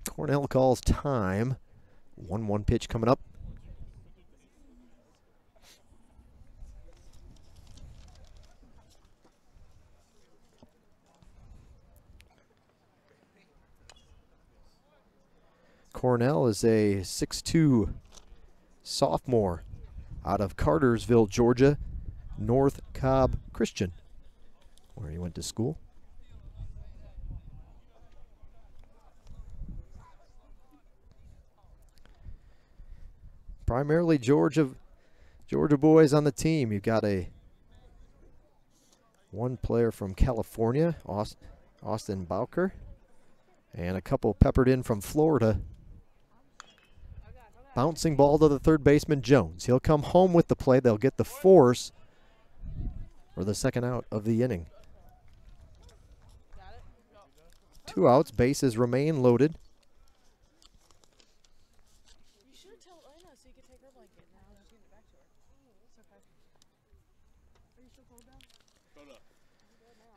Cornell calls time. 1-1 pitch coming up. Cornell is a 6'2" sophomore out of Cartersville, Georgia, North Cobb Christian, where he went to school. Primarily Georgia boys on the team. You've got one player from California, Austin Bowker, and a couple peppered in from Florida. Bouncing ball to the 3rd baseman, Jones. He'll come home with the play. They'll get the force for the 2nd out of the inning. 2 outs, bases remain loaded.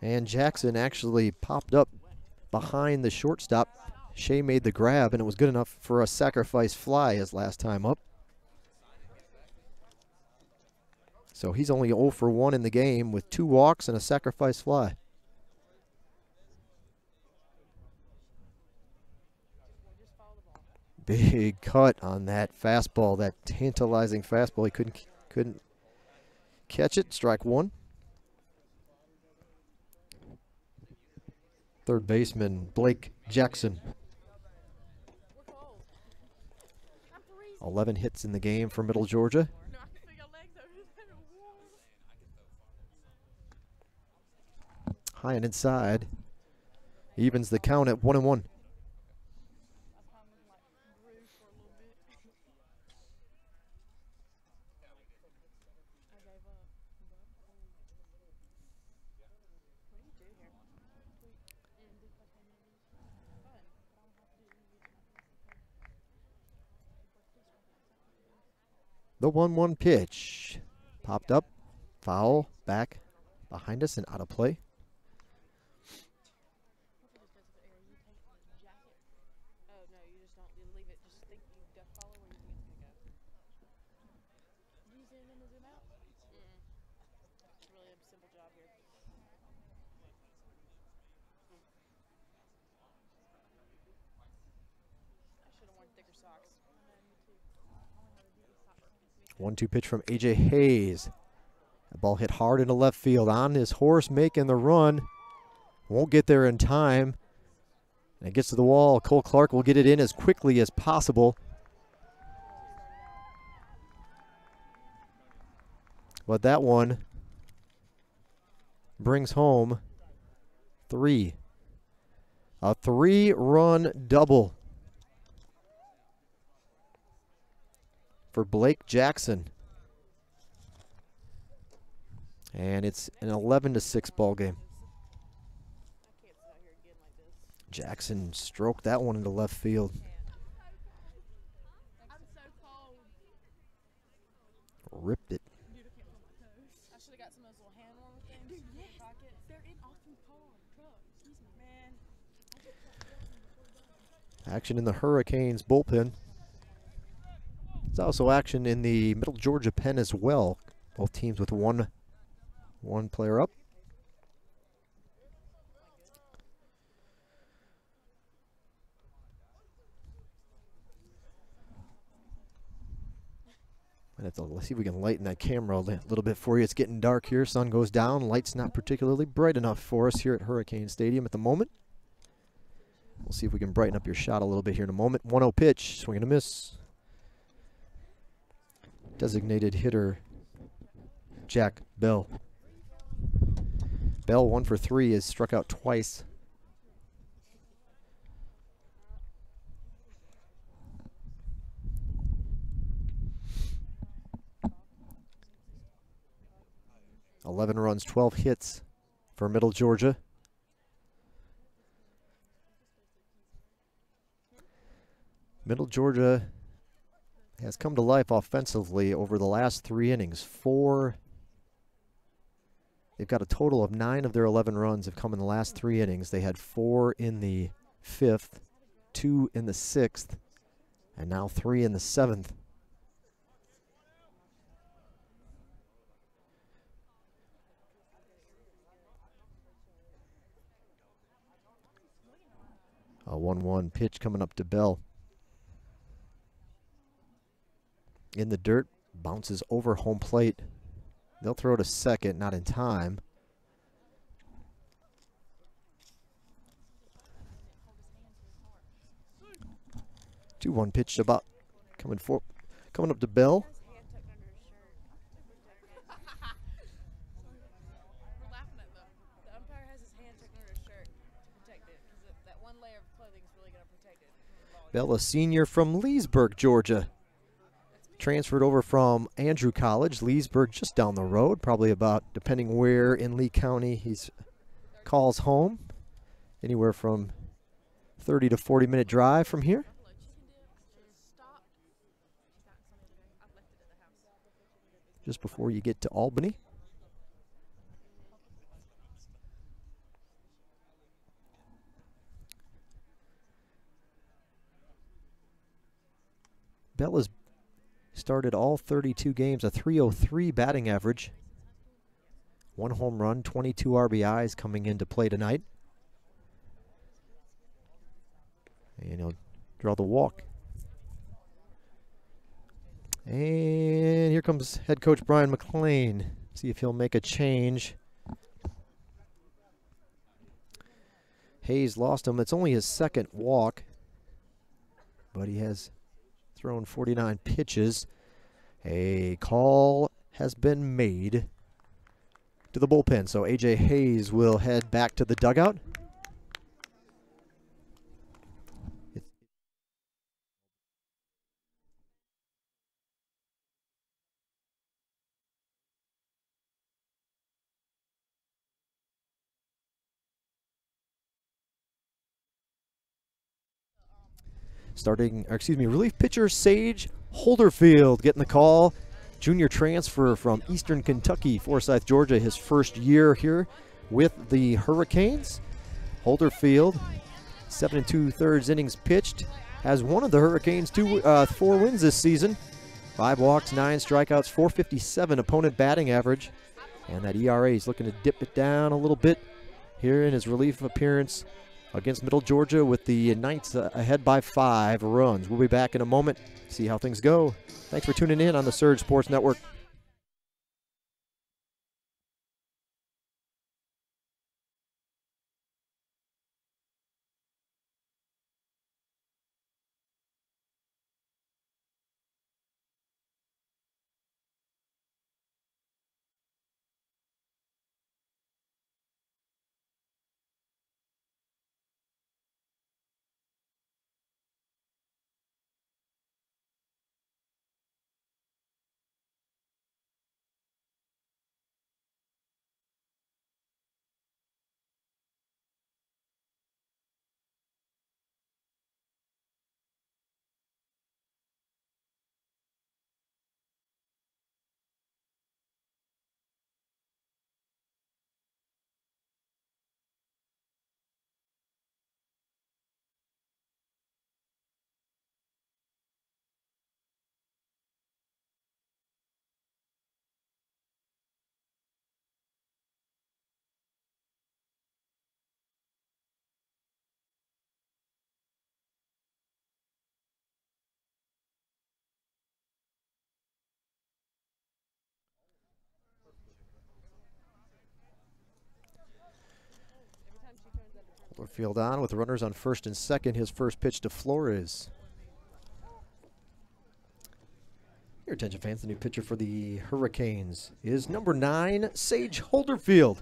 And Jackson actually popped up behind the shortstop. Shea made the grab, and it was good enough for a sacrifice fly his last time up. So he's only 0 for 1 in the game with 2 walks and a sacrifice fly. Big cut on that fastball, that tantalizing fastball. He couldn't catch it. Strike 1. 3rd baseman Blake Jackson. 11 hits in the game for Middle Georgia. High and inside. Evens the count at 1-1. The 1-1 pitch. Popped up. Foul. Back behind us and out of play. One-two pitch from A.J. Hayes. The ball hit hard into left field. On his horse making the run. Won't get there in time. And it gets to the wall. Cole Clark will get it in as quickly as possible. But that one brings home 3. A 3-run double for Blake Jackson. And it's an 11-6 ball game. Jackson stroked that one into left field. Ripped it. I should have got some of those little hand warmer things. Dude, yes. They're in Austin's car. Truck. Excuse me, man. Action in the Hurricanes bullpen. There's also action in the Middle Georgia pen as well. Both teams with one player up. Let's see if we can lighten that camera a little bit for you. It's getting dark here. Sun goes down. Light's not particularly bright enough for us here at Hurricane Stadium at the moment. We'll see if we can brighten up your shot a little bit here in a moment. 1-0 pitch. Swing and a miss. Designated hitter Jack Bell. Bell 1 for 3 has struck out twice. $11 runs, 12 hits for Middle Georgia. Middle Georgia has come to life offensively over the last 3 innings. They've got a total of 9 of their 11 runs have come in the last 3 innings. They had 4 in the 5th, 2 in the 6th, and now 3 in the 7th. A 1-1 pitch coming up to Bell. In the dirt, bounces over home plate. They'll throw to second, not in time. Two one pitch about coming up to Bell. Bell, a senior from Leesburg, Georgia. Transferred over from Andrew College. Leesburg just down the road, probably about, depending where in Lee County he's calls home, anywhere from 30 to 40-minute drive from here. Just before you get to Albany. Bell has started all 32 games, a .303 batting average. 1 home run, 22 RBIs coming into play tonight. And he'll draw the walk. And here comes head coach Brian McLean. See if he'll make a change. Hayes lost him. It's only his 2nd walk, but he has thrown 49 pitches. A call has been made to the bullpen, so A.J. Hayes will head back to the dugout. Relief pitcher Sage Holderfield getting the call. Junior transfer from Eastern Kentucky, Forsyth, Georgia, his first year here with the Hurricanes. Holderfield, 7 2/3 innings pitched, has one of the Hurricanes' 4 wins this season. 5 walks, 9 strikeouts, .457 opponent batting average. And that ERA is looking to dip it down a little bit here in his relief appearance against Middle Georgia with the Knights ahead by 5 runs. We'll be back in a moment, see how things go. Thanks for tuning in on the Surge Sports Network. Field on with runners on first and second. His first pitch to Flores. Your attention, fans. The new pitcher for the Hurricanes is number 9, Sage Holderfield.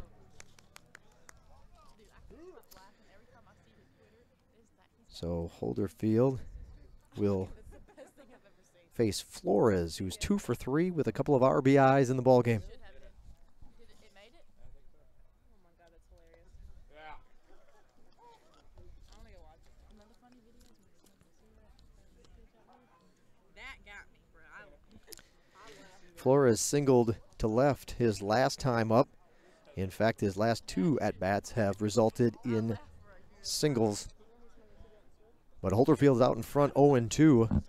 So Holderfield will face Flores, who's 2 for 3 with a couple of RBIs in the ball game. Flores singled to left his last time up. In fact, his last 2 at-bats have resulted in singles. But Holderfield's out in front 0-2.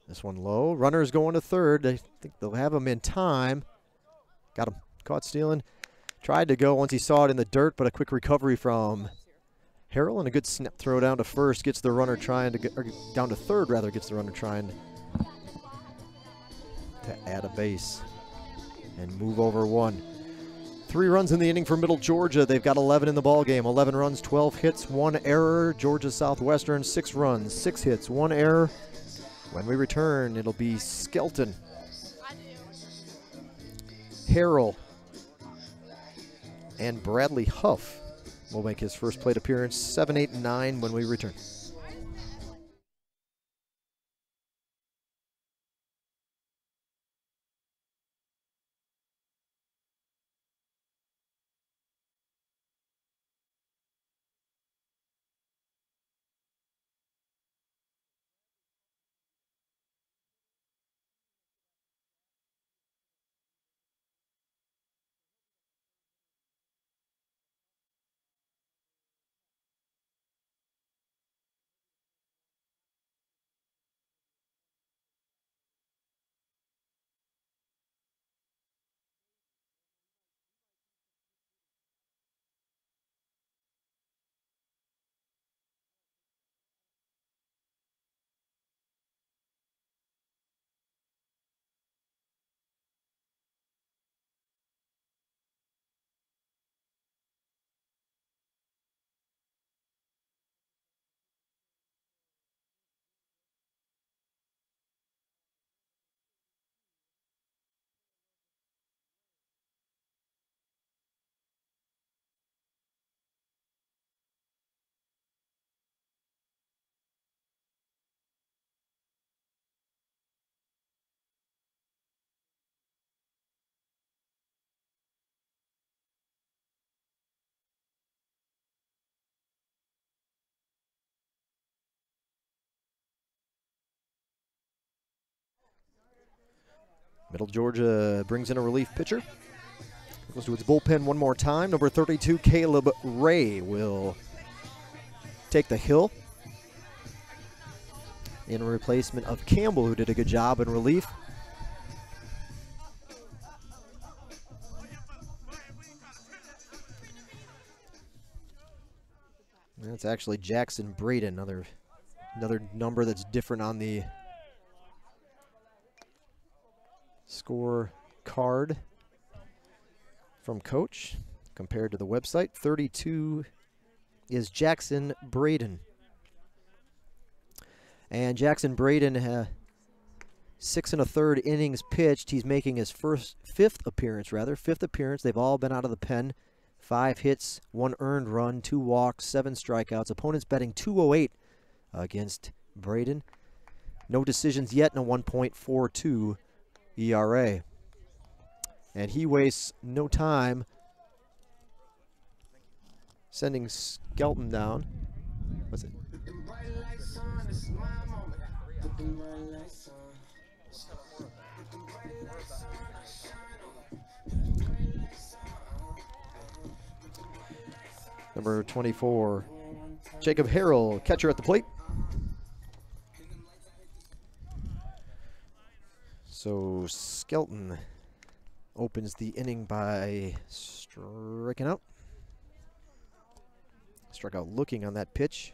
This one low. Runner's going to third. I think they'll have him in time. Got him. Caught stealing. Tried to go once he saw it in the dirt, but a quick recovery from Harrell and a good snap throw down to first. Gets the runner trying to get, or down to third rather, gets the runner trying to add a base and move over 1. 3 runs in the inning for Middle Georgia. They've got 11 in the ball game. 11 runs, 12 hits, 1 error. Georgia Southwestern, 6 runs, 6 hits, 1 error. When we return, it'll be Skelton, Harrell, and Bradley Huff will make his first plate appearance. 7, 8, and 9 when we return. Middle Georgia brings in a relief pitcher. Goes to its bullpen one more time. Number 32, Caleb Ray, will take the hill in replacement of Campbell, who did a good job in relief. That's actually Jackson Braden, another number that's different on the score card from Coach compared to the website. 32 is Jackson Braden. And Jackson Braden, 6 1/3 innings pitched. He's making his fifth appearance. They've all been out of the pen. 5 hits, 1 earned run, 2 walks, 7 strikeouts. Opponents betting 208 against Braden. No decisions yet, and a 1.42 ERA. And he wastes no time sending Skelton down. What's it? Number 24, Jacob Harrell, catcher at the plate. So Skelton opens the inning by striking out. Struck out looking on that pitch.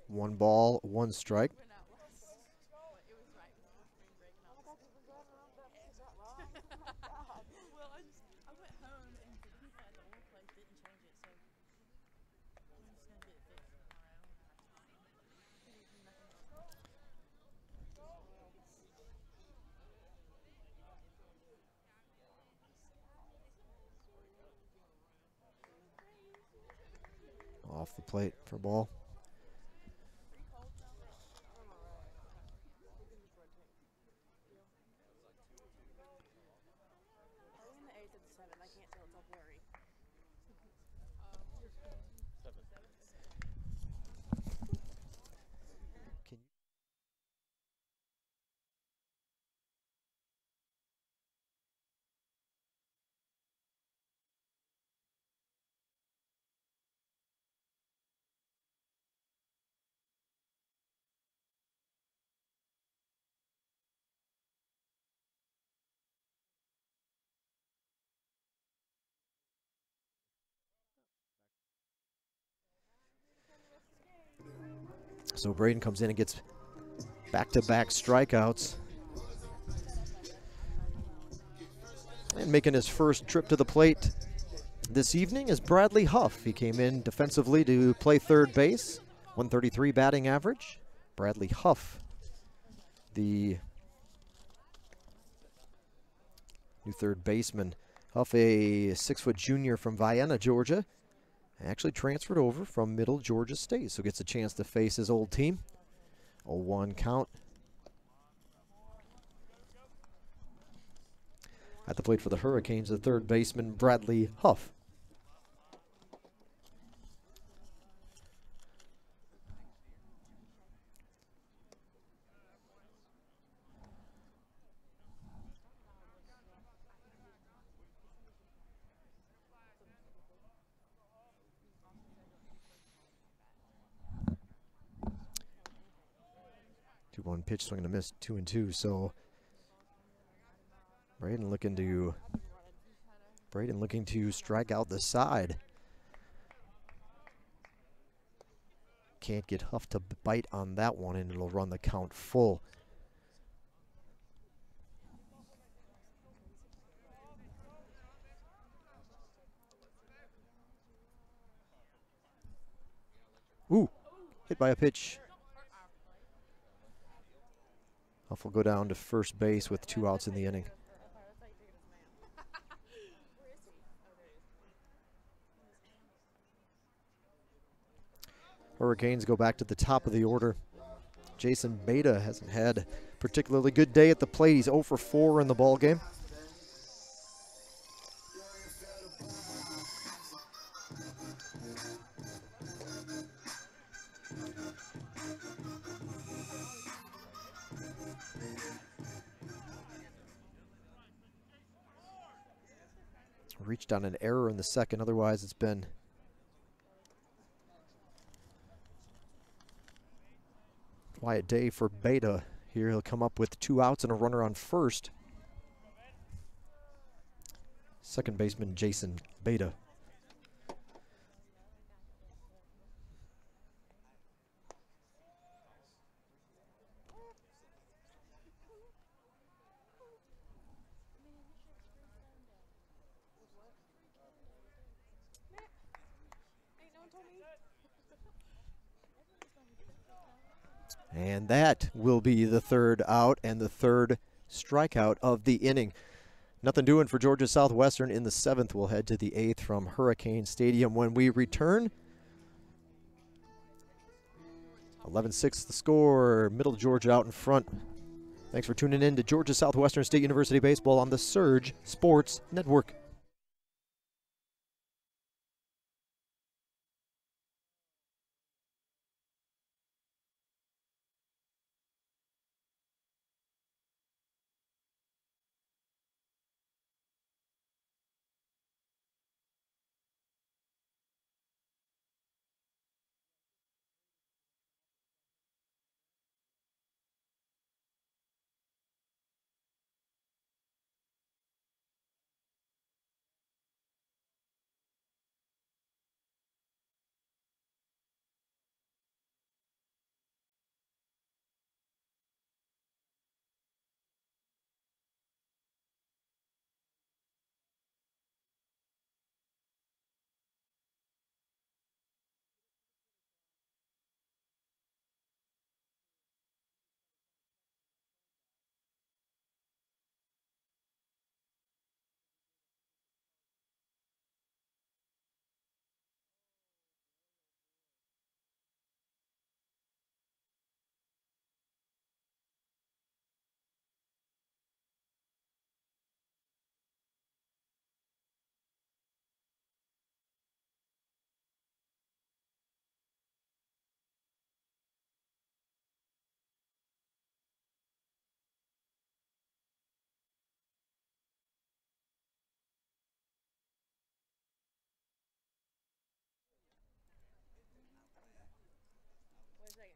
1 ball, 1 strike. Went out last. It was right before spring break, and I was well, I went home and the people at the oil place didn't change it, so I'm just gonna get it fixed tomorrow when I have time. There's nothing else. Off the plate for ball. Are we in the 8th or the 7th? I can't tell. It's all blurry. Can you So Braden comes in and gets back-to-back strikeouts. And making his first trip to the plate this evening is Bradley Huff. He came in defensively to play third base, 133 batting average. Bradley Huff, the new third baseman. Huff, a 6-foot junior from Vienna, Georgia. Actually transferred over from Middle Georgia State, so gets a chance to face his old team. 0-1 count. At the plate for the Hurricanes, the third baseman, Bradley Huff. Two-one pitch, swing and a miss, 2-2. So Braden looking to strike out the side. Can't get Huff to bite on that one, and it'll run the count full. Ooh, hit by a pitch. Huff will go down to first base with 2 outs in the inning. Hurricanes go back to the top of the order. Jason Beta hasn't had a particularly good day at the plate. He's 0 for 4 in the ballgame. Reached on an error in the second. Otherwise, it's been a quiet day for Beta. Here he'll come up with 2 outs and a runner on first. Second baseman Jason Beta. And that will be the 3rd out and the 3rd strikeout of the inning. Nothing doing for Georgia Southwestern in the 7th. We'll head to the 8th from Hurricane Stadium when we return. 11-6 the score. Middle Georgia out in front. Thanks for tuning in to Georgia Southwestern State University Baseball on the Surge Sports Network.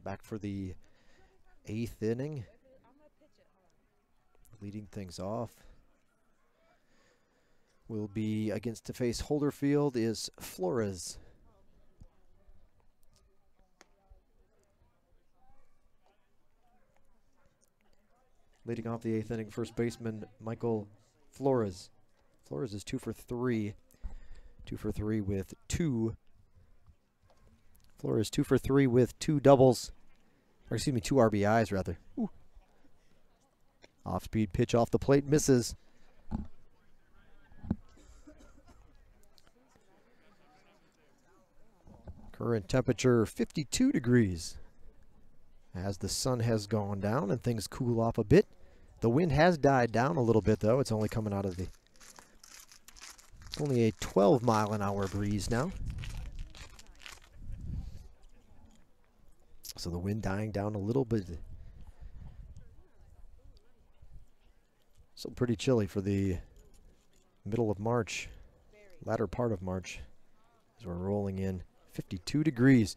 back for the 8th inning. Leading things off will be against to face Holderfield is Flores. Leading off the 8th inning, first baseman Michael Flores. Flores is 2 for 3. 2 for 3 with 2. Flores 2 for 3 with 2 doubles. Or excuse me, 2 RBIs rather. Ooh. Off-speed pitch off the plate, misses. Current temperature 52 degrees. As the sun has gone down and things cool off a bit. The wind has died down a little bit though. It's only coming out of the... Only a 12-mile-an-hour breeze now. So the wind dying down a little bit. Still pretty chilly for the middle of March, latter part of March, as we're rolling in 52 degrees.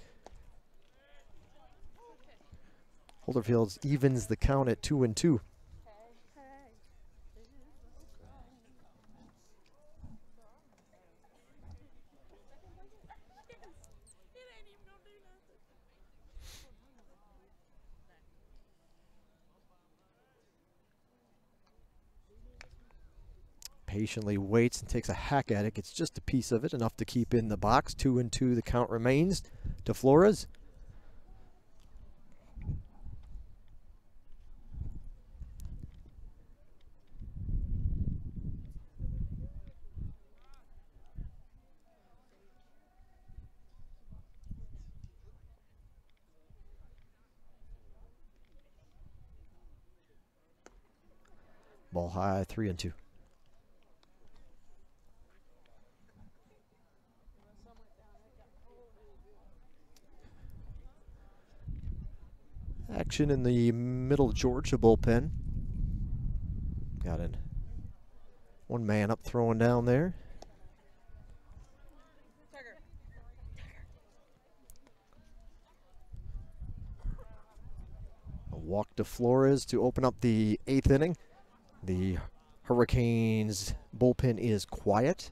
Holderfield evens the count at 2-2. Patiently waits and takes a hack at it. Gets just a piece of it, enough to keep in the box. 2-2 the count remains to Flores. Ball high, 3-2. Action in the Middle Georgia bullpen. Got it. One man up throwing down there. A walk to Flores to open up the 8th inning. The Hurricanes bullpen is quiet.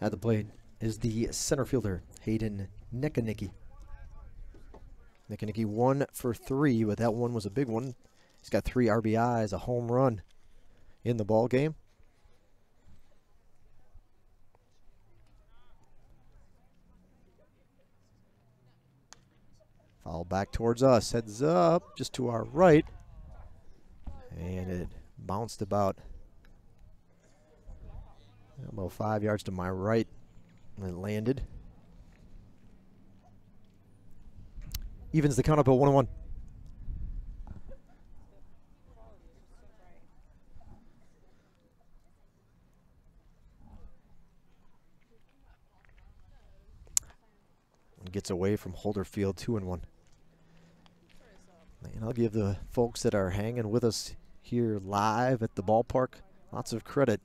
At the plate is the center fielder, Hayden Neckanicki. Neckanicki 1 for 3, but that one was a big one. He's got 3 RBIs, a home run in the ball game. Foul back towards us, heads up just to our right. And it bounced about 5 yards to my right and it landed. Evens the count up at 1-1. Gets away from Holderfield, 2-1. And I'll give the folks that are hanging with us here live at the ballpark lots of credit.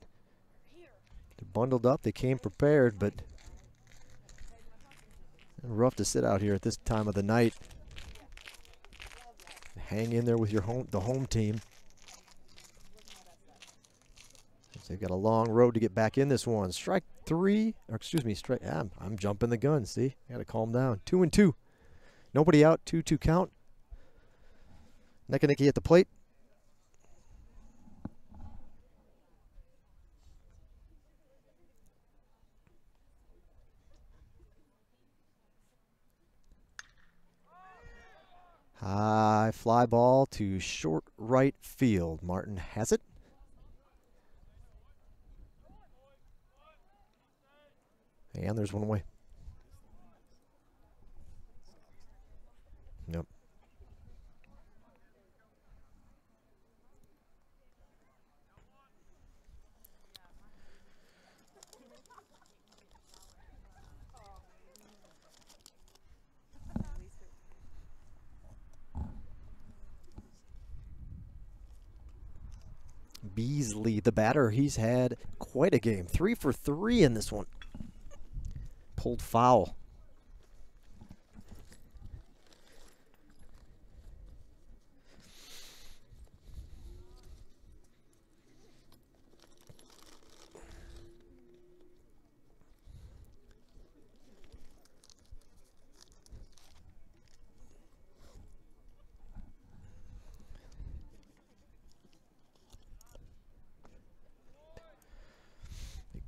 They're bundled up, they came prepared, but rough to sit out here at this time of the night. Hang in there with your the home team. They've got a long road to get back in this one. Strike 3, or excuse me, strike. I'm jumping the gun. See, got to calm down. 2-2. Nobody out. 2-2 count. Neckanicki at the plate. High fly ball to short right field. Martin has it. And there's one away. Yep. Beasley, the batter. He's had quite a game. 3 for 3 in this one. Pulled foul.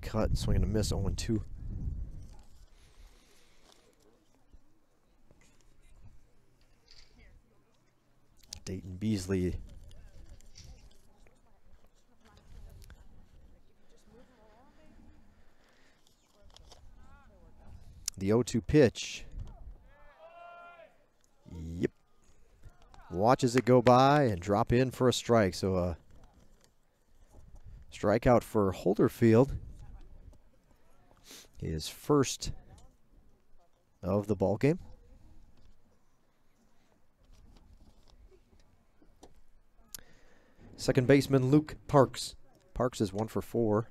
Cut, swing and a miss, 0-2. Dayton Beasley. The 0-2 pitch. Yep. Watches it go by and drop in for a strike. So a strikeout for Holderfield. His first of the ball game. Second baseman Luke Parks. Parks is 1 for 4.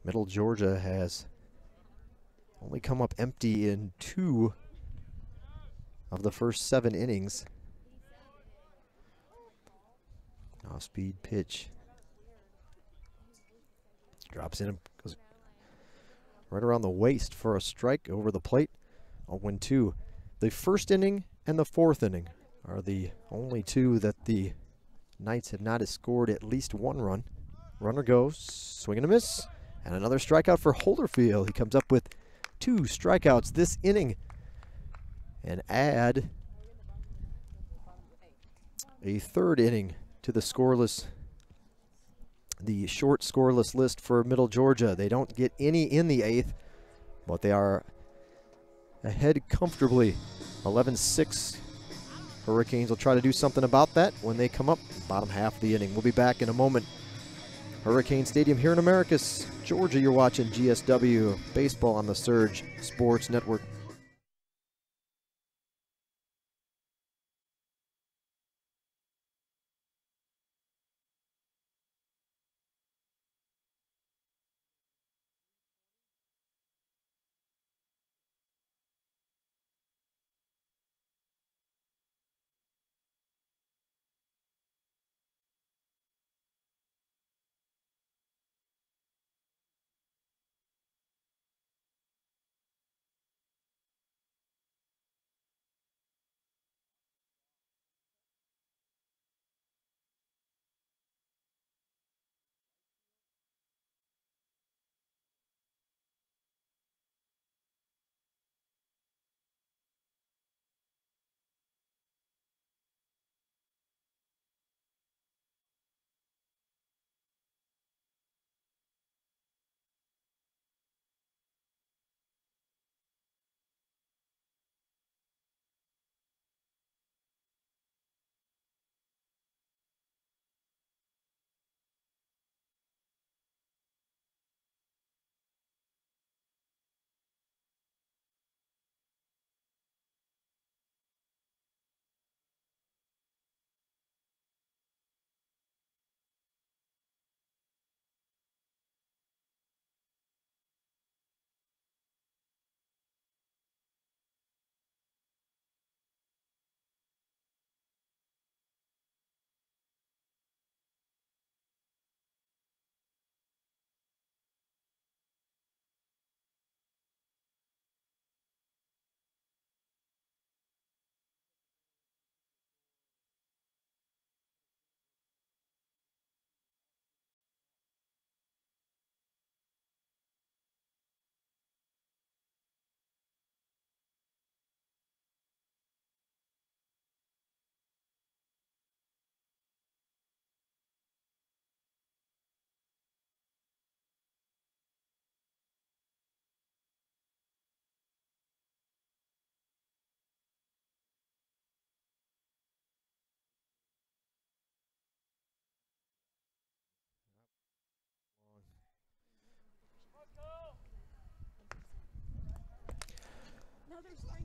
Middle Georgia has only come up empty in 2 of the first 7 innings. Off-speed pitch. Drops in and goes right around the waist for a strike over the plate. 0-2. The first inning and the 4th inning are the only 2 that the Knights have not scored at least 1 run. Runner goes, swing and a miss. And another strikeout for Holderfield. He comes up with 2 strikeouts this inning. And add a 3rd inning to the short scoreless list for Middle Georgia. They don't get any in the 8th, but they are ahead comfortably. 11-6. Hurricanes will try to do something about that when they come up bottom half of the inning. We'll be back in a moment. Hurricane Stadium here in Americus, Georgia. You're watching GSW Baseball on the Surge Sports Network.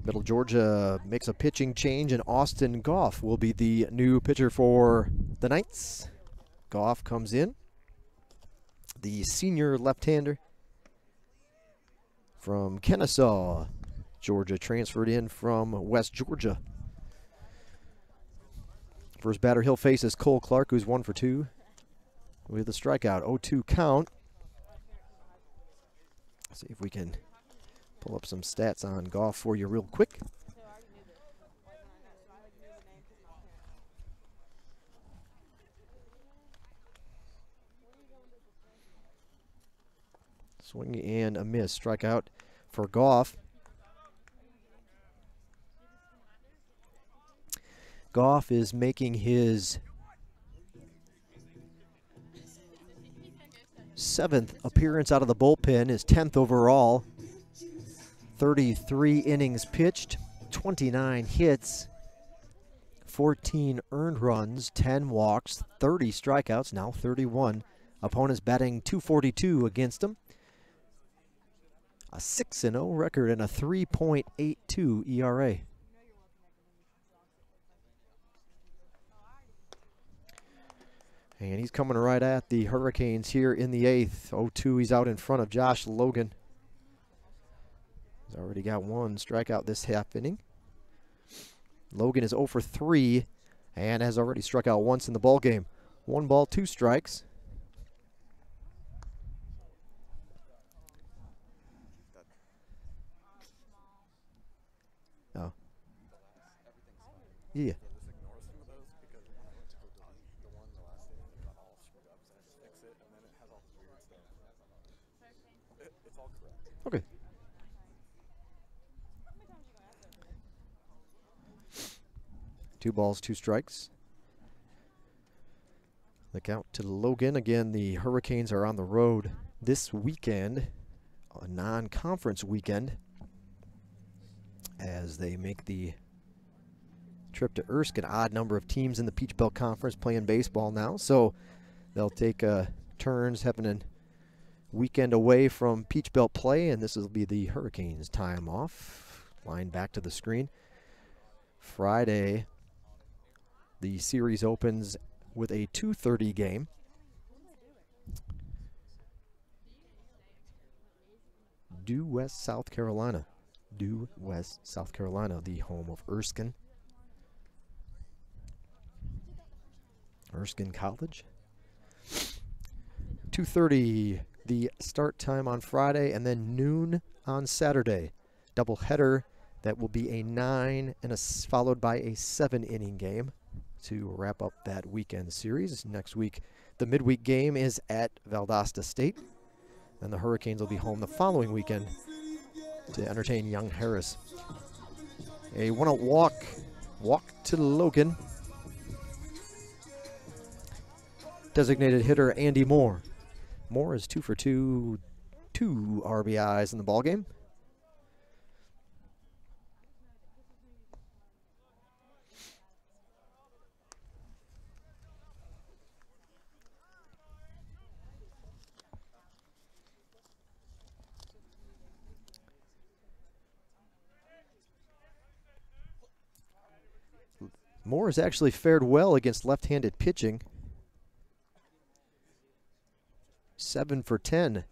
Middle Georgia makes a pitching change, and Austin Goff will be the new pitcher for the Knights. Goff comes in, the senior left-hander from Kennesaw, Georgia, transferred in from West Georgia. First batter he'll face is Cole Clark, who's 1 for 2 with a strikeout. 0-2 count. See if we can pull up some stats on Goff for you real quick. Swing and a miss. Strikeout for Goff. Goff is making his 7th appearance out of the bullpen, his 10th overall. 33 innings pitched, 29 hits, 14 earned runs, 10 walks, 30 strikeouts, now 31. Opponents batting .242 against him. A 6-0 record and a 3.82 ERA. And he's coming right at the Hurricanes here in the 8th. 0-2, he's out in front of Josh Logan. He's already got 1 strikeout this half inning. Logan is 0 for 3 and has already struck out once in the ball game. 1 ball, 2 strikes. Oh. Yeah. Okay. Two balls, 2 strikes. The count to Logan. Again, the Hurricanes are on the road this weekend, a non-conference weekend, as they make the trip to Erskine. Odd number of teams in the Peach Belt Conference playing baseball now, so they'll take turns having a weekend away from Peach Belt play, and this will be the Hurricanes' time off. Line back to the screen. Friday, the series opens with a 2:30 game. Due West, South Carolina. Due West, South Carolina, the home of Erskine. Erskine College. 2:30 the start time on Friday, and then noon on Saturday. Doubleheader that will be a 9 and followed by a 7-inning game to wrap up that weekend series. Next week, the midweek game is at Valdosta State, and the Hurricanes will be home the following weekend to entertain Young Harris. A 1-out walk to Logan. Designated hitter Andy Moore. Moore is 2 for 2, 2 RBIs in the ballgame. Moore has actually fared well against left-handed pitching. 7 for 10.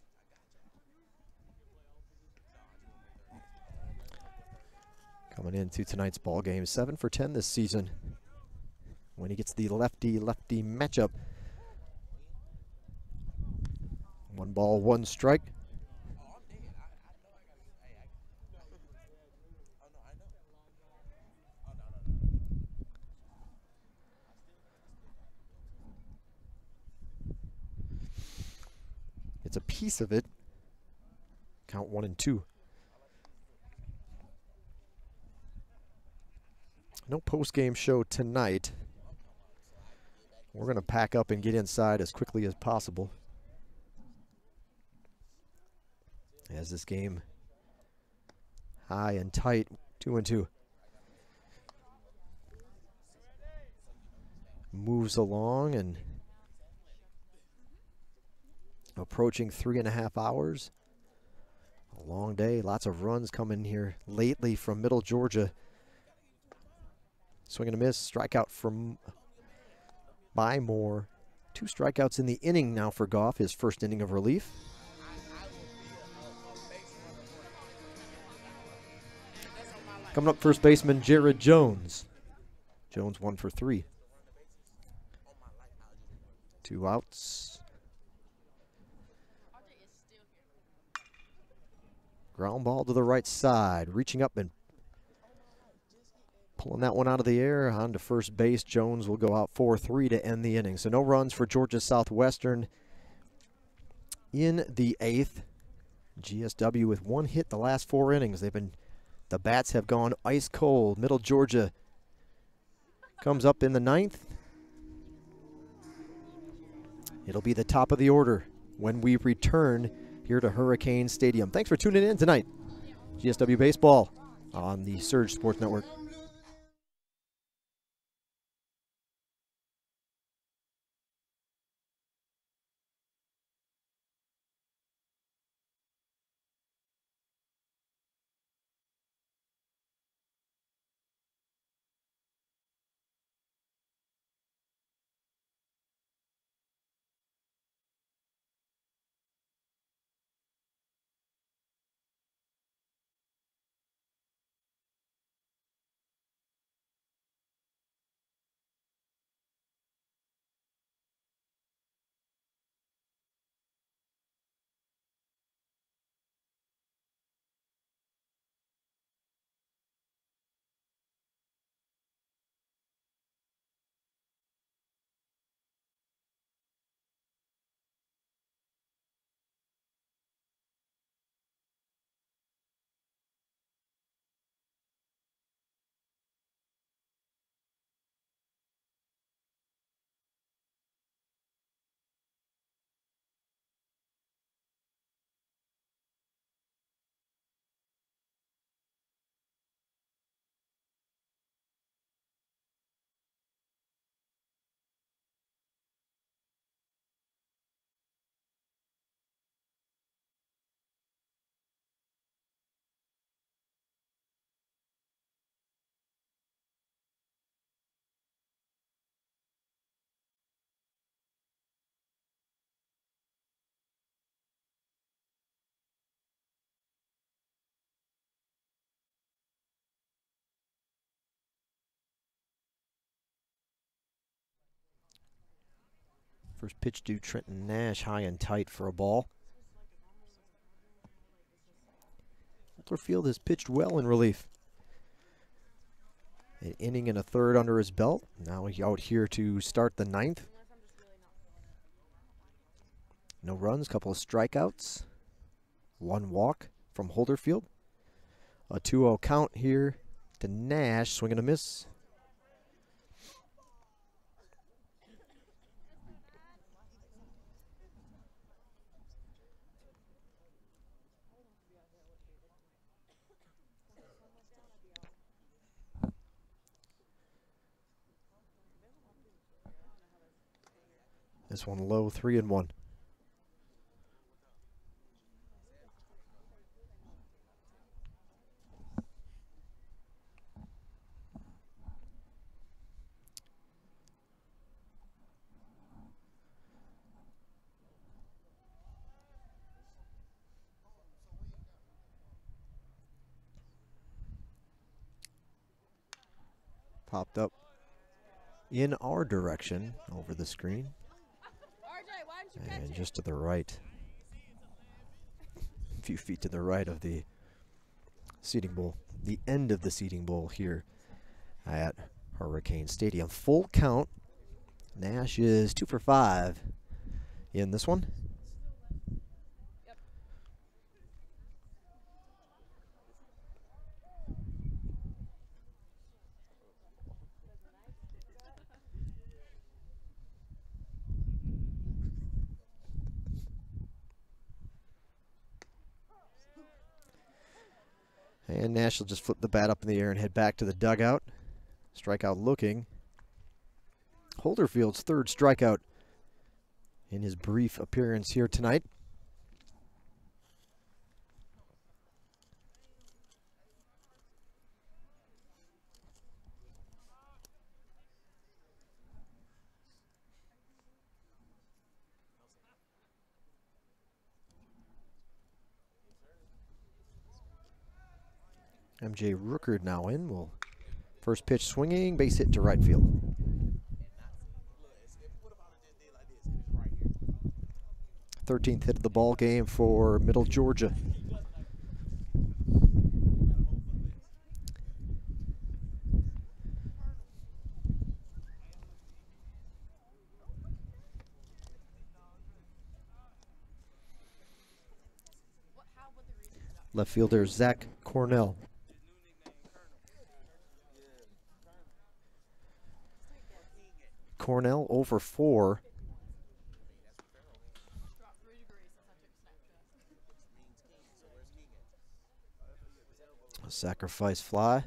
Coming into tonight's ball game, 7 for 10 this season. When he gets the lefty-lefty matchup. 1 ball, 1 strike. It's a piece of it. Count 1 and 2. No post-game show tonight. We're going to pack up and get inside as quickly as possible, as this game high and tight. 2 and 2. Moves along and approaching 3.5 hours A long day, lots of runs coming here lately from Middle Georgia. Swing and a miss, strikeout from Bymore. 2 strikeouts in the inning now for Goff, his first inning of relief. Coming up, first baseman Jared Jones. Jones 1 for 3. 2 outs. Ground ball to the right side, reaching up and pulling that one out of the air. On to first base. Jones will go out 4-3 to end the inning. So no runs for Georgia Southwestern in the 8th. GSW with 1 hit the last 4 innings. The bats have gone ice cold. Middle Georgia comes up in the 9th. It'll be the top of the order when we return here to Hurricane Stadium. Thanks for tuning in tonight. GSW Baseball on the Surge Sports Network. First pitch to Trenton Nash, high and tight for a ball. Field has pitched well in relief. An inning and a third under his belt. Now he's out here to start the 9th. No runs, couple of strikeouts. 1 walk from Holderfield. A 2-0 count here to Nash, swing and a miss. This one low, 3-1. Popped up in our direction over the screen. And just to the right, a few feet to the right of the seating bowl, the end of the seating bowl here at Hurricane Stadium. Full count. Nash is 2 for 5 in this one. And Nash will just flip the bat up in the air and head back to the dugout. Strikeout looking. Holderfield's 3rd strikeout in his brief appearance here tonight. MJ Rookard now in. Will first pitch swinging, base hit to right field. 13th hit of the ball game for Middle Georgia. Left fielder Zach Cornell. Cornell over 4. A sacrifice fly.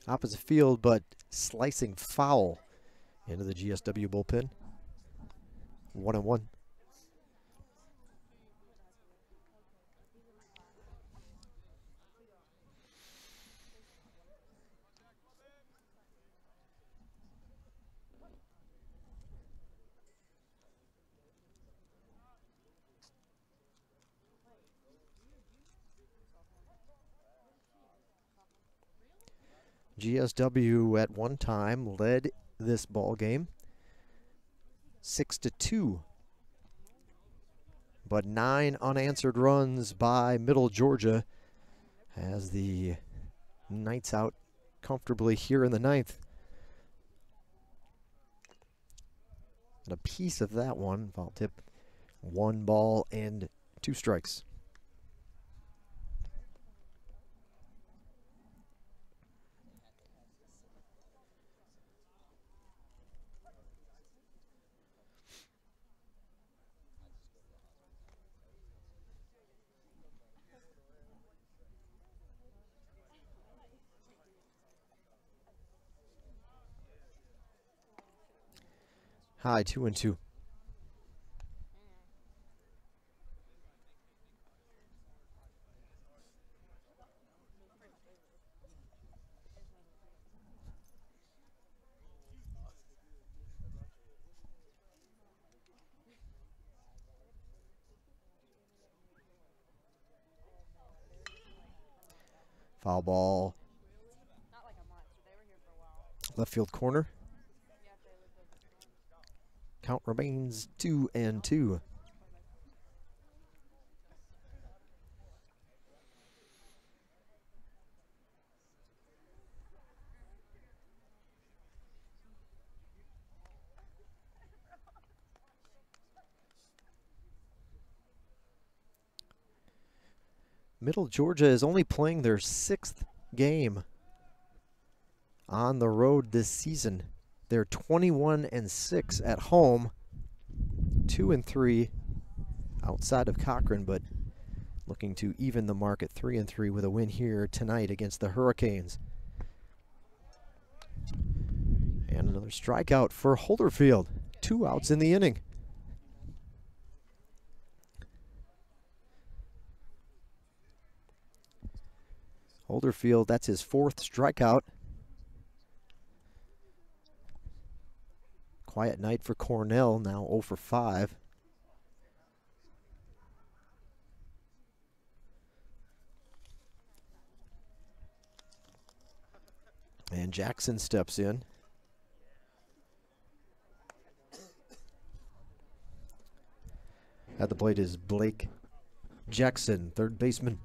Opposite field, but slicing foul into the GSW bullpen. 1-1. GSW at one time led this ball game 6-2, but 9 unanswered runs by Middle Georgia as the Knights out comfortably here in the 9th. And a piece of that one, foul tip, 1 ball and 2 strikes. High 2-2. Foul ball. Left field corner. Count remains 2-2. Middle Georgia is only playing their 6th game on the road this season. They're 21-6 at home, 2-3 outside of Cochran, but looking to even the mark at 3-3 with a win here tonight against the Hurricanes. And another strikeout for Holderfield. 2 outs in the inning. Holderfield, that's his 4th strikeout. Quiet night for Cornell, now 0 for 5. And Jackson steps in. At the plate is Blake Jackson, 3rd baseman.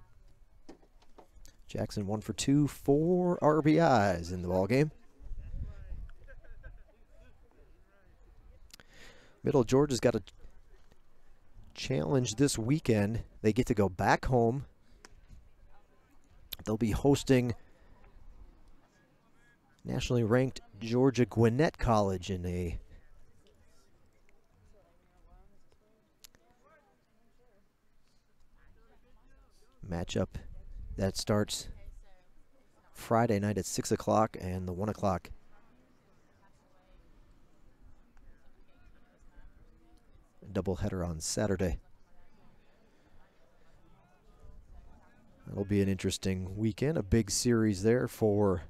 Jackson 1 for 2, 4 RBIs in the ballgame. Middle Georgia's got a challenge this weekend. They get to go back home. They'll be hosting nationally ranked Georgia Gwinnett College in a matchup that starts Friday night at 6 o'clock and the 1 o'clock doubleheader on Saturday. It'll be an interesting weekend, a big series there for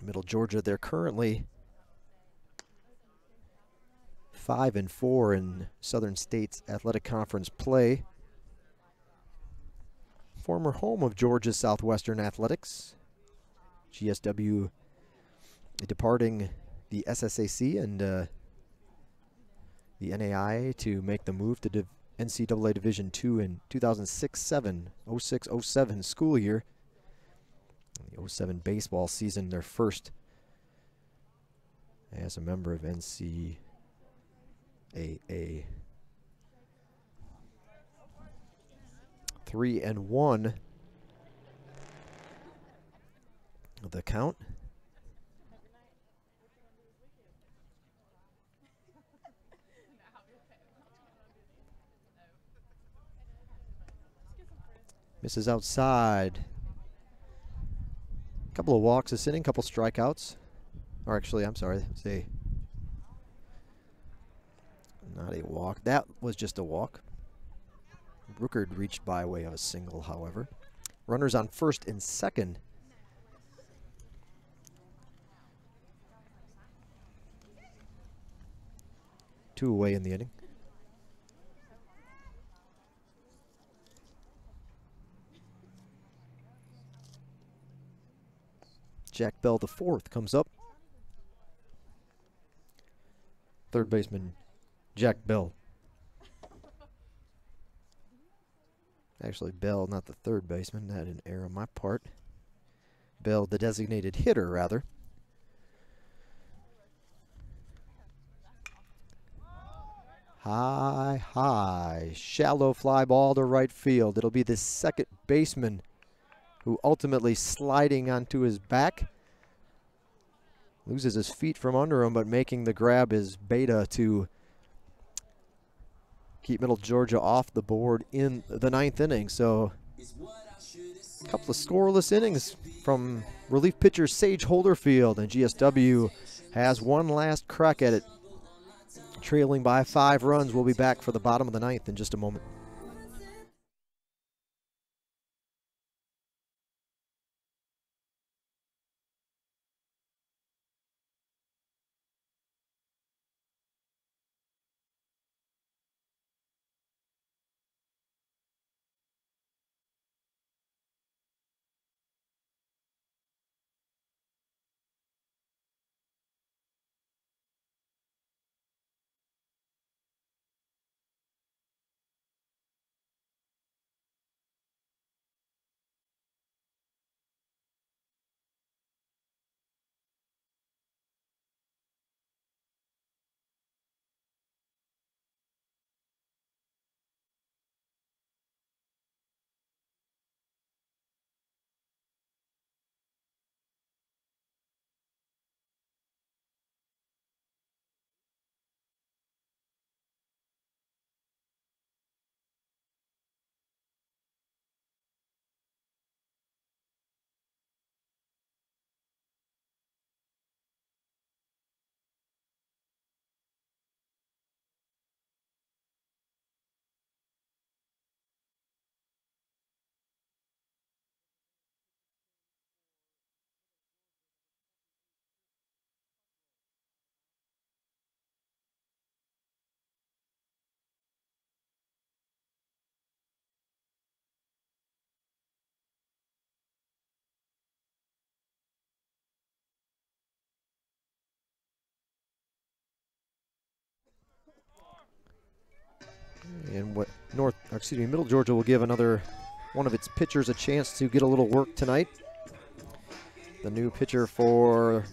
Middle Georgia. They're currently 5-4 in Southern States Athletic Conference play. Former home of Georgia Southwestern Athletics. GSW departing the SSAC and the NAIA to make the move to NCAA Division II in 2006-07, 06-07 school year. The 07 baseball season, their first as a member of NCAA. 3-1 the count. Misses outside. Couple of walks this inning, couple strikeouts. Or actually, I'm sorry, say not a walk. That was just a walk. Brookard reached by way of a single, however. Runners on first and second. Two away in the inning. Jack Bell, the fourth, comes up. Third baseman, Jack Bell. Actually, Bell, not the third baseman. That an error on my part. Bell, the designated hitter, rather. High. Shallow fly ball to right field. It'll be the second baseman who ultimately sliding onto his back. Loses his feet from under him, but making the grab is Beta to keep Middle Georgia off the board in the ninth inning. So a couple of scoreless innings from relief pitcher Sage Holderfield, and GSW has one last crack at it. Trailing by 5 runs. We'll be back for the bottom of the ninth in just a moment. And Middle Georgia will give another one of its pitchers a chance to get a little work tonight. The new pitcher for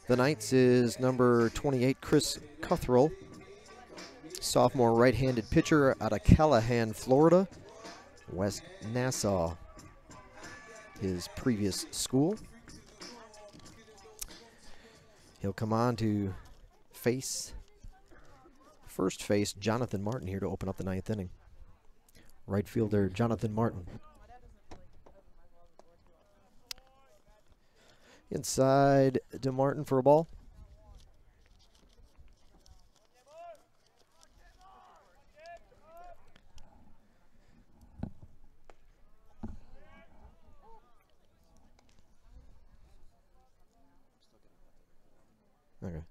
the Knights is number 28, Chris Cuthrell. Sophomore right-handed pitcher out of Callahan, Florida. West Nassau, his previous school. He'll come on to first face Jonathan Martin here to open up the ninth inning. Right fielder Jonathan Martin. Inside to Martin for a ball. Okay.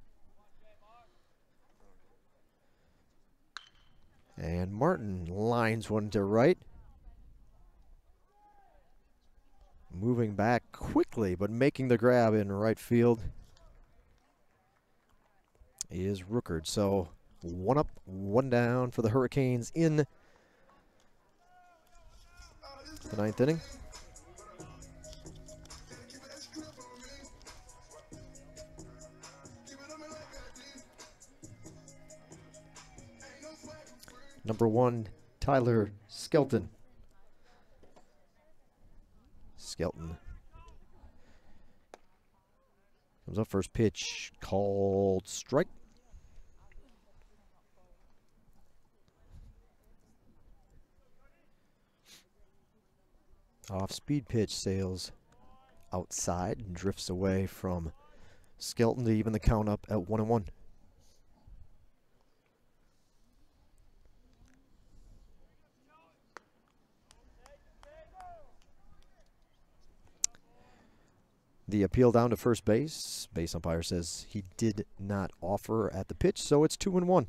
And Martin lines one to right. Moving back quickly, but making the grab in right field is Rookard. So 1 up, 1 down for the Hurricanes in the 9th inning. Number 1, Tyler Skelton. Skelton comes up, first pitch called strike. Off speed pitch sails outside and drifts away from Skelton to even the count up at 1-1. The appeal down to first base. Base umpire says he did not offer at the pitch, so it's 2-1.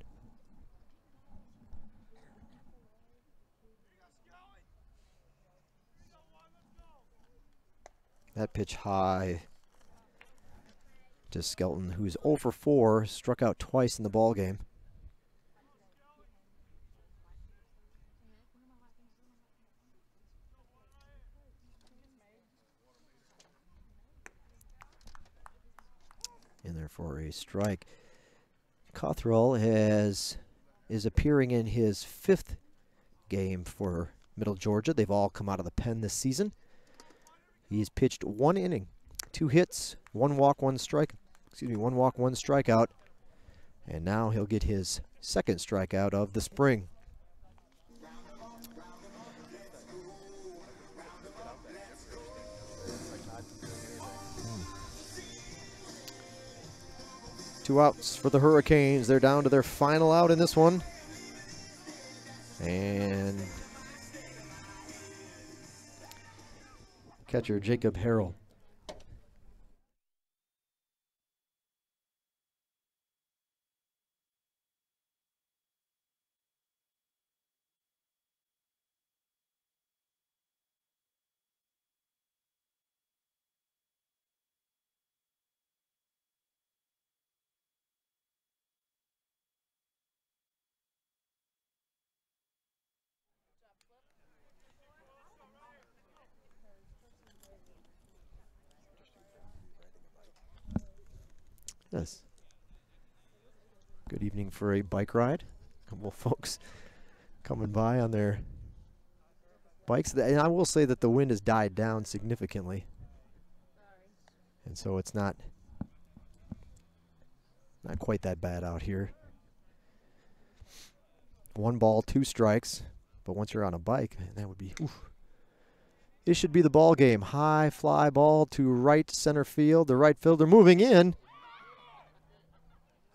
That pitch high to Skelton, who's 0 for 4, struck out twice in the ball game. In there for a strike. Cothrell is appearing in his 5th game for Middle Georgia. They've all come out of the pen this season. He's pitched 1 inning, 2 hits, 1 walk, 1 strikeout. And now he'll get his 2nd strikeout of the spring. Two outs for the Hurricanes. They're down to their final out in this one. And catcher Jacob Harrell. Yes. Good evening for a bike ride. A couple of folks coming by on their bikes. And I will say that the wind has died down significantly. And so it's not quite that bad out here. 1 ball, 2 strikes. But once you're on a bike, that would be, oof. This should be the ball game. High fly ball to right center field. The right fielder moving in.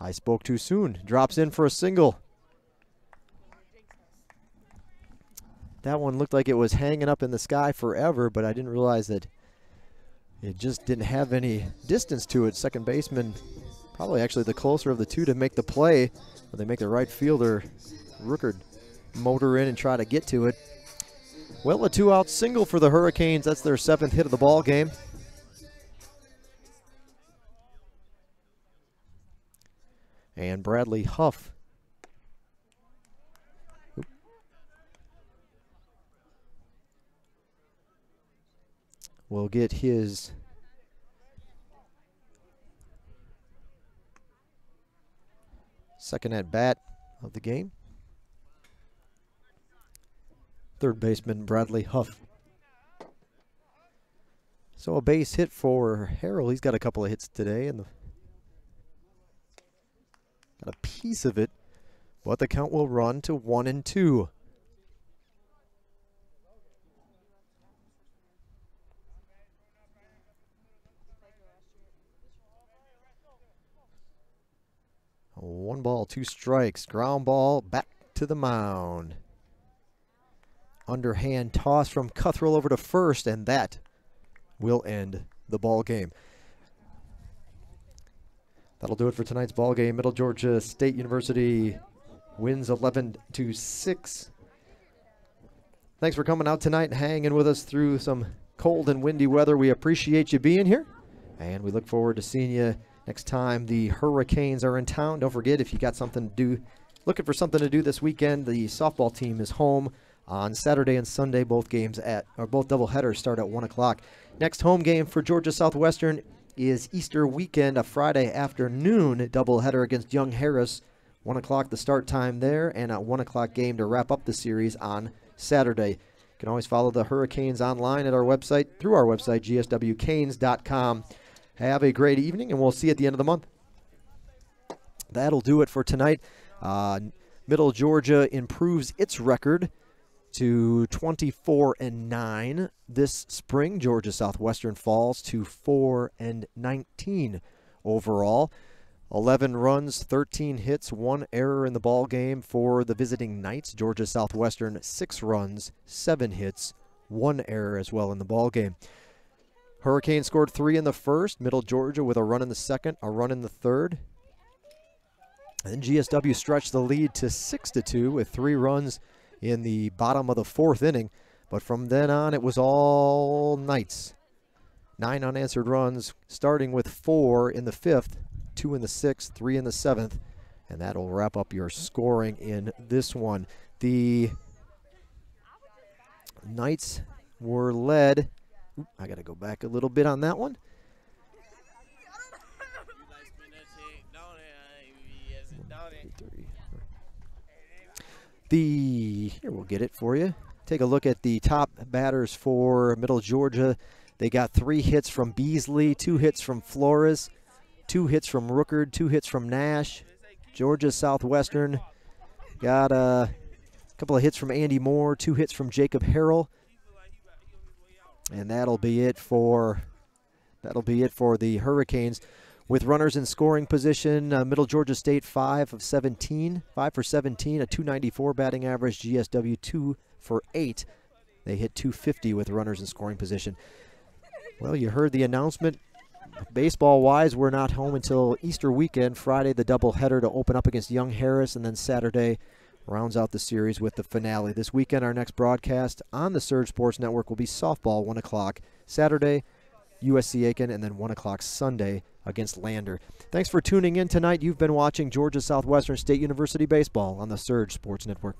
I spoke too soon. Drops in for a single. That one looked like it was hanging up in the sky forever, but I didn't realize that it just didn't have any distance to it. Second baseman, probably actually the closer of the two to make the play, but they make the right fielder, Rookard, motor in and try to get to it. Well, a 2-out single for the Hurricanes. That's their 7th hit of the ball game. And Bradley Huff will get his second at bat of the game. Third baseman Bradley Huff. So a base hit for Harrell. He's got a couple of hits today and got a piece of it, but the count will run to 1-2. One ball, 2 strikes. Ground ball back to the mound. Underhand toss from Cothrell over to first, and that will end the ball game. That'll do it for tonight's ball game. Middle Georgia State University wins 11-6. Thanks for coming out tonight and hanging with us through some cold and windy weather. We appreciate you being here, and we look forward to seeing you next time the Hurricanes are in town. Don't forget, if you got something to do, looking for something to do this weekend, the softball team is home on Saturday and Sunday. Both doubleheaders start at 1 o'clock. Next home game for Georgia Southwestern is Easter weekend, a Friday afternoon doubleheader against Young Harris. 1 o'clock the start time there, and a 1 o'clock game to wrap up the series on Saturday. You can always follow the Hurricanes online at our website, through our website, gswcanes.com. Have a great evening, and we'll see you at the end of the month. That'll do it for tonight. Middle Georgia improves its record to 24-9 this spring. Georgia Southwestern falls to 4-19 overall. 11 runs, 13 hits, 1 error in the ball game for the visiting Knights. Georgia Southwestern 6 runs, 7 hits, 1 error as well in the ball game. Hurricanes scored 3 in the first. Middle Georgia with a run in the second, a run in the third. And then GSW stretched the lead to 6-2 with 3 runs in the bottom of the 4th inning. But from then on, it was all Knights. 9 unanswered runs, starting with 4 in the 5th, 2 in the 6th, 3 in the 7th, and that'll wrap up your scoring in this one. The Knights were led. I got to go back a little bit on that one. Here, we'll get it for you. Take a look at the top batters for Middle Georgia. They got 3 hits from Beasley, 2 hits from Flores, 2 hits from Rookard, 2 hits from Nash. Georgia Southwestern got a couple of hits from Andy Moore, 2 hits from Jacob Harrell. And that'll be it for the Hurricanes. With runners in scoring position, Middle Georgia State 5 for 17, a 294 batting average. GSW 2 for 8. They hit 250 with runners in scoring position. Well, you heard the announcement. Baseball-wise, we're not home until Easter weekend. Friday, the doubleheader to open up against Young Harris, and then Saturday rounds out the series with the finale. This weekend, our next broadcast on the Surge Sports Network will be softball, 1 o'clock Saturday, USC Aiken, and then 1 o'clock Sunday against Lander. Thanks for tuning in tonight. You've been watching Georgia Southwestern State University Baseball on the Surge Sports Network.